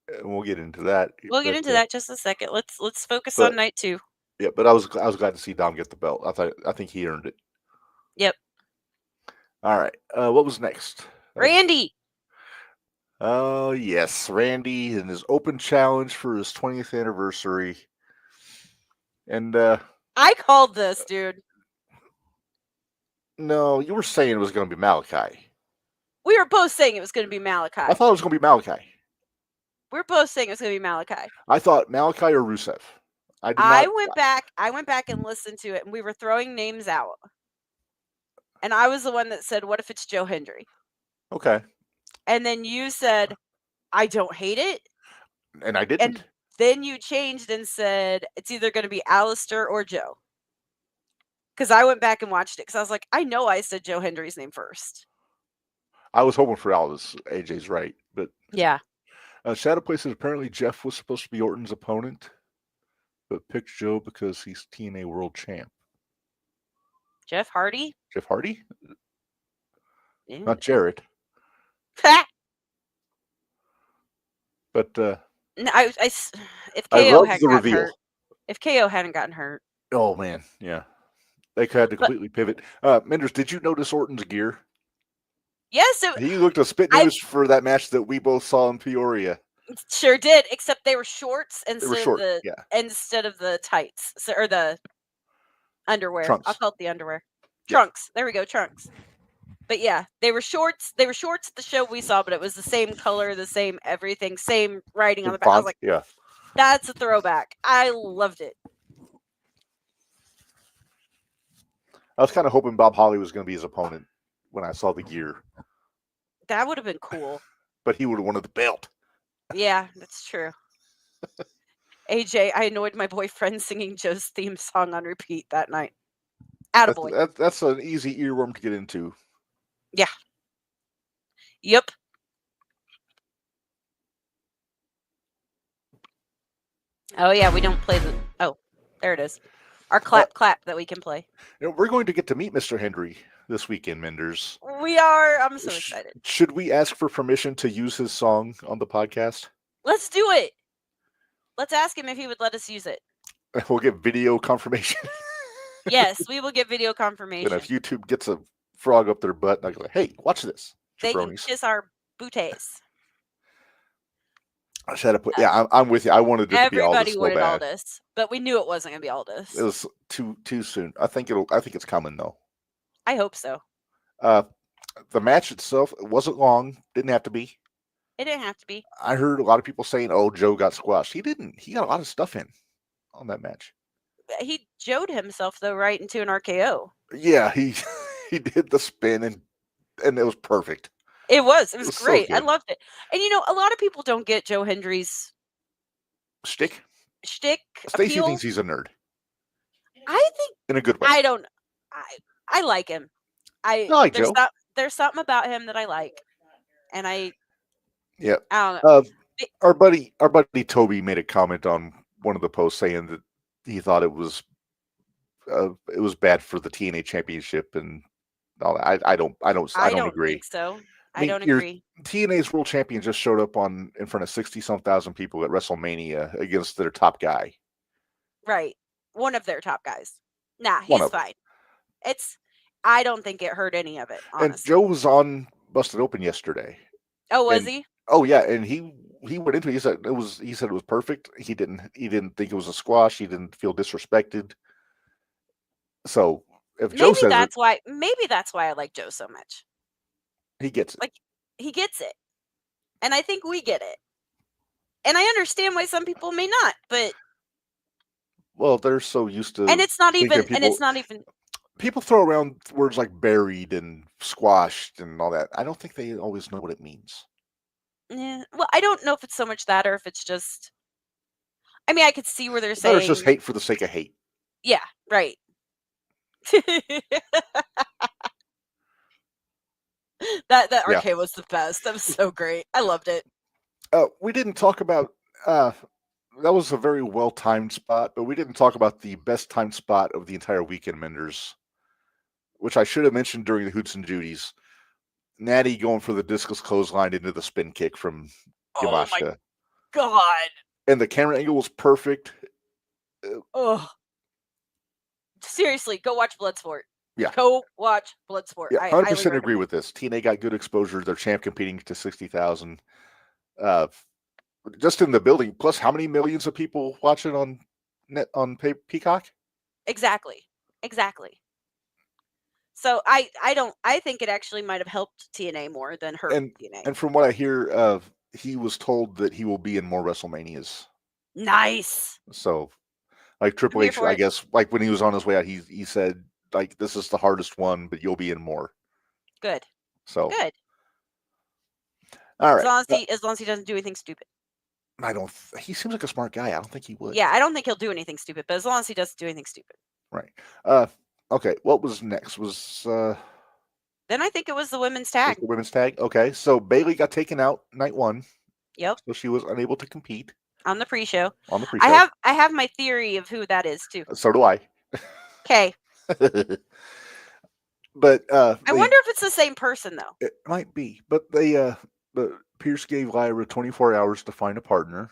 and we'll get into that. We'll get into that just a second. Let's focus on night 2. Yeah, but I was glad to see Dom get the belt. I think he earned it. Yep. All right. What was next? Randy. Oh yes, Randy and his open challenge for his 20th anniversary. And I called this, dude. No, you were saying it was going to be Malachi. We were both saying it was going to be Malachi. I thought it was going to be Malachi. We were both saying it was going to be Malachi. I thought Malachi or Rusev. I went back and listened to it, and we were throwing names out. And I was the one that said, "What if it's Joe Hendry?" Okay. And then you said, "I don't hate it." And I didn't. And then you changed and said, "It's either going to be Alistair or Joe." Because I went back and watched it because I was like, I know I said Joe Hendry's name first. I was hoping for Alice. AJ's right. But yeah. Shadow places apparently Jeff was supposed to be Orton's opponent, but picked Joe because he's TNA World Champ. Jeff Hardy? Jeff Hardy? Yeah. Not Jarrett. But if KO hadn't gotten hurt, if KO hadn't gotten hurt. Oh man, yeah. They had to completely pivot. Minderz, did you notice Orton's gear? Yes. He looked a spit news for that match that we both saw in Peoria. Sure did, except they were shorts instead of the tights. Or the underwear. Trunks. I'll call it the underwear. Trunks. There we go, trunks. But yeah, they were shorts. They were shorts at the show we saw, but it was the same color, the same everything, same writing on the back. I was like, yeah, that's a throwback. I loved it. I was kind of hoping Bob Holly was going to be his opponent when I saw the gear, That would have been cool. but he would have wanted the belt. Yeah, that's true. AJ, I annoyed my boyfriend singing Joe's theme song on repeat that night. Attaboy. That's an easy earworm to get into. Yep. Oh yeah, we don't play the. Oh, there it is. Our clap that we can play. We're going to get to meet Mr. Hendry this weekend, Minderz. We are. I'm so excited. Should we ask for permission to use his song on the podcast? Let's do it. Let's ask him if he would let us use it. We'll get video confirmation. Yes, we will get video confirmation. And if YouTube gets a frog up their butt, I go, hey, watch this. They can Jabronis. kiss our booties. I should have put. Yeah, I'm with you. I wanted it to be Aldous Everybody so wanted bad. Aldous, but we knew it wasn't going to be Aldous. It was too soon. I think it's coming though. I hope so. The match itself wasn't long. Didn't have to be. It didn't have to be. I heard a lot of people saying, "Oh, Joe got squashed." He didn't. He got a lot of stuff in on that match. He Joe'd himself though right into an RKO. Yeah, he did the spin and it was perfect. It was was so great. I good. loved it. And a lot of people don't get Joe Hendry's Shtick. shtick Stacey appeal. thinks he's a nerd I think in a good way. I don't. I like him. I like Joe. There's something about him that I like, and I Yeah. don't know. Our buddy Toby made a comment on one of the posts saying that he thought it was bad for the TNA championship and all that. I don't agree. Think so. I mean, don't agree. TNA's world champion just showed up in front of 60-some thousand people at WrestleMania against their top guy. Right. One of their top guys. Nah, One he's of them. fine. I don't think it hurt any of it, honestly. And Joe was on Busted Open yesterday. Oh, was and- he? Oh yeah, and he went into it. He said it was perfect. He didn't think it was a squash. He didn't feel disrespected. So if Joe says Maybe that's why I like Joe so much. he gets it. Like, he gets it. And I think we get it. And I understand why some people may not, but Well, they're so used to and it's not even thinking people throw around words like buried and squashed and all that. I don't think they always know what it means. yeah, well, I don't know if it's so much that or if it's just I mean, I could see where they're Or saying it's just hate for the sake of hate. Yeah, right. that Yeah. arcade was the best. That was so great. I loved it. We didn't talk about that was a very well timed spot, but we didn't talk about the best timed spot of the entire weekend, Minderz, which I should have mentioned during the Hoots and Judies. Natty going for the discus clothesline into the spin kick from Yamashita. Oh my god. And the camera angle was perfect. Oh. Seriously, go watch Bloodsport. Yeah. Go watch Bloodsport. Yeah, I 100% highly agree recommend. with this. TNA got good exposure. Their champ competing to 60,000. Just in the building. Plus, how many millions of people watch it on Peacock? Exactly. So I think it actually might have helped TNA more than hurt TNA. And from what I hear, he was told that he will be in more WrestleManias. Nice. So, like Triple H, I guess, like when he was on his way out, he said, like, this is the hardest one, but you'll be in more. Good. So good. All right. As long as he doesn't do anything stupid. He seems like a smart guy. I don't think he would. Yeah, I don't think he'll do anything stupid, but as long as he doesn't do anything stupid. Right. Okay. What was next? Then I think it was the women's tag. The women's tag. Okay. So Bayley got taken out night one. Yep. So she was unable to compete on the pre-show. I have my theory of who that is too. So do I. Okay. But I wonder if it's the same person though. It might be, but but Pierce gave Lyra 24 hours to find a partner.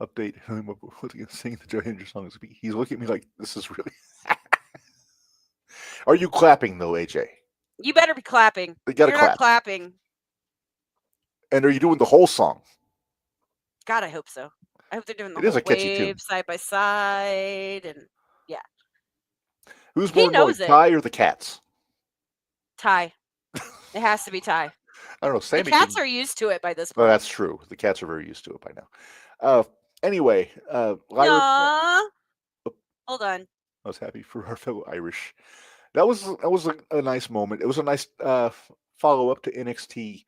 Update. What's he singing the Joe Hendry song? He's looking at me like this is really. Are you clapping though, AJ? You better be clapping. You're not clapping. And are you doing the whole song? God, I hope so. I hope they're doing the whole wave tune. Side by side, and yeah. Who's more annoyed, Ty or the cats? Ty. It has to be Ty. I don't know. Sammy the cats are used to it by this point. Well, that's true. The cats are very used to it by now. Anyway, Lyra... Hold on. I was happy for our fellow Irish. That was a nice moment. It was a nice follow up to NXT.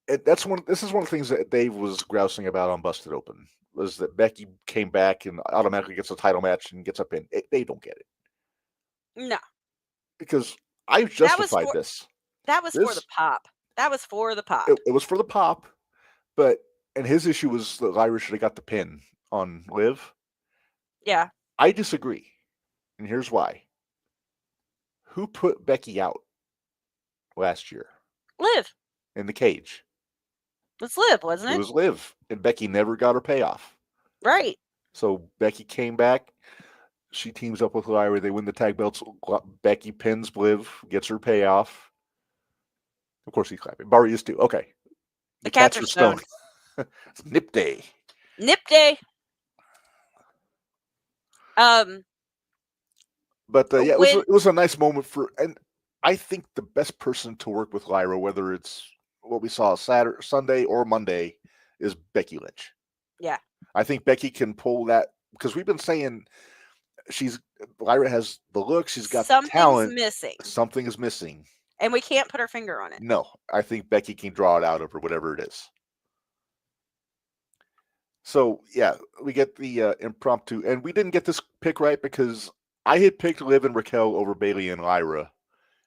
This is one of the things that Dave was grousing about on Busted Open, was that Becky came back and automatically gets a title match and gets up in. They don't get it. No. Because I've justified this. That was for the pop. That was for the pop. It was for the pop, and his issue was that Irish should have got the pin on Liv. Yeah. I disagree. And here's why. Who put Becky out last year? Liv. In the cage. It's Liv, wasn't it? It was Liv. And Becky never got her payoff. Right. So Becky came back. She teams up with Lyra. They win the tag belts. Becky pins Liv, gets her payoff. Of course he's clapping. Barry is too. Okay. The cats are stoned. It's Nip Day. Nip Day. But yeah, it was a nice moment and I think the best person to work with Lyra, whether it's what we saw Saturday, Sunday, or Monday, is Becky Lynch. Yeah. I think Becky can pull that, because we've been saying Lyra has the look, she's got the talent. Something is missing. And we can't put our finger on it. No, I think Becky can draw it out of her, whatever it is. So, yeah, we get the impromptu. And we didn't get this pick right because I had picked Liv and Raquel over Bayley and Lyra.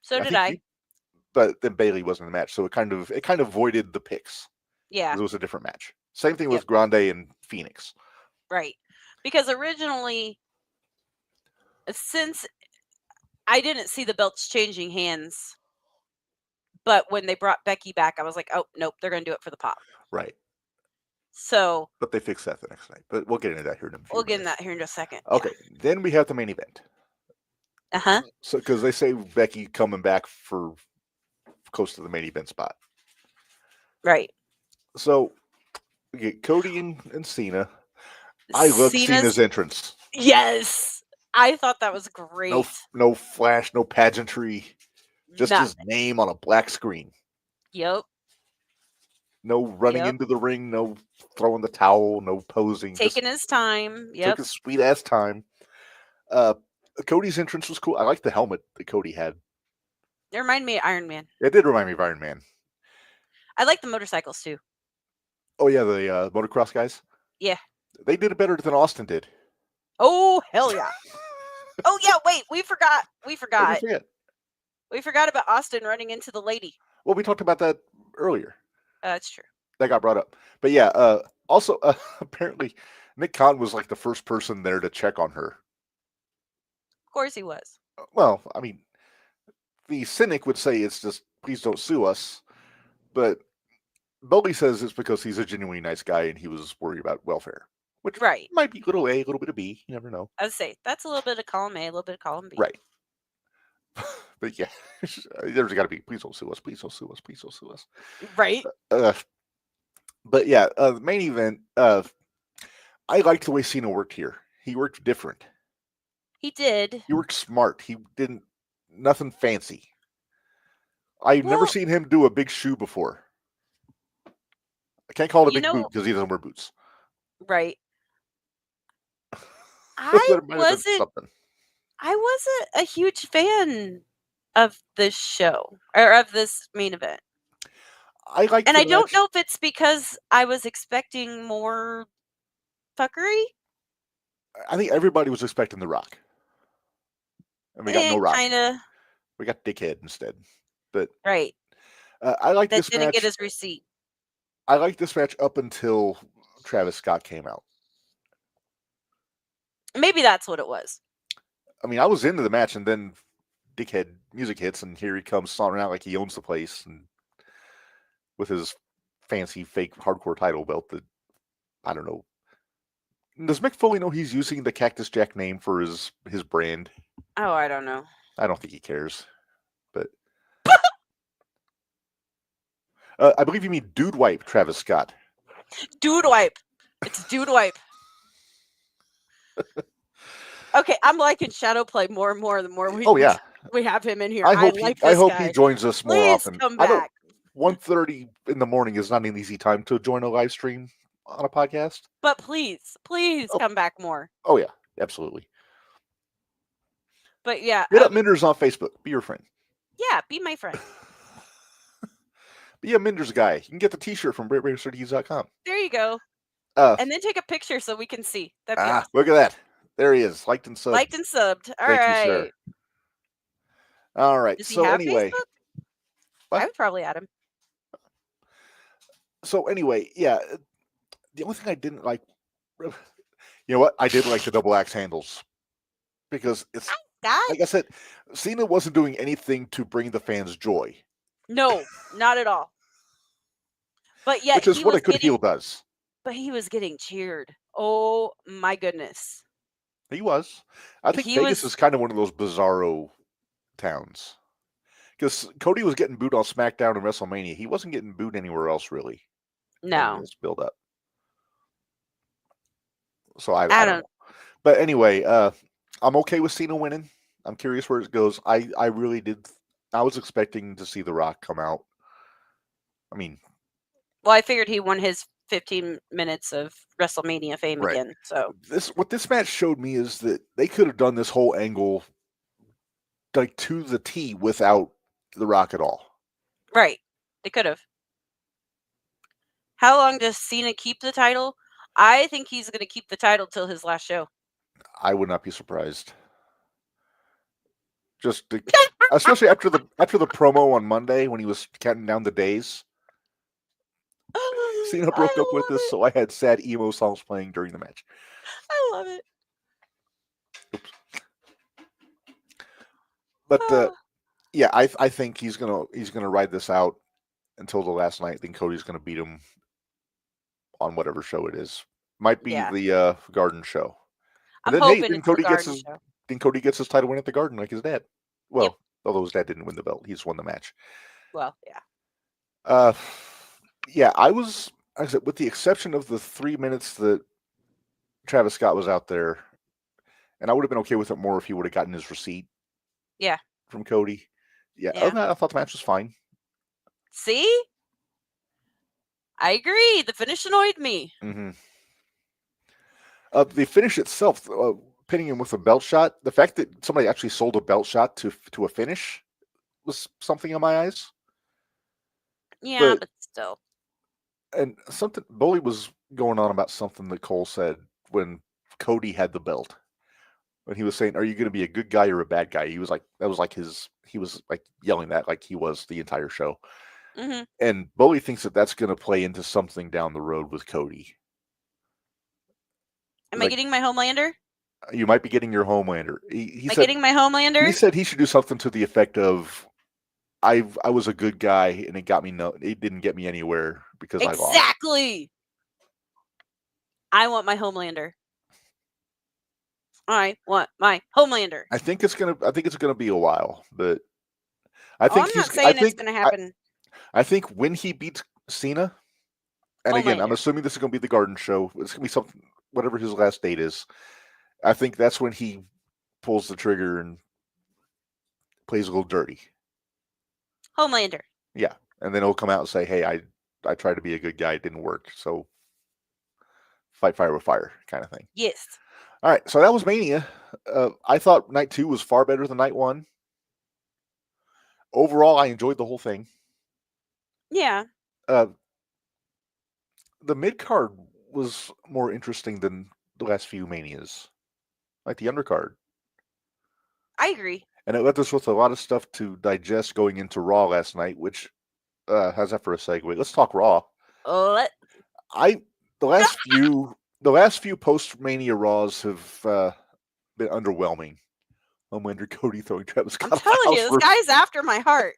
So did I. But then Bayley wasn't in the match, so it kind of voided the picks. Yeah. It was a different match. Same thing with Grande and Phoenix. Right. Because originally, since I didn't see the belts changing hands, but when they brought Becky back, I was like, oh, nope, they're going to do it for the pop. Right. So. But they fixed that the next night. But we'll get into that here in a few We'll get into that here in just a second. Okay. Yeah. Then we have the main event. Uh-huh. So, because they say Becky coming back for close to the main event spot. Right. So, we get Cody and Cena. I love Cena's entrance. Yes. I thought that was great. No flash, no pageantry. Just his name on a black screen. Yep. No running into the ring, no throwing the towel, no posing. Taking his time. Yep. Took his sweet ass time. Cody's entrance was cool. I liked the helmet that Cody had. It reminded me of Iron Man. It did remind me of Iron Man. I like the motorcycles too. Oh yeah, the motocross guys? Yeah. They did it better than Austin did. Oh, hell yeah. Oh yeah, wait, we forgot. We forgot about Austin running into the lady. Well, we talked about that earlier. That's true. That got brought up. But yeah, also, apparently, Nick Khan was like the first person there to check on her. Of course he was. Well, I mean, the cynic would say it's just, please don't sue us. But Bully says it's because he's a genuinely nice guy and he was worried about welfare. Which might be little A, a little bit of B. You never know. I'd say that's a little bit of column A, a little bit of column B. Right. But yeah, there's got to be, please don't sue us, please don't sue us, please don't sue us. Right. But yeah, the main event, I liked the way Cena worked here. He worked different. He did. He worked smart. He didn't, nothing fancy. I've never seen him do a big shoe before. I can't call it a big boot because he doesn't wear boots. Right. I wasn't a huge fan of this show or of this main event. I don't know if it's because I was expecting more fuckery. I think everybody was expecting The Rock. And we got no Rock. We got Dickhead instead. But right. I like this match. That didn't get his receipt. I liked this match up until Travis Scott came out. Maybe that's what it was. I mean, I was into the match, and then Dickhead music hits, and here he comes sauntering out like he owns the place, and with his fancy fake hardcore title belt that, I don't know. Does Mick Foley know he's using the Cactus Jack name for his brand? Oh, I don't know. I don't think he cares. But I believe you mean Dude Wipe, Travis Scott. Dude Wipe. It's Dude Wipe. Okay, I'm liking Shadow Play more and more the more we have him in here. I hope he joins us more often. Come back. 1:30 in the morning is not an easy time to join a live stream on a podcast. But please come back more. Oh yeah, absolutely. But yeah, Hit up Minderz on Facebook. Be your friend. yeah, be my friend. Be a Minderz guy. You can get the T-shirt from BreakBreakerCities.com. There you go. Uh, And then take a picture so we can see. That'd be awesome. Look at that. There he is. Liked and subbed. Liked and subbed. All Thank right. you, sir. All right. Does he So have anyway, Facebook? What? I would probably add him. So anyway, yeah. The only thing I didn't like, you know what? I did like the double axe handles because it's like I said, Cena wasn't doing anything to bring the fans joy. No, not at all. But yet, which is what a good heel does. But he was getting cheered. Oh my goodness. He was. I think Vegas is kind of one of those bizarro towns. Because Cody was getting booed on SmackDown and WrestleMania. He wasn't getting booed anywhere else, really. No. This build up. So I don't know. But anyway, I'm okay with Cena winning. I'm curious where it goes. I really did. I was expecting to see The Rock come out. I mean. Well, I figured he won his 15 minutes of WrestleMania fame again. So what this match showed me is that they could have done this whole angle like to the T without The Rock at all. Right. They could have. How long does Cena keep the title? I think he's going to keep the title till his last show. I would not be surprised. Especially after the promo on Monday when he was counting down the days. Cena broke up with us, so I had sad emo songs playing during the match. I love it. Oops. But yeah, I think he's gonna ride this out until the last night. Then Cody's gonna beat him on whatever show it is. Might be the Garden show. And I'm hoping it's the Garden show. Then Cody gets his title win at the Garden like his dad. Well, although his dad didn't win the belt, he just won the match. Well, yeah. Yeah, I said, with the exception of the 3 minutes that Travis Scott was out there, and I would have been okay with it more if he would have gotten his receipt. Yeah. From Cody. Yeah. Other than that, I thought the match was fine. See? I agree. The finish annoyed me. Mm-hmm. The finish itself, pinning him with a belt shot, the fact that somebody actually sold a belt shot to a finish was something in my eyes. Yeah, but still. And Bully was going on about something that Cole said when Cody had the belt. When he was saying, "Are you going to be a good guy or a bad guy?" He was like, he was like yelling that like he was the entire show. Mm-hmm. And Bully thinks that that's going to play into something down the road with Cody. Am I getting my Homelander? You might be getting your Homelander. Am I getting my Homelander? He said he should do something to the effect of, I was a good guy and it didn't get me anywhere because I lost. Exactly. I want my Homelander. I want my Homelander. I think it's gonna be a while, but I'm not saying it's gonna happen. I think when he beats Cena, and again, I'm assuming this is gonna be the Garden show. It's gonna be something, whatever his last date is. I think that's when he pulls the trigger and plays a little dirty. Homelander. Yeah, and then he'll come out and say, "Hey, I tried to be a good guy, it didn't work. So fight fire with fire," kind of thing. Yes. All right, so that was Mania. I thought night 2 was far better than night 1. Overall, I enjoyed the whole thing. Yeah. The mid card was more interesting than the last few Manias, like the undercard. I agree. And it left us with a lot of stuff to digest going into Raw last night, which how's that for a segue? Let's talk Raw. The last few post-Mania Raws have been underwhelming. Homelander, Cody throwing Travis Scott. I'm telling you, this guy's after my heart.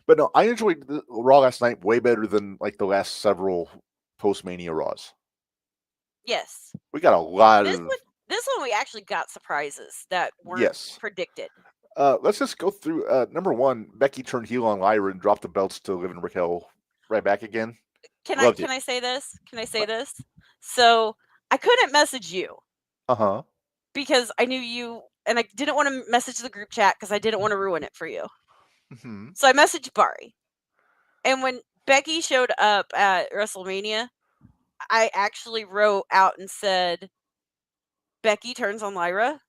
But no, I enjoyed the Raw last night way better than like the last several post-Mania Raws. Yes. We got a lot of... This one we actually got surprises that weren't predicted. Let's just go through. Number 1, Becky turned heel on Lyra and dropped the belts to Liv and Raquel right back again. Can I say this? Can I say this? So I couldn't message you. Uh-huh. Because I knew you, and I didn't want to message the group chat because I didn't want to ruin it for you. Mm-hmm. So I messaged Bari. And when Becky showed up at WrestleMania, I actually wrote out and said, Becky turns on Lyra.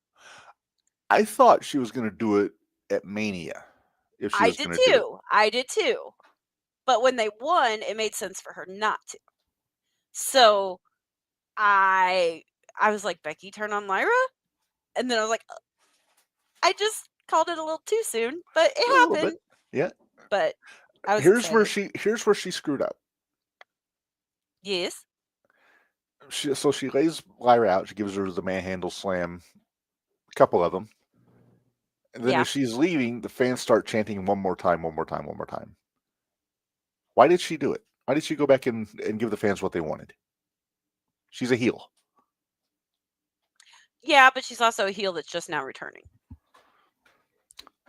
I thought she was going to do it at Mania. If she I was did going to do it. too. I did too. But when they won, it made sense for her not to. So I was like, Becky, turn on Lyra? And then I was like, I just called it a little too soon, but it A little happened. bit. Yeah. But I was Here's excited. where she screwed up. Yes. So she lays Lyra out. She gives her the manhandle slam, a couple of them. And then Yeah. as she's leaving, the fans start chanting one more time, one more time, one more time. Why did she do it? Why did she go back and give the fans what they wanted? She's a heel. Yeah, but she's also a heel that's just now returning.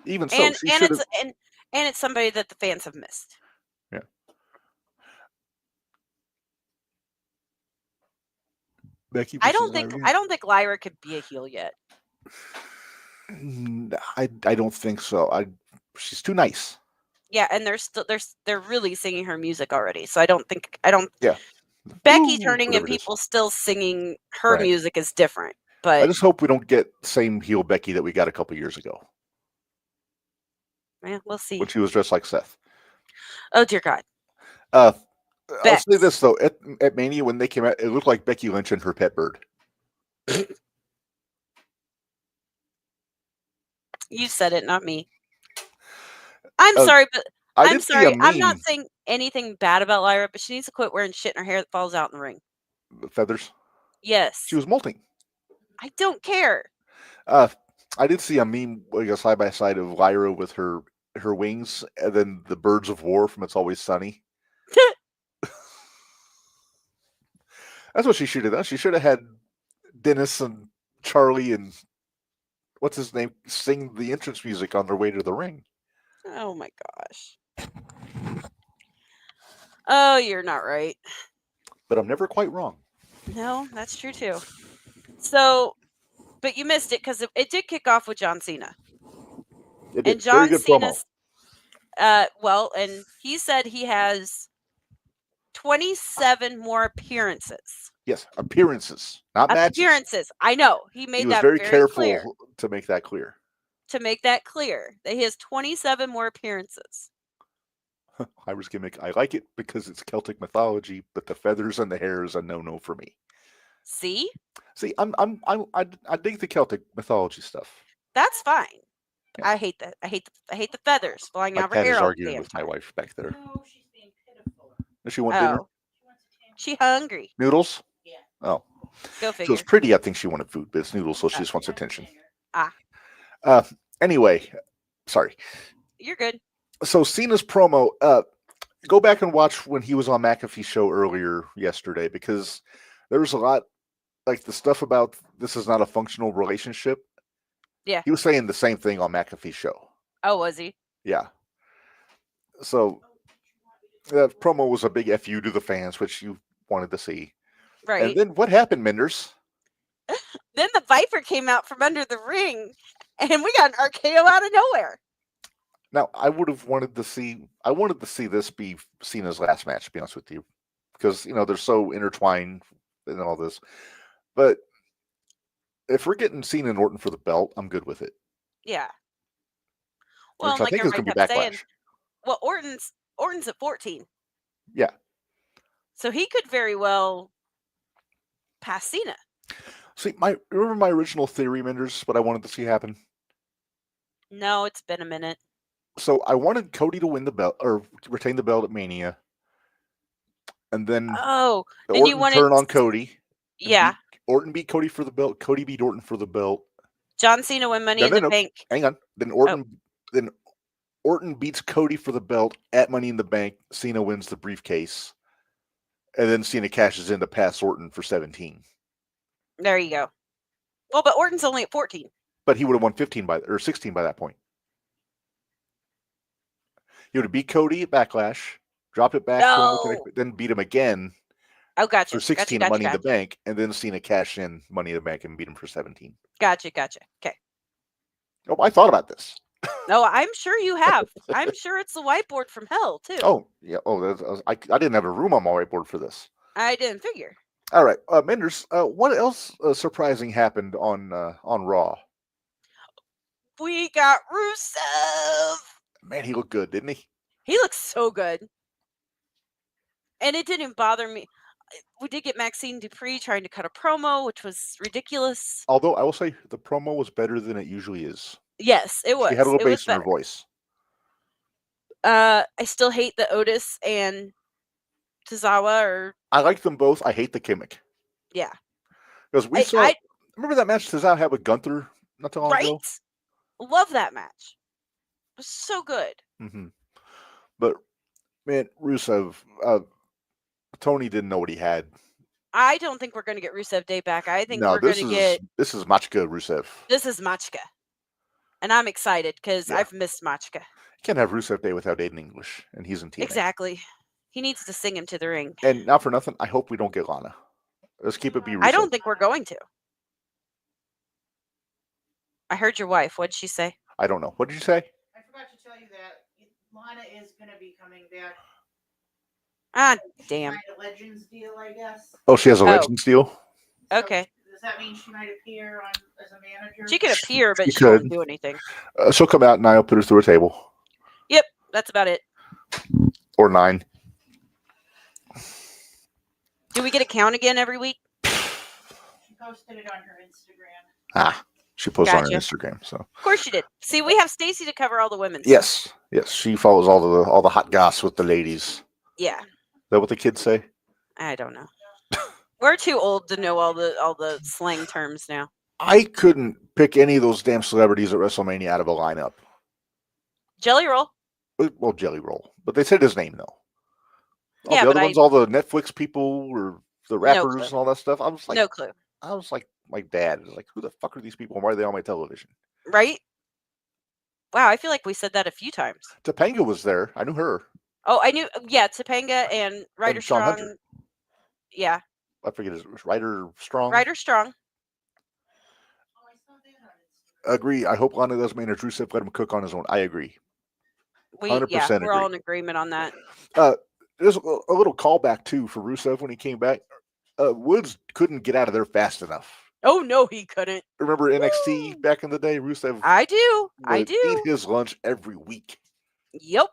Even so, And she should have. and it's somebody that the fans have missed. Yeah. Becky. I don't think Lyra could be a heel yet. I don't think so. She's too nice. Yeah, and they're really singing her music already. So I don't. Yeah. Becky Ooh, turning and whatever it is. people still singing her Right. music is different. I But just hope we don't get the same heel Becky that we got a couple years ago we'll see. when she was dressed like Seth. Oh dear God. I'll Bex. say this though: at Mania when they came out, it looked like Becky Lynch and her pet bird. You said it, not me. I'm sorry, but I'm sorry. I'm not saying anything bad about Lyra, but she needs to quit wearing shit in her hair that falls out in the ring. Feathers. Yes. She was molting. I don't care. I did see a meme, like a side by side of Lyra with her wings, and then the Birds of War from It's Always Sunny. That's what she should have done. She should have had Dennis and Charlie and what's his name sing the entrance music on their way to the ring. Oh my gosh. Oh, you're not right. But I'm never quite wrong. No, that's true too. So, but you missed it because it did kick off with John Cena. It did. And John Very good promo. Cena's, and he said he has 27 more appearances. Yes, appearances, not matches. Appearances. I know. He made that very very careful clear. to make that clear. To make that clear, that he has 27 more appearances. Lyra's gimmick. I like it because it's Celtic mythology, but the feathers and the hair is a no-no for me. See, I dig the Celtic mythology stuff. that's fine. Yeah. I hate that. I hate the feathers flying My out of her cat hair is all the arguing damn with my time. wife back there. No, she's being pitiful. Does she want dinner? She hungry. Noodles? Yeah. Oh. Go If it figure. was pretty, I think she wanted food, but it's noodles, so she just wants attention. Ah. Anyway, sorry. You're good. So Cena's promo, go back and watch when he was on McAfee's show earlier yesterday, because there was a lot, like the stuff about this is not a functional relationship. Yeah. He was saying the same thing on McAfee's show. Oh, was he? Yeah. So that promo was a big FU to the fans, which you wanted to see. Right. And then what happened, Minderz? Then the Viper came out from under the ring, and we got an RKO out of nowhere. Now, I wanted to see this be Cena's last match, to be honest with you, because, they're so intertwined and all this. But if we're getting Cena and Orton for the belt, I'm good with it. Yeah. Well, Which I like think is going to be everybody Backlash. kept saying, well, Orton's at 14. Yeah. So he could very well pass Cena. See, remember my original theory, Minderz, what I wanted to see happen? No, it's been a minute. So I wanted Cody to win the belt, or retain the belt at Mania. And then and you wanted turn on Cody. Yeah. Orton beat Cody for the belt. Cody beat Orton for the belt. John Cena win Money in the Bank. Hang on. Then Orton beats Cody for the belt at Money in the Bank. Cena wins the briefcase. And then Cena cashes in to pass Orton for 17. There you go. Well, but Orton's only at 14. But he would have won 16 by that point. He would have beat Cody at Backlash, dropped it back, then beat him again. Oh, gotcha. For 16 gotcha, Money in the Bank, and then Cena cashed in Money in the Bank and beat him for 17. Gotcha. Okay. Oh, I thought about this. No, I'm sure you have. I'm sure it's the whiteboard from hell, too. Oh, yeah. Oh, I didn't have a room on my whiteboard for this. I didn't figure. All right. Minderz, what else surprising happened on Raw? we got Rusev. Man, he looked good, didn't he? He looks so good. And it didn't bother me. We did get Maxine Dupree trying to cut a promo, which was ridiculous. Although I will say the promo was better than it usually is. Yes, it was. She had a little It was bass in her better. voice. I still hate the Otis and Tozawa, or I like them both. I hate the gimmick. yeah, Because we saw. Remember that match Tozawa had with Gunther not too long ago? Love that match. It was so good. Mm-hmm. But man, Rusev, Tony didn't know what he had. I don't think we're going to get Rusev Day back. I think No, we're going to get. This is Machka Rusev. This is Machka. And I'm excited because I've missed Machka. You can't have Rusev Day without Aiden English, and he's in TNA. Exactly. He needs to sing him to the ring. And not for nothing, I hope we don't get Lana. Let's keep it be Rusev. I don't think we're going to. I heard your wife. What did she say? I don't know. What did you say? I forgot to tell you that Lana is going to be coming back. Ah, damn. A Legends deal, I guess. Oh, she has a Legends deal? Okay. So does that mean she might appear as a manager? She could appear, but she won't do anything. She'll come out and I'll put her through a table. Yep, that's about it. Or 9. Do we get a count again every week? She posted it on her Instagram. Ah, she posted on her Instagram. So of course she did. See, we have Stacy to cover all the women's. Yes, she follows all the hot goss with the ladies. Yeah. Is that what the kids say? I don't know. We're too old to know all the slang terms now. I couldn't pick any of those damn celebrities at WrestleMania out of a lineup. Jelly Roll. Well, Jelly Roll, but they said his name though. All yeah, the other ones, all the Netflix people or the rappers and all that stuff. I was like, no clue. I was like, my dad was like, who the fuck are these people and why are they on my television? Right? Wow, I feel like we said that a few times. Topanga was there. I knew her. Oh, I knew. Yeah, Topanga and Ryder and Sean Strong. Hunter. Yeah. I forget his Ryder Strong. Ryder Strong. Agree. I hope Lana does manage Rusev. Let him cook on his own. I agree. 100% agree. We're all in agreement on that. There's a little callback too for Rusev when he came back. Woods couldn't get out of there fast enough. Oh no, he couldn't. Remember NXT back in the day? Rusev. I do. Eat his lunch every week. Yep.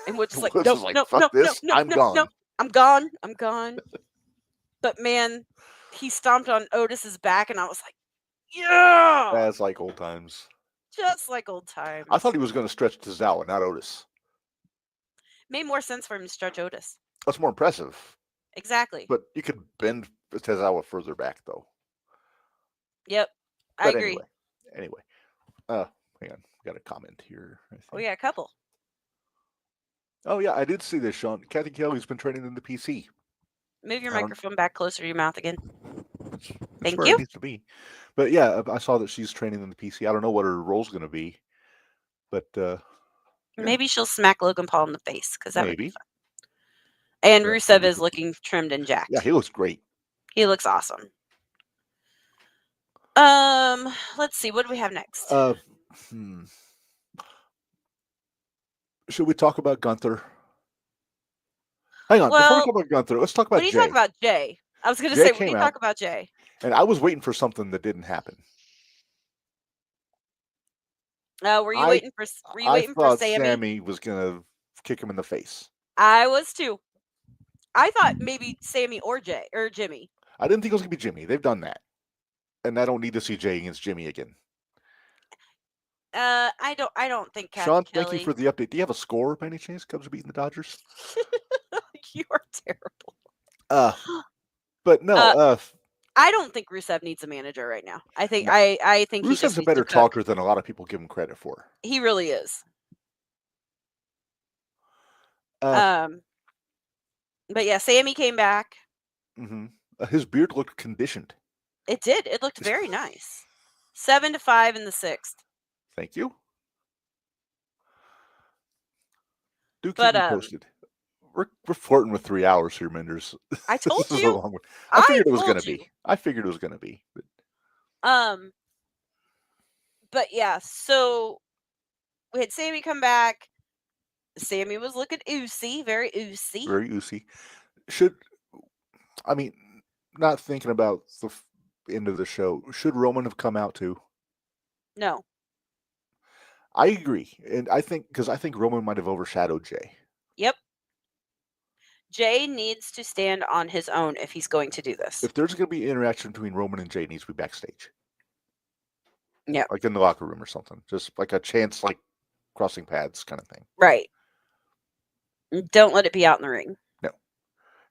And Woods is like, no, fuck this. I'm gone. I'm gone. I'm gone. But man, he stomped on Otis's back, and I was like, yeah. That's like old times. Just like old times. I thought he was going to stretch Tozawa, not Otis. Made more sense for him to stretch Otis. That's more impressive. Exactly. But you could bend Tozawa further back, though. Yep. I agree. Anyway. Hang on. We got a comment here. We got a couple. Oh, yeah. I did see this, Sean. Kathy Kelly's been training in the PC. Move your microphone back closer to your mouth again. Thank you. It needs to be. But yeah, I saw that she's training in the PC. I don't know what her role's going to be. But maybe she'll smack Logan Paul in the face, because that would be fun. And yeah, Rusev is looking trimmed and jacked. Yeah, he looks great. He looks awesome. Let's see. What do we have next? Should we talk about Gunther? Hang on. Before we talk about Gunther, let's talk about Jay. What do you talk about Jay? I was going to say, what do you talk about Jay? And I was waiting for something that didn't happen. Were you waiting for Sammy? I thought Sammy was going to kick him in the face. I was too. I thought maybe Sammy or Jimmy. I didn't think it was going to be Jimmy. They've done that. And I don't need to see Jay against Jimmy again. I don't think Kathy Sean, Kelly... thank you for the update. Do you have a score by any chance? Cubs are beating the Dodgers? You are terrible. But no, I don't think Rusev needs a manager right now. I think I think Rusev's a better talker than a lot of people give him credit for. He really is. But yeah, Sammy came back. Mm-hmm. His beard looked conditioned. It did. It looked very nice. 7-5 in the 6th. Thank you. Do keep me posted. We're flirting with 3 hours here, Minderz. I told this you. Is a long one. I figured it was going to be. I figured it was going to be. But yeah, so we had Sammy come back. Sammy was looking oozy, very oozy. Very oozy. Not thinking about the end of the show. Should Roman have come out too? No. I agree, and I think Roman might have overshadowed Jay. Yep. Jay needs to stand on his own if he's going to do this. If there's going to be interaction between Roman and Jay, it needs to be backstage. Yeah. Like in the locker room or something. Just like a chance, like crossing paths kind of thing. Right. Don't let it be out in the ring. No.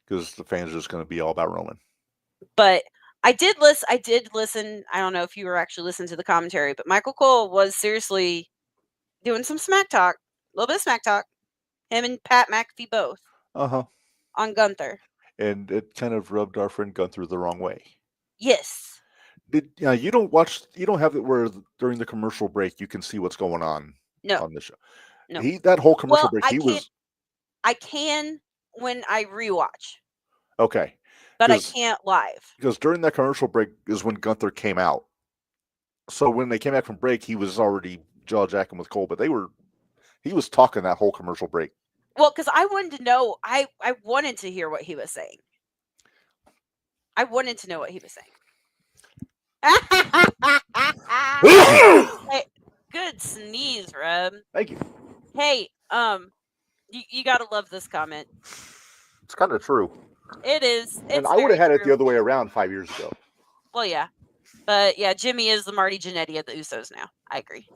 Because the fans are just going to be all about Roman. But I did listen. I don't know if you were actually listening to the commentary, but Michael Cole was seriously doing some smack talk. A little bit of smack talk. Him and Pat McAfee both. Uh-huh. On Gunther. And it kind of rubbed our friend Gunther the wrong way. Yes. You don't have it where during the commercial break you can see what's going on on the show. No. That whole commercial break, I can when I rewatch. Okay. But I can't live. Because during that commercial break is when Gunther came out. So when they came back from break, he was already jaw-jacking with Cole, but he was talking that whole commercial break. Well, because I wanted to know, I wanted to hear what he was saying. I wanted to know what he was saying. Hey, good sneeze, Reb. Thank you. Hey, you gotta love this comment. It's kind of true. It is. And I would have had it the other way around 5 years ago. Well, yeah. But yeah, Jimmy is the Marty Jannetty of the Usos now. I agree.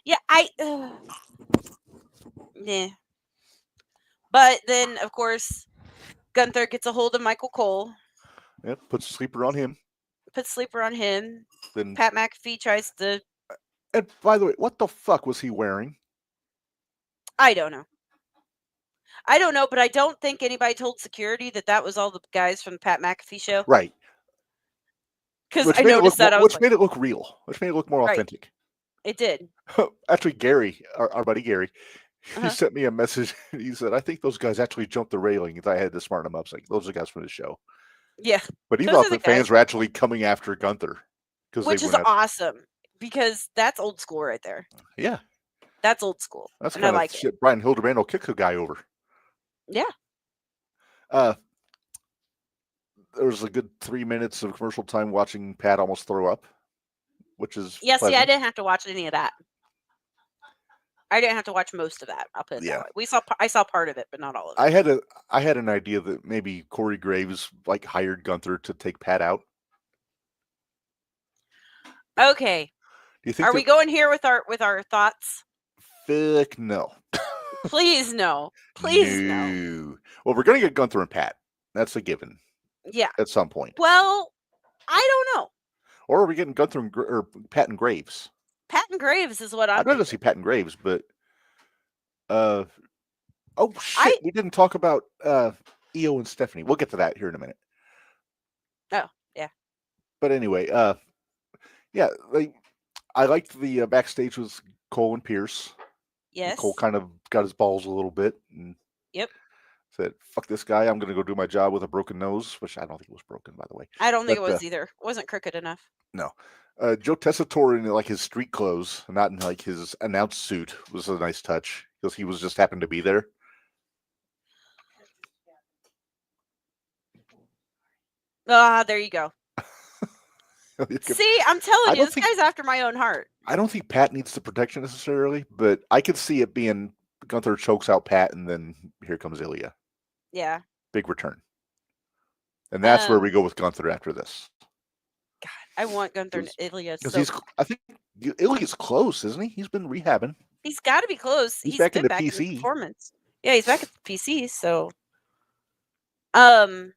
Yeah, yeah. But then, of course, Gunther gets a hold of Michael Cole. Yep, puts a sleeper on him. Then Pat McAfee tries to... And by the way, what the fuck was he wearing? I don't know. But I don't think anybody told security that was all the guys from the Pat McAfee show. Right. Because I noticed that. Which made it look real. Which made it look more authentic. It did. Actually, Gary, our buddy Gary, he sent me a message. He said, I think those guys actually jumped the railing. I had to smarten them up. Like, those are the guys from the show. Yeah. But he thought the fans were actually coming after Gunther. Which is awesome. Because that's old school right there. Yeah. That's old school. That's kind of shit. Brian Hildebrand will kick a guy over. Yeah. There was a good 3 minutes of commercial time watching Pat almost throw up, which is pleasant. See, I didn't have to watch any of that. I didn't have to watch most of that. I'll put it that way. I saw part of it, but not all of it. I had an idea that maybe Corey Graves hired Gunther to take Pat out. Okay. Do you think Are we going here with our thoughts? Fuck no. Please no. Please no. Well, we're going to get Gunther and Pat. That's a given. Yeah. At some point. Well, I don't know. Or are we getting Gunther or Pat and Graves? Pat and Graves is what I'd rather see Pat and Graves, but oh shit, we didn't talk about Io and Stephanie. We'll get to that here in a minute. Oh, yeah. But anyway, yeah, I liked the backstage with Cole and Pierce. Yes. Cole kind of got his balls a little bit and said, fuck this guy, I'm going to go do my job with a broken nose, which I don't think it was broken, by the way. I don't think it was either. It wasn't crooked enough. No. Joe Tessitore in his street clothes, not in his announce suit, was a nice touch because he was just happened to be there. There you go. See, I'm telling you, this guy's after my own heart. I don't think Pat needs the protection necessarily, but I could see it being Gunther chokes out Pat, and then here comes Ilya. Yeah. Big return. And that's where we go with Gunther after this. God, I want Gunther and Ilya. I think Ilya's close, isn't he? He's been rehabbing. He's got to be close. He's back in the PC. In performance. Yeah, he's back at the PC. So, yeah.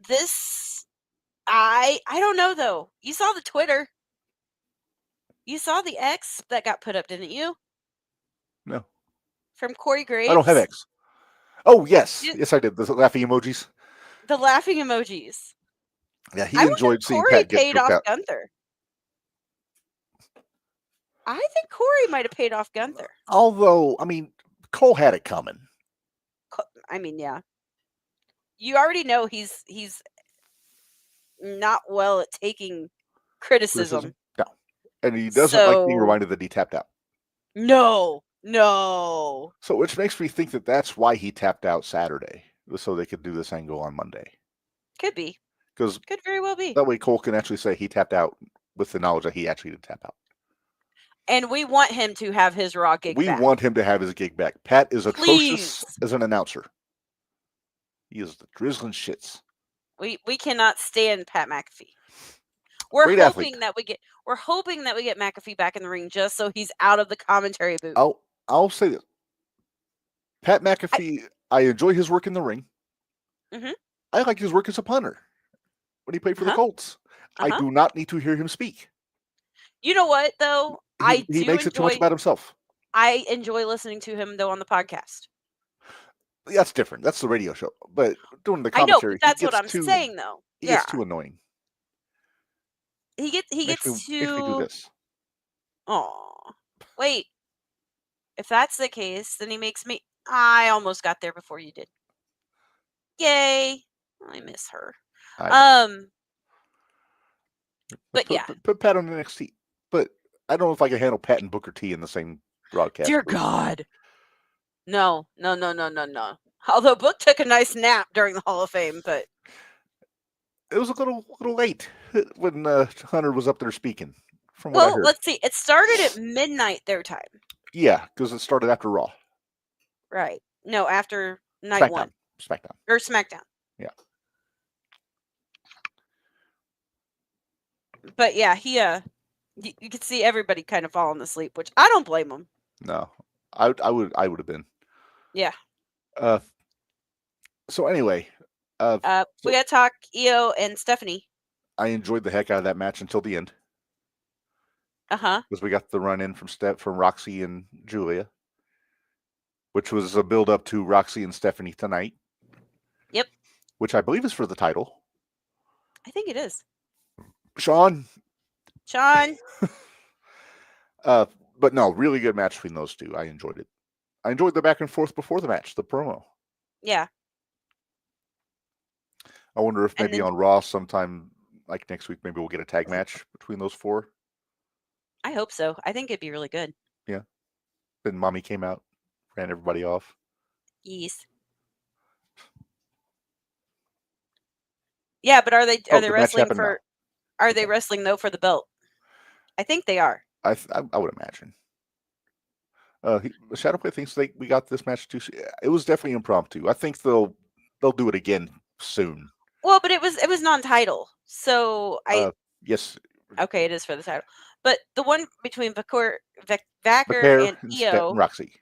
This, I don't know though. You saw the Twitter. You saw the X that got put up, didn't you? No. From Corey Graves. I don't have X. Oh yes, yes I did. The laughing emojis. The laughing emojis. Yeah, he enjoyed seeing Corey Pat get paid off out. Gunther. I think Corey might have paid off Gunther. Although, I mean, Cole had it coming. I mean, yeah. You already know he's not well at taking criticism. No. And he doesn't like being reminded that he tapped out. No. So, which makes me think that that's why he tapped out Saturday, so they could do this angle on Monday. Could be. Because Could very well be. that way Cole can actually say he tapped out with the knowledge that he actually did tap out. And we want him to have his Raw gig We back. want him to have his gig back. Pat is atrocious Please. as an announcer. He is the drizzling shits. We cannot stand Pat McAfee. We're Great hoping athlete. that we get McAfee back in the ring just so he's out of the commentary booth. I'll say this. Pat McAfee, I enjoy his work in the ring. Mhm. I like his work as a punter when he played for the Colts. I do not need to hear him speak. You know what though? He makes it too much about himself. I enjoy listening to him though on the podcast. That's different. That's the radio show. But doing the I know, commentary, but that's he what gets I'm too, saying though. He Yeah. gets too annoying. He gets Makes me do too. this. Aw. Wait. If that's the case, then he makes me. I almost got there before you did. Yay! I miss her. But yeah. Put Pat on NXT. But I don't know if I can handle Pat and Booker T in the same broadcast. Dear booth. God. No. Although Book took a nice nap during the Hall of Fame, but It was a little late when Hunter was up there speaking. From what I heard. let's see. It started at midnight their time. Yeah, because it started after Raw. Right. No, after night one. SmackDown. Or SmackDown. Yeah. But yeah, he you could see everybody kind of falling asleep, which I don't blame him. No. I would have been. Yeah. So anyway, we got to talk Io and Stephanie. I enjoyed the heck out of that match until the end. Because we got the run in from Roxy and Julia, which was a build up to Roxy and Stephanie tonight. Yep. Which I believe is for the title. I think it is. Sean. But no, really good match between those two. I enjoyed it. I enjoyed the back and forth before the match, the promo. Yeah. I wonder if maybe on Raw sometime like next week, maybe we'll get a tag match between those four. I hope so. I think it'd be really good. Yeah. Then Mommy came out, ran everybody off. Yes. Yeah, but are they wrestling for? Now. Are they wrestling though for the belt? I think they are. I would imagine. Shadowplay thinks we got this match too. It was definitely impromptu. I think they'll do it again soon. Well, but it was non-title, so yes. Okay, it is for the title, but the one between Vacker and Io, Roxy.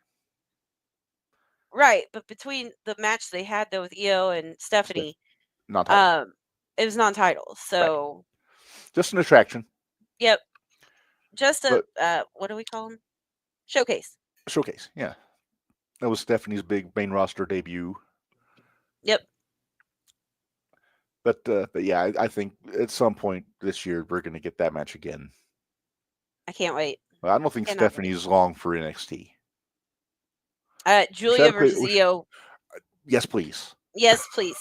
Right, but between the match they had though with Io and Stephanie, non-title. It was non-title, so right. Just an attraction. Yep. Just a what do we call them? Showcase. Yeah. That was Stephanie's big main roster debut. Yep. But yeah, I think at some point this year we're going to get that match again. I can't wait. Well, I don't think Stephanie's long for NXT. Julia versus Io. Yes, please. Yes, please.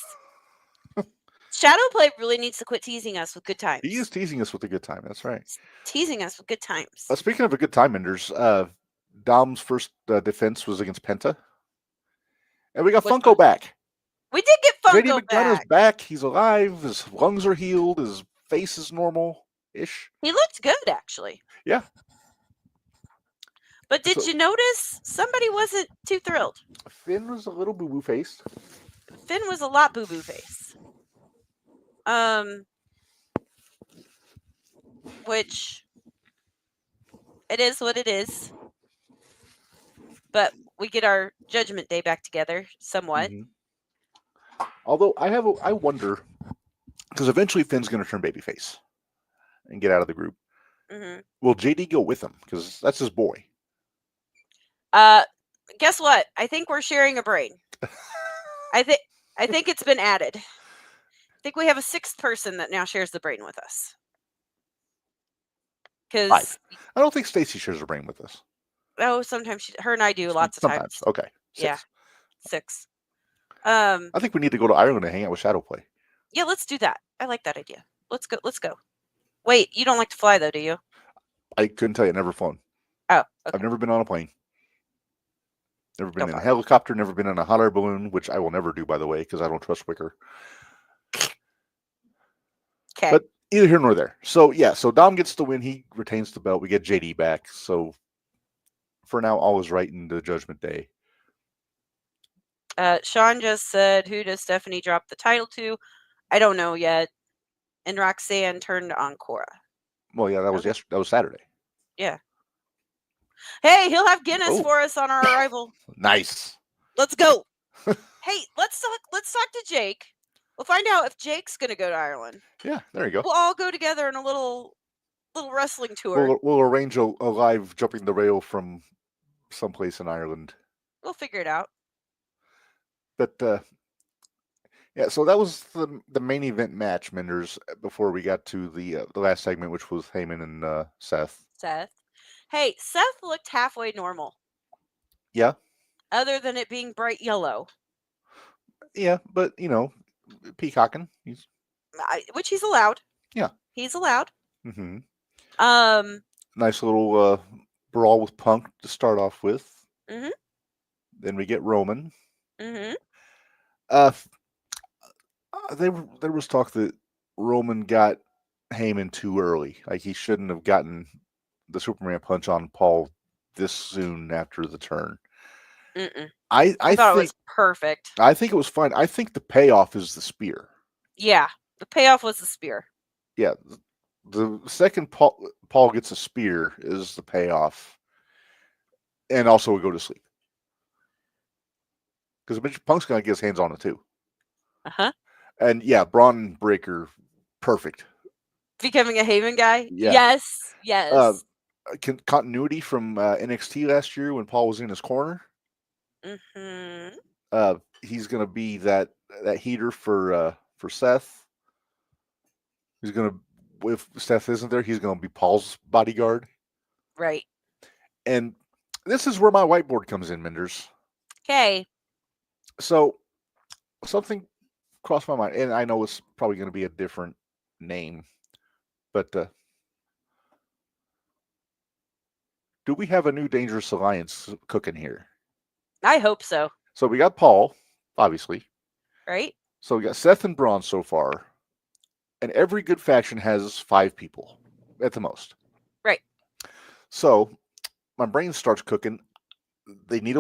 Shadowplay really needs to quit teasing us with good times. He is teasing us with a good time. That's right. Teasing us with good times. Speaking of a good time, Minderz, Dom's first defense was against Penta. And we got Funko back. We did get Funko JD McDonough's back. He's alive. His lungs are healed. His face is normal-ish. He looked good, actually. Yeah. But did you notice somebody wasn't too thrilled? Finn was a little boo-boo faced. Finn was a lot boo-boo face. Which it is what it is. But we get our Judgment Day back together somewhat. Mm-hmm. Although I wonder, because eventually Finn's going to turn babyface and get out of the group. Mm-hmm. Will JD go with him? Because that's his boy. Guess what? I think we're sharing a brain. I think it's been added. I think we have a sixth person that now shares the brain with us. Because I don't think Stacy shares a brain with us. Oh, sometimes her and I do lots of times. Okay. 6. Yeah, 6. I think we need to go to Ireland and hang out with Shadowplay. Yeah, let's do that. I like that idea. Let's go. Wait, you don't like to fly though, do you? I couldn't tell you. I've never flown. Oh, okay. I've never been on a plane. Never been in a helicopter. Never been in a hot air balloon, which I will never do, by the way, because I don't trust Wicker. Okay. But either here nor there. So yeah, so Dom gets the win. He retains the belt. We get JD back. So for now, all is right in the Judgment Day. Sean just said, who does Stephanie drop the title to? I don't know yet. And Roxanne turned on Cora. Well, yeah, that was Okay. that was Saturday. Yeah. Hey, he'll have Guinness Oh. for us on our arrival. Nice. Let's go. Hey, let's talk to Jake. We'll find out if Jake's gonna go to Ireland. Yeah, there you go. We'll all go together in a little wrestling tour. We'll arrange a live jumping the rail from someplace in Ireland. We'll figure it out. But yeah, so that was the main event match, Minderz. Before we got to the last segment, which was Heyman and Seth. Hey, Seth looked halfway normal. Yeah. Other than it being bright yellow. Yeah, but peacocking. Which he's allowed. Yeah. He's allowed. Mm-hmm. Nice little brawl with Punk to start off with. Mm-hmm. Then we get Roman. Mm-hmm. There was talk that Roman got Heyman too early. Like he shouldn't have gotten the Superman punch on Paul this soon after the turn. Mm-mm. I thought think it was perfect. I think it was fine. I think the payoff is the spear. Yeah, the payoff was the spear. Yeah, the second Paul gets a spear is the payoff, and also we go to sleep because Punk's gonna get his hands on it too. And yeah, Braun Breaker, perfect. Becoming a Heyman guy. Yeah. Yes. Continuity from NXT last year when Paul was in his corner. Mm-hmm. He's gonna be that heater for Seth. He's gonna, if Seth isn't there, he's gonna be Paul's bodyguard. Right. And this is where my whiteboard comes in, Minderz. Okay. So something crossed my mind, and I know it's probably going to be a different name, but do we have a new Dangerous Alliance cooking here? I hope so. So we got Paul, obviously. Right. So we got Seth and Braun so far, and every good faction has 5 people at the most. Right. So my brain starts cooking. They need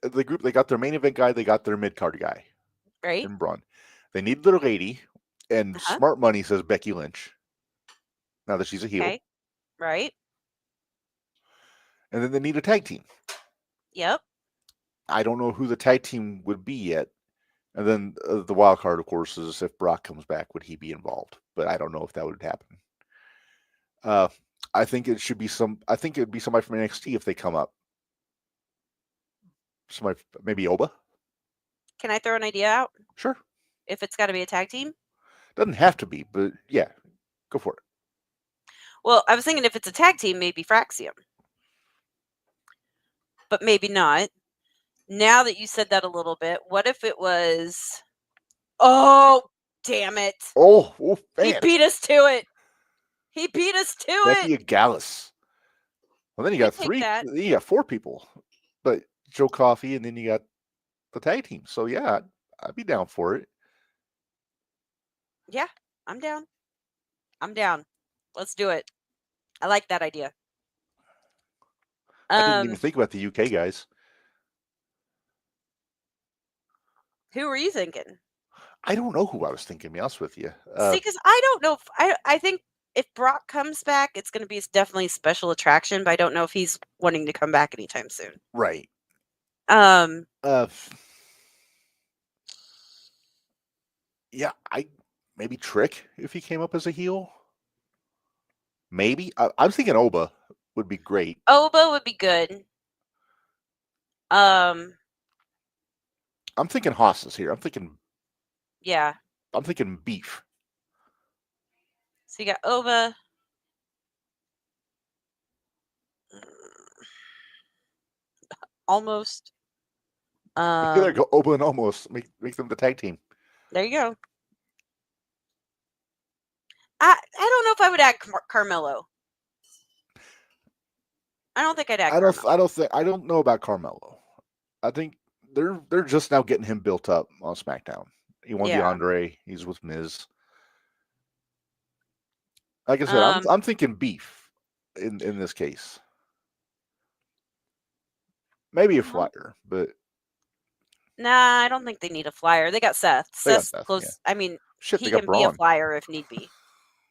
the group. They got their main event guy. They got their mid card guy. Right. And Braun. They need their lady, and Smart Money says Becky Lynch. Now that she's a heel. Okay. Right. And then they need a tag team. Yep. I don't know who the tag team would be yet. And then the wild card, of course, is if Brock comes back, would he be involved? But I don't know if that would happen. I think it should be I think it would be somebody from NXT if they come up. Somebody, maybe Oba. Can I throw an idea out? Sure. If it's got to be a tag team? Doesn't have to be, but yeah, go for it. Well, I was thinking if it's a tag team, maybe Fraxium. But maybe not. Now that you said that a little bit, what if it was... Oh, damn it. Oh, man. He beat us to it. Becky and Gallus. Well, then you got 3. You got 4 people. But Joe Coffey, and then you got the tag team. So yeah, I'd be down for it. Yeah, I'm down. Let's do it. I like that idea. I didn't even think about the UK guys. Who were you thinking? I don't know who I was thinking, to be honest with you. See, because I don't know. I think if Brock comes back, it's going to be definitely a special attraction, but I don't know if he's wanting to come back anytime soon. Right. Yeah, maybe Trick if he came up as a heel. Maybe I'm thinking Oba would be great. Oba would be good. I'm thinking Haas here. I'm thinking beef. So you got Oba. Almost. There you go. Oba and Almost make them the tag team. There you go. I don't know if I would add Carmelo. I don't think I'd add Carmelo. I don't know about Carmelo. I think they're just now getting him built up on SmackDown. He won the Andre. He's with Miz. Like I said, I'm thinking beef in this case. Maybe a flyer, but Nah, I don't think they need a flyer. They got Seth. They got Seth's Seth, close. yeah. I mean, shit, he they got can be a Braun. flyer if need be.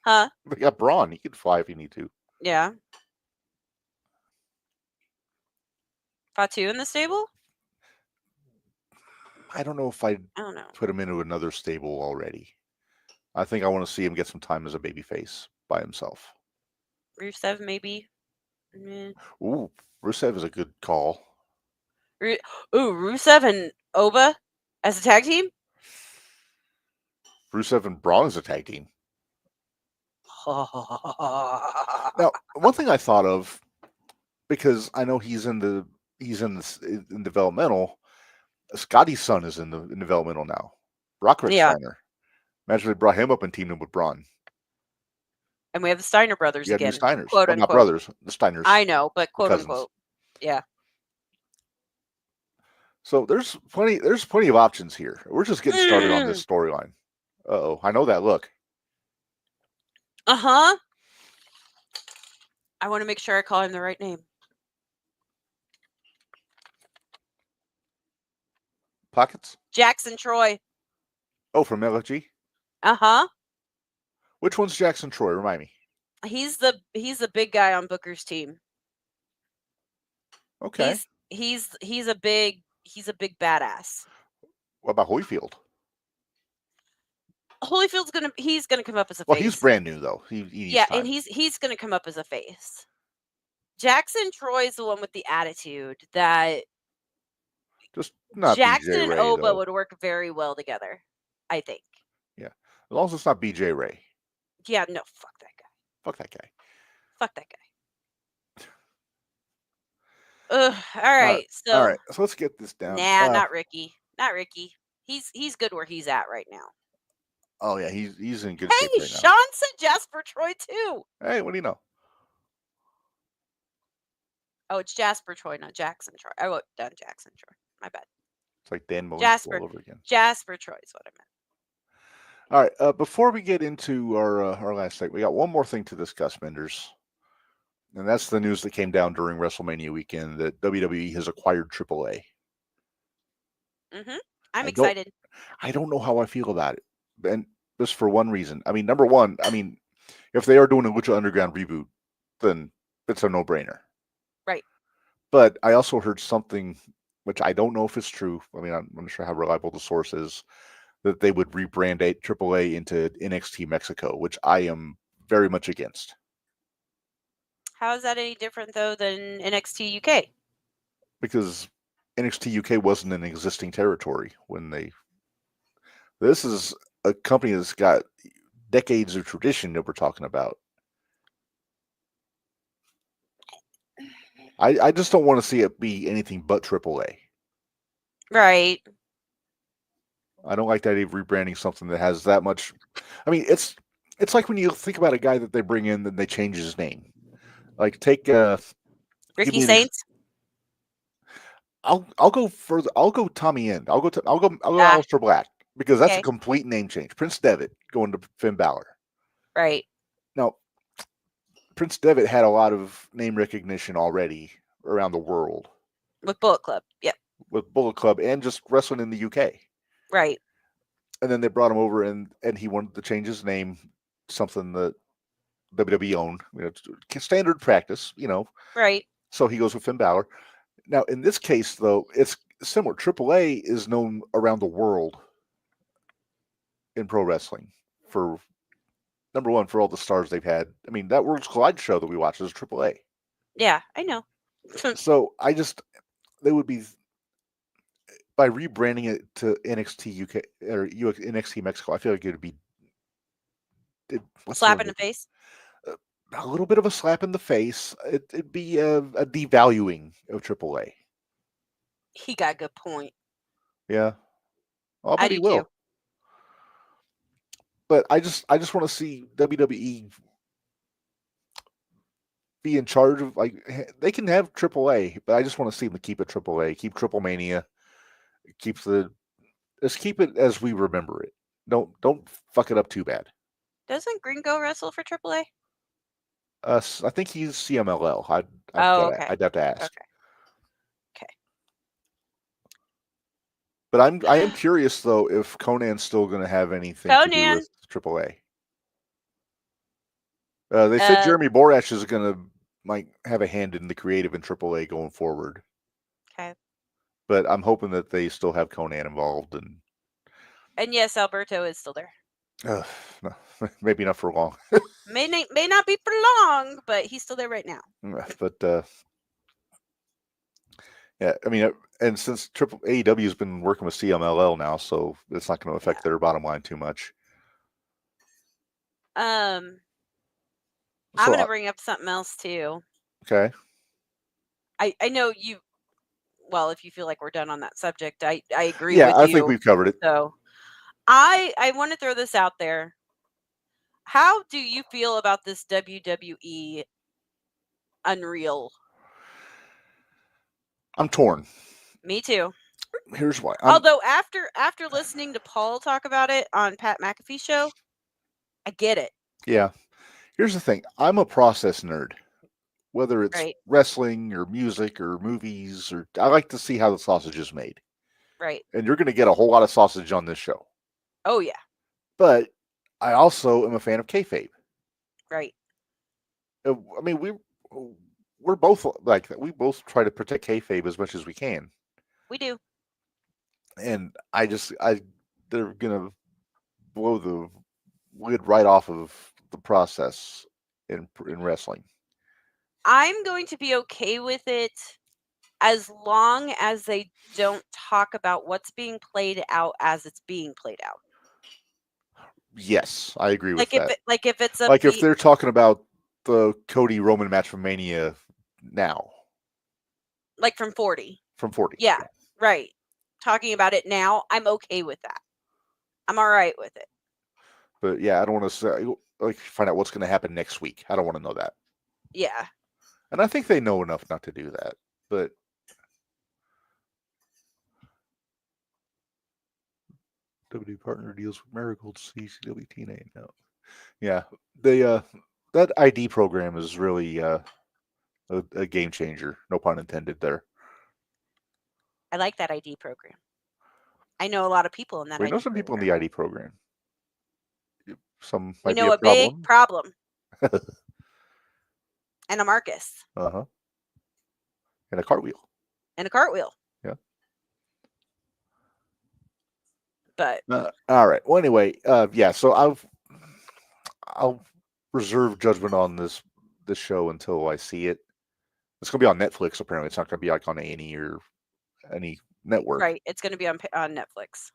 Huh? They got Braun. He could fly if he need to. Yeah. Fatu in the stable? I don't know if I'd I don't know. put him into another stable already. I think I want to see him get some time as a babyface by himself. Rusev, maybe. Meh. Ooh, Rusev is a good call. Rusev and Oba as a tag team? Rusev and Braun is a tag team. Now, Now, one thing I thought of, because I know he's in developmental. Scotty's son is in developmental now. Brock Yeah. Steiner. Imagine they brought him up and teamed him with Braun. and we have the Steiner brothers You got again. new Steiners. Quote Well, not unquote. brothers, the Steiners. I know, but quote cousins. unquote. Yeah. So there's plenty of options here. We're just getting started on this storyline. Uh-oh, I know that look. Uh-huh. I want to make sure I call him the right name. Pockets? Jackson Troy. Oh, from LFG? Uh-huh. Which one's Jackson Troy? Remind me. He's the big guy on Booker's team. Okay. He's a big badass. What about Holyfield? Holyfield's he's gonna come up as a Well, face. he's brand new though. He needs time. And he's gonna come up as a face. Jackson Troy's the one with the attitude that Just not Jackson BJ and Ray, Oba though. would work very well together, I think. Yeah. As long as it's not BJ Ray. Yeah, no, fuck that guy. Fuck that guy. Fuck that guy. Ugh, all right. All right. So let's get this down. Nah, not Ricky. Not Ricky. He's good where he's at right now. Oh yeah, he's in good Hey, shape right now. Sean said Jasper Troy too. Hey, what do you know? Oh, it's Jasper Troy, not Jackson Troy. I wrote down Jackson Troy. My bad. It's like Dan Mullins Jasper. all over again. Jasper Troy is what I meant. All right. Before we get into our last segment, we got one more thing to discuss, Minderz. And that's the news that came down during WrestleMania weekend that WWE has acquired AAA. Mm-hmm. I'm excited. I don't know how I feel about it. And just for one reason. I mean, number one, if they are doing a Lucha Underground reboot, then it's a no-brainer. Right. But I also heard something, which I don't know if it's true. I mean, I'm not sure how reliable the source is, that they would rebrand AAA into NXT Mexico, which I am very much against. How is that any different, though, than NXT UK? Because NXT UK wasn't an existing territory when they... This is a company that's got decades of tradition that we're talking about. I just don't want to see it be anything but AAA. Right. I don't like that of rebranding something that has that much... I mean, it's like when you think about a guy that they bring in, then they change his name. Like, take... Ricky Saints? I'll go further. I'll go Tommy End. I'll go Aleister Black, because that's Okay. a complete name change. Prince Devitt going to Finn Balor. Right. Now, Prince Devitt had a lot of name recognition already around the world With Bullet Club. Yep. with Bullet Club and just wrestling in the UK. Right. And then they brought him over, and he wanted to change his name, something that WWE owned. Standard practice, Right. So he goes with Finn Balor. Now, in this case, though, it's similar. AAA is known around the world in pro wrestling for, number one, for all the stars they've had. I mean, that Worlds Collide show that we watched is AAA. Yeah, I know. So they would be, by rebranding it to NXT UK or NXT Mexico, I feel like it would be Slap in the face. A little bit of a slap in the face. It'd be a devaluing of AAA. He got a good point. Yeah, I'll I bet he do will. too. But I just want to see WWE be in charge of, like, they can have AAA, but I just want to see them keep it AAA, keep Triple Mania, just keep it as we remember it. Don't fuck it up too bad. Doesn't Gringo wrestle for AAA? I think he's CMLL. Okay. I'd have to ask. Okay. But I am curious though if Conan's still going to have anything to do Conan. with AAA. They said Jeremy Borash is going to have a hand in the creative in AAA going forward. Okay. But I'm hoping that they still have Conan involved. And yes, Alberto is still there. No, maybe not for long. May not be for long, but he's still there right now. But yeah, I mean, and since AEW has been working with CMLL now, so it's not going to affect their bottom line too much. I'm going to bring up something else too. Okay. I know you. Well, if you feel like we're done on that subject, I agree. Yeah, with I you. think we've covered it. So, I want to throw this out there. How do you feel about this WWE Unreal? I'm torn. Me too. Here's why. Although after listening to Paul talk about it on Pat McAfee's show, I get it. Yeah. Here's the thing. I'm a process nerd. Whether it's wrestling or music or movies, or I like to see how the sausage is made. Right. And you're going to get a whole lot of sausage on this show. Oh yeah. But I also am a fan of kayfabe. Right. I mean, we're both like that. We both try to protect kayfabe as much as we can. We do. And they're gonna blow the lid right off of the process in wrestling. I'm going to be okay with it as long as they don't talk about what's being played out as it's being played out. Yes, I agree with that. If they're talking about the Cody Roman match from Mania now. Like from 40. From 40. Yeah, right. Talking about it now, I'm okay with that. I'm all right with it. But yeah, I don't want to say, find out what's going to happen next week. I don't want to know that. Yeah. And I think they know enough not to do that. But WWE partner deals with Marigold CCW TNA now. Yeah, they that ID program is really a game changer. No pun intended there. I like that ID program. I know a lot of people in that. We know some people in the ID program. Some might we know be a big problem. And a Marcus. And a cartwheel. Yeah. But all right. Well, anyway, yeah. So I'll reserve judgment on this show until I see it. It's going to be on Netflix. Apparently, it's not going to be like on A&E or any network. Right. It's going to be on Netflix.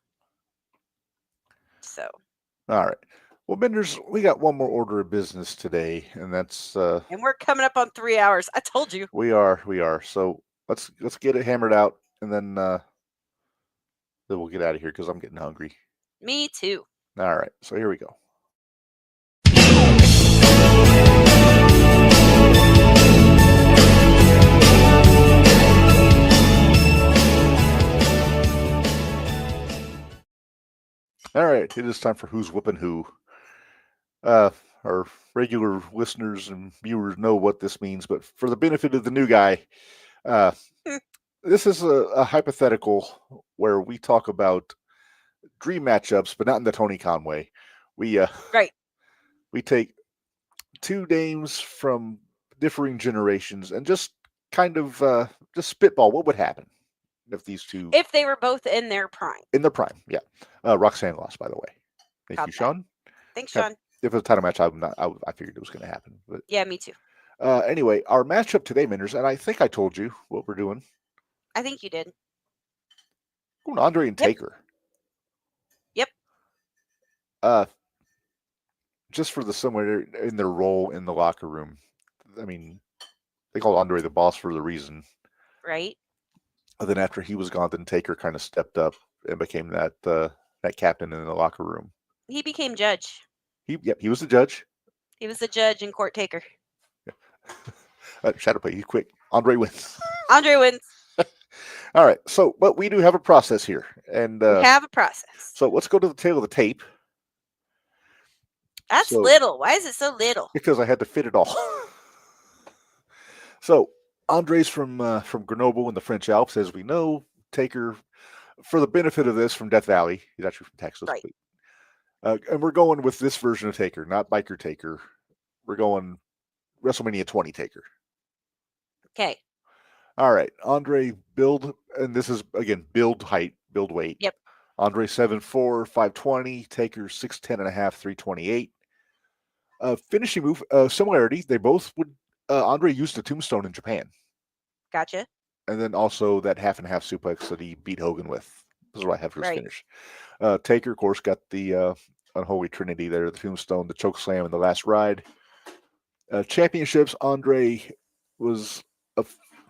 So. All right. Well, Minderz, we got one more order of business today, and that's. And we're coming up on 3 hours. I told you. We are. So let's get it hammered out, and then we'll get out of here because I'm getting hungry. Me too. All right. So here we go. All right, it is time for Who's Whoopin Who. Our regular listeners and viewers know what this means, but for the benefit of the new guy, this is a hypothetical where we talk about dream matchups, but not in the Tony Khan way. We take two names from differing generations and just kind of just spitball what would happen if they were both in their prime. In their prime, yeah. Roxanne lost, by the way. Thank you, Sean. Thanks, Sean. If it was a title match, I figured it was going to happen. But yeah, me too. Anyway, our matchup today, Minderz, and I think I told you what we're doing. I think you did. Going Andre and Taker. Yep. Just for the similar in their role in the locker room. I mean, they called Andre the boss for the reason. Right. And then after he was gone, then Taker kind of stepped up and became that captain in the locker room. He became judge. He was the judge. He was the judge and court taker. Yeah. Shadow play. He's quick. Andre wins. Andre wins. All right. So, but we do have a process here, and we have a process. So let's go to the tail of the tape. That's little. Why is it so little? Because I had to fit it all. So Andre's from Grenoble in the French Alps, as we know. Taker, for the benefit of this, from Death Valley. He's actually from Texas. Right. But, and we're going with this version of Taker, not Biker Taker. We're going WrestleMania 20 Taker. Okay. All right. Andre build, and this is, again, build height, build weight. Yep. Andre 7'4", 520. Taker 6'10 and a half, 328. Finishing move, similarity. They both would, Andre used a tombstone in Japan. Gotcha. And then also that half and half suplex that he beat Hogan with. This is what I have for his Right. finish. Taker, of course, got the unholy trinity there, the tombstone, the choke slam, and the last ride. Championships, Andre was,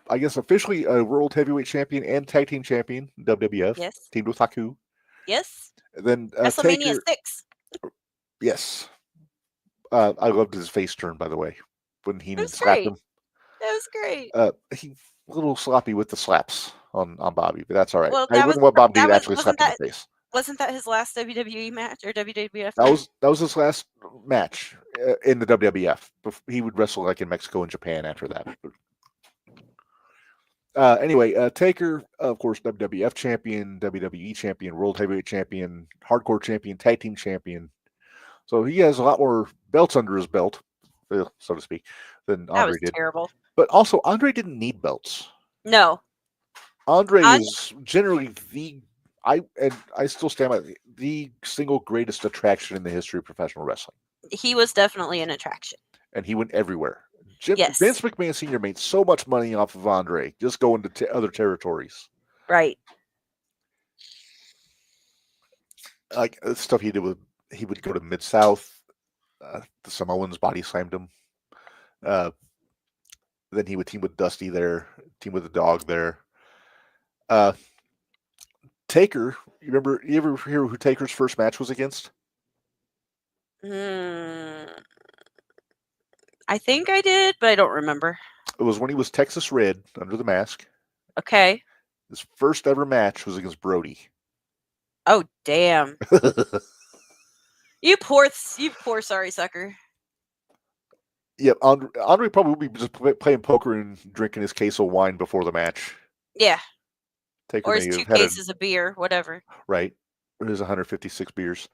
I guess, officially a world heavyweight champion and tag team champion, WWF. Yes. Teamed with Haku. Yes. Then WrestleMania Taker, 6. yes. I loved his face turn, by the way, when Heenan was slapped great. him. That was great. He a little sloppy with the slaps on Bobby, but that's all right. Well, I that wouldn't was- want Bobby that to get was- actually wasn't slapped in the face. Wasn't that his last WWE match or WWF That match? was his last match in the WWF. He would wrestle like in Mexico and Japan after that. Anyway, Taker, of course, WWF champion, WWE champion, World Heavyweight champion, Hardcore champion, Tag Team champion. So he has a lot more belts under his belt, so to speak, than That Andre was did. terrible. But also, Andre didn't need belts. No. Andre And- is generally I still stand by the single greatest attraction in the history of professional wrestling. He was definitely an attraction. And he went everywhere. Yes. Vince McMahon Sr. made so much money off of Andre just going to other territories. Right. Like stuff he did with, he would go to Mid-South. The Samoans body slammed him. Then he would team with Dusty there, team with the Dog there. Taker, you ever hear who Taker's first match was against? I think I did, but I don't remember. It was when he was Texas Red under the mask. Okay. His first ever match was against Brody. Oh, damn. You poor sorry sucker. Yep, Andre probably would be just playing poker and drinking his case of wine before the match. Yeah. Taker Or may his have 2 had cases of beer, whatever. right. Or his 156 beers.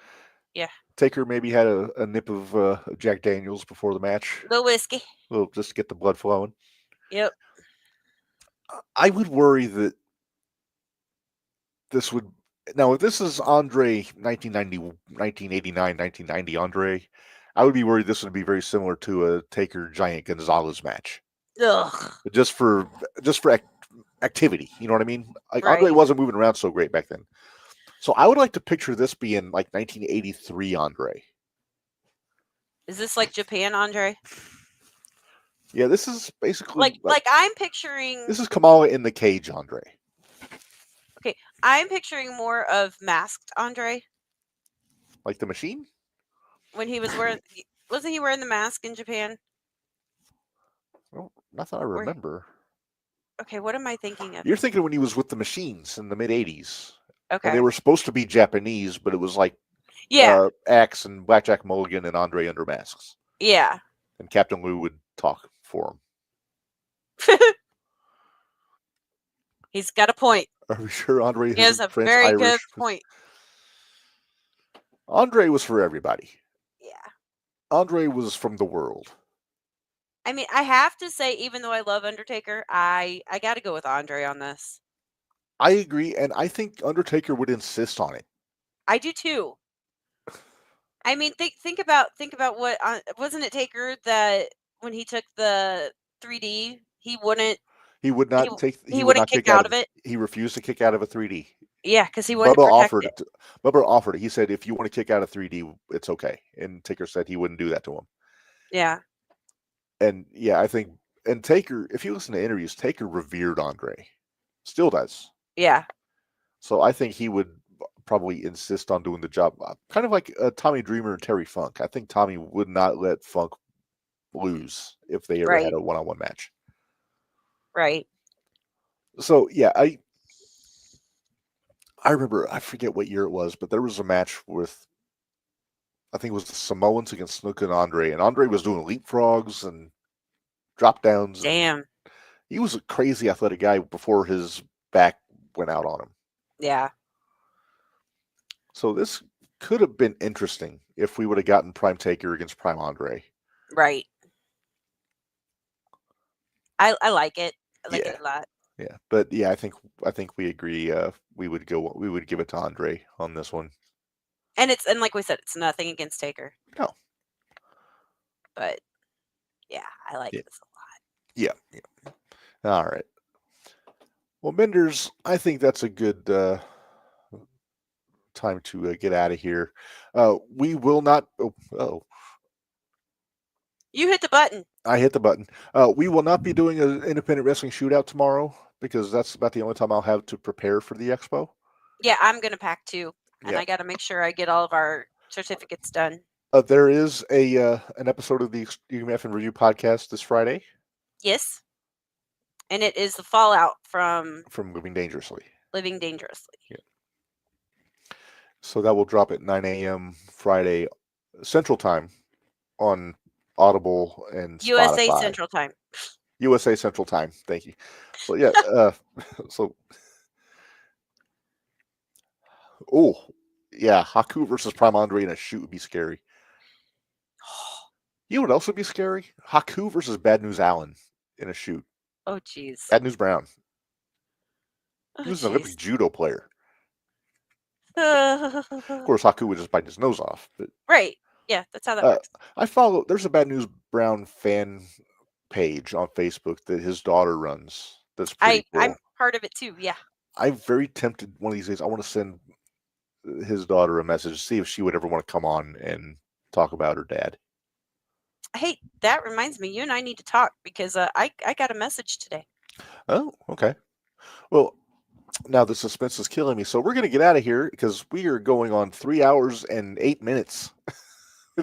Yeah. Taker maybe had a nip of Jack Daniels before the match. The whiskey. Well, just to get the blood flowing. Yep. I would worry that this would... Now, if this is Andre 1989, 1990 Andre, I would be worried this would be very similar to a Taker Giant Gonzalez match. Ugh. Just for activity, you know what I mean? Like Andre Right. wasn't moving around so great back then. So I would like to picture this being like 1983 Andre. Is this like Japan, Andre? Yeah, this is basically Like I'm picturing. this is Kamala in the cage Andre. I'm picturing more of masked Andre Like the Machine? when he was wearing. Wasn't he wearing the mask in Japan? Well, not that I remember. Okay, what am I thinking of? You're thinking when he was with the Machines in the mid 80s. Okay. And they were supposed to be Japanese, but it was like Yeah. Axe and Blackjack Mulligan and Andre under masks. Yeah. And Captain Lou would talk for him. He's got a point. Are we sure Andre He has a French, very Irish? good point. Andre was for everybody. Yeah. Andre was from the world. I mean, I have to say, even though I love Undertaker, I got to go with Andre on this. I agree, and I think Undertaker would insist on it. I do too. I mean, think about what wasn't it Taker that when he took the 3D, he wouldn't He would not take. he would wouldn't not kick out of it. He refused to kick out of a 3D. Yeah, because he wanted Bubba to protect offered it. it. Bubba offered it. He said, "If you want to kick out of 3D, it's okay." And Taker said he wouldn't do that to him. Yeah. And yeah, I think, and Taker, if you listen to interviews, Taker revered Andre, still does. Yeah. So I think he would probably insist on doing the job, kind of like Tommy Dreamer and Terry Funk. I think Tommy would not let Funk lose if they ever Right. had a one-on-one match. Right. So yeah, I remember, I forget what year it was, but there was a match with, I think it was the Samoans against Snook and Andre was doing leapfrogs and drop downs. Damn. He was a crazy athletic guy before his back went out on him. Yeah. So this could have been interesting if we would have gotten Prime Taker against Prime Andre. Right. I like it. I like it a lot. Yeah, but yeah, I think we agree. We would give it to Andre on this one. And like we said, it's nothing against Taker. No. But yeah, I like this a lot. Yeah. All right. Well, Minderz, I think that's a good time to get out of here. We will not. Oh. You hit the button. I hit the button. We will not be doing an independent wrestling shootout tomorrow because that's about the only time I'll have to prepare for the expo. Yeah, I'm going to pack too. And I got to make sure I get all of our certificates done. There is an episode of the UMF and Review podcast this Friday. Yes. And it is the fallout from Living Dangerously. Living Dangerously. Yeah. So that will drop at 9 a.m. Friday Central Time on Audible and USA Spotify. Central Time. USA Central Time. Thank you. So yeah. Haku versus Prime Andre in a shoot would be scary. You know what else would be scary? Haku versus Bad News Allen in a shoot. Oh, jeez. Bad News Brown. He was an Olympic judo player. Of course, Haku would just bite his nose off. But right. Yeah, that's how that works. There's a Bad News Brown fan page on Facebook that his daughter runs. That's pretty cool. I'm part of it too, yeah. I'm very tempted one of these days. I want to send his daughter a message, see if she would ever want to come on and talk about her dad. Hey, that reminds me, you and I need to talk because I got a message today. Oh, okay. Well, now the suspense is killing me, so we're going to get out of here because we are going on 3 hours and 8 minutes.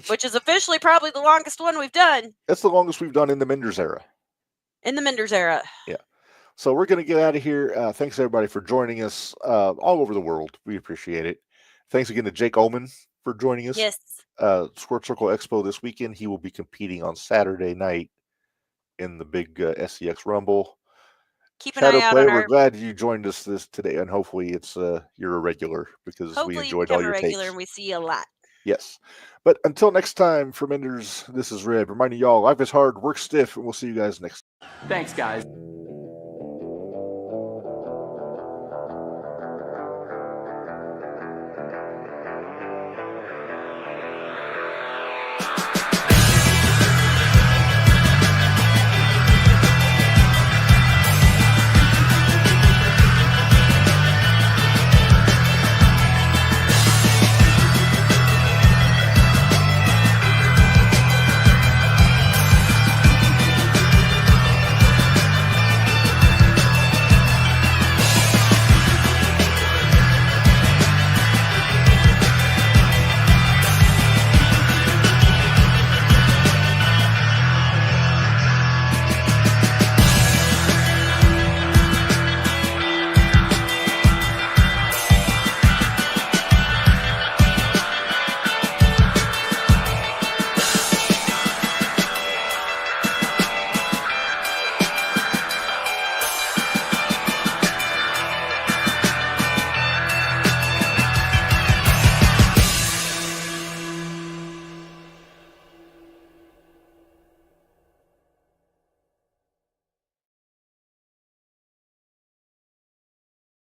Which is officially probably the longest one we've done. That's the longest we've done in the Minderz era. In the Minderz era. Yeah. So we're going to get out of here. Thanks, everybody, for joining us all over the world. We appreciate it. Thanks again to Jake Omen for joining us. Yes. Squared Circle Expo this weekend. He will be competing on Saturday night in the big SCX Rumble. Keep an eye out on We're glad you joined us this today, and hopefully it's you're a regular because we enjoyed all your takes. And we see you a lot. Yes. But until next time, for Minderz, this is Reb reminding y'all, life is hard, work stiff, and we'll see you guys next time. Thanks, guys.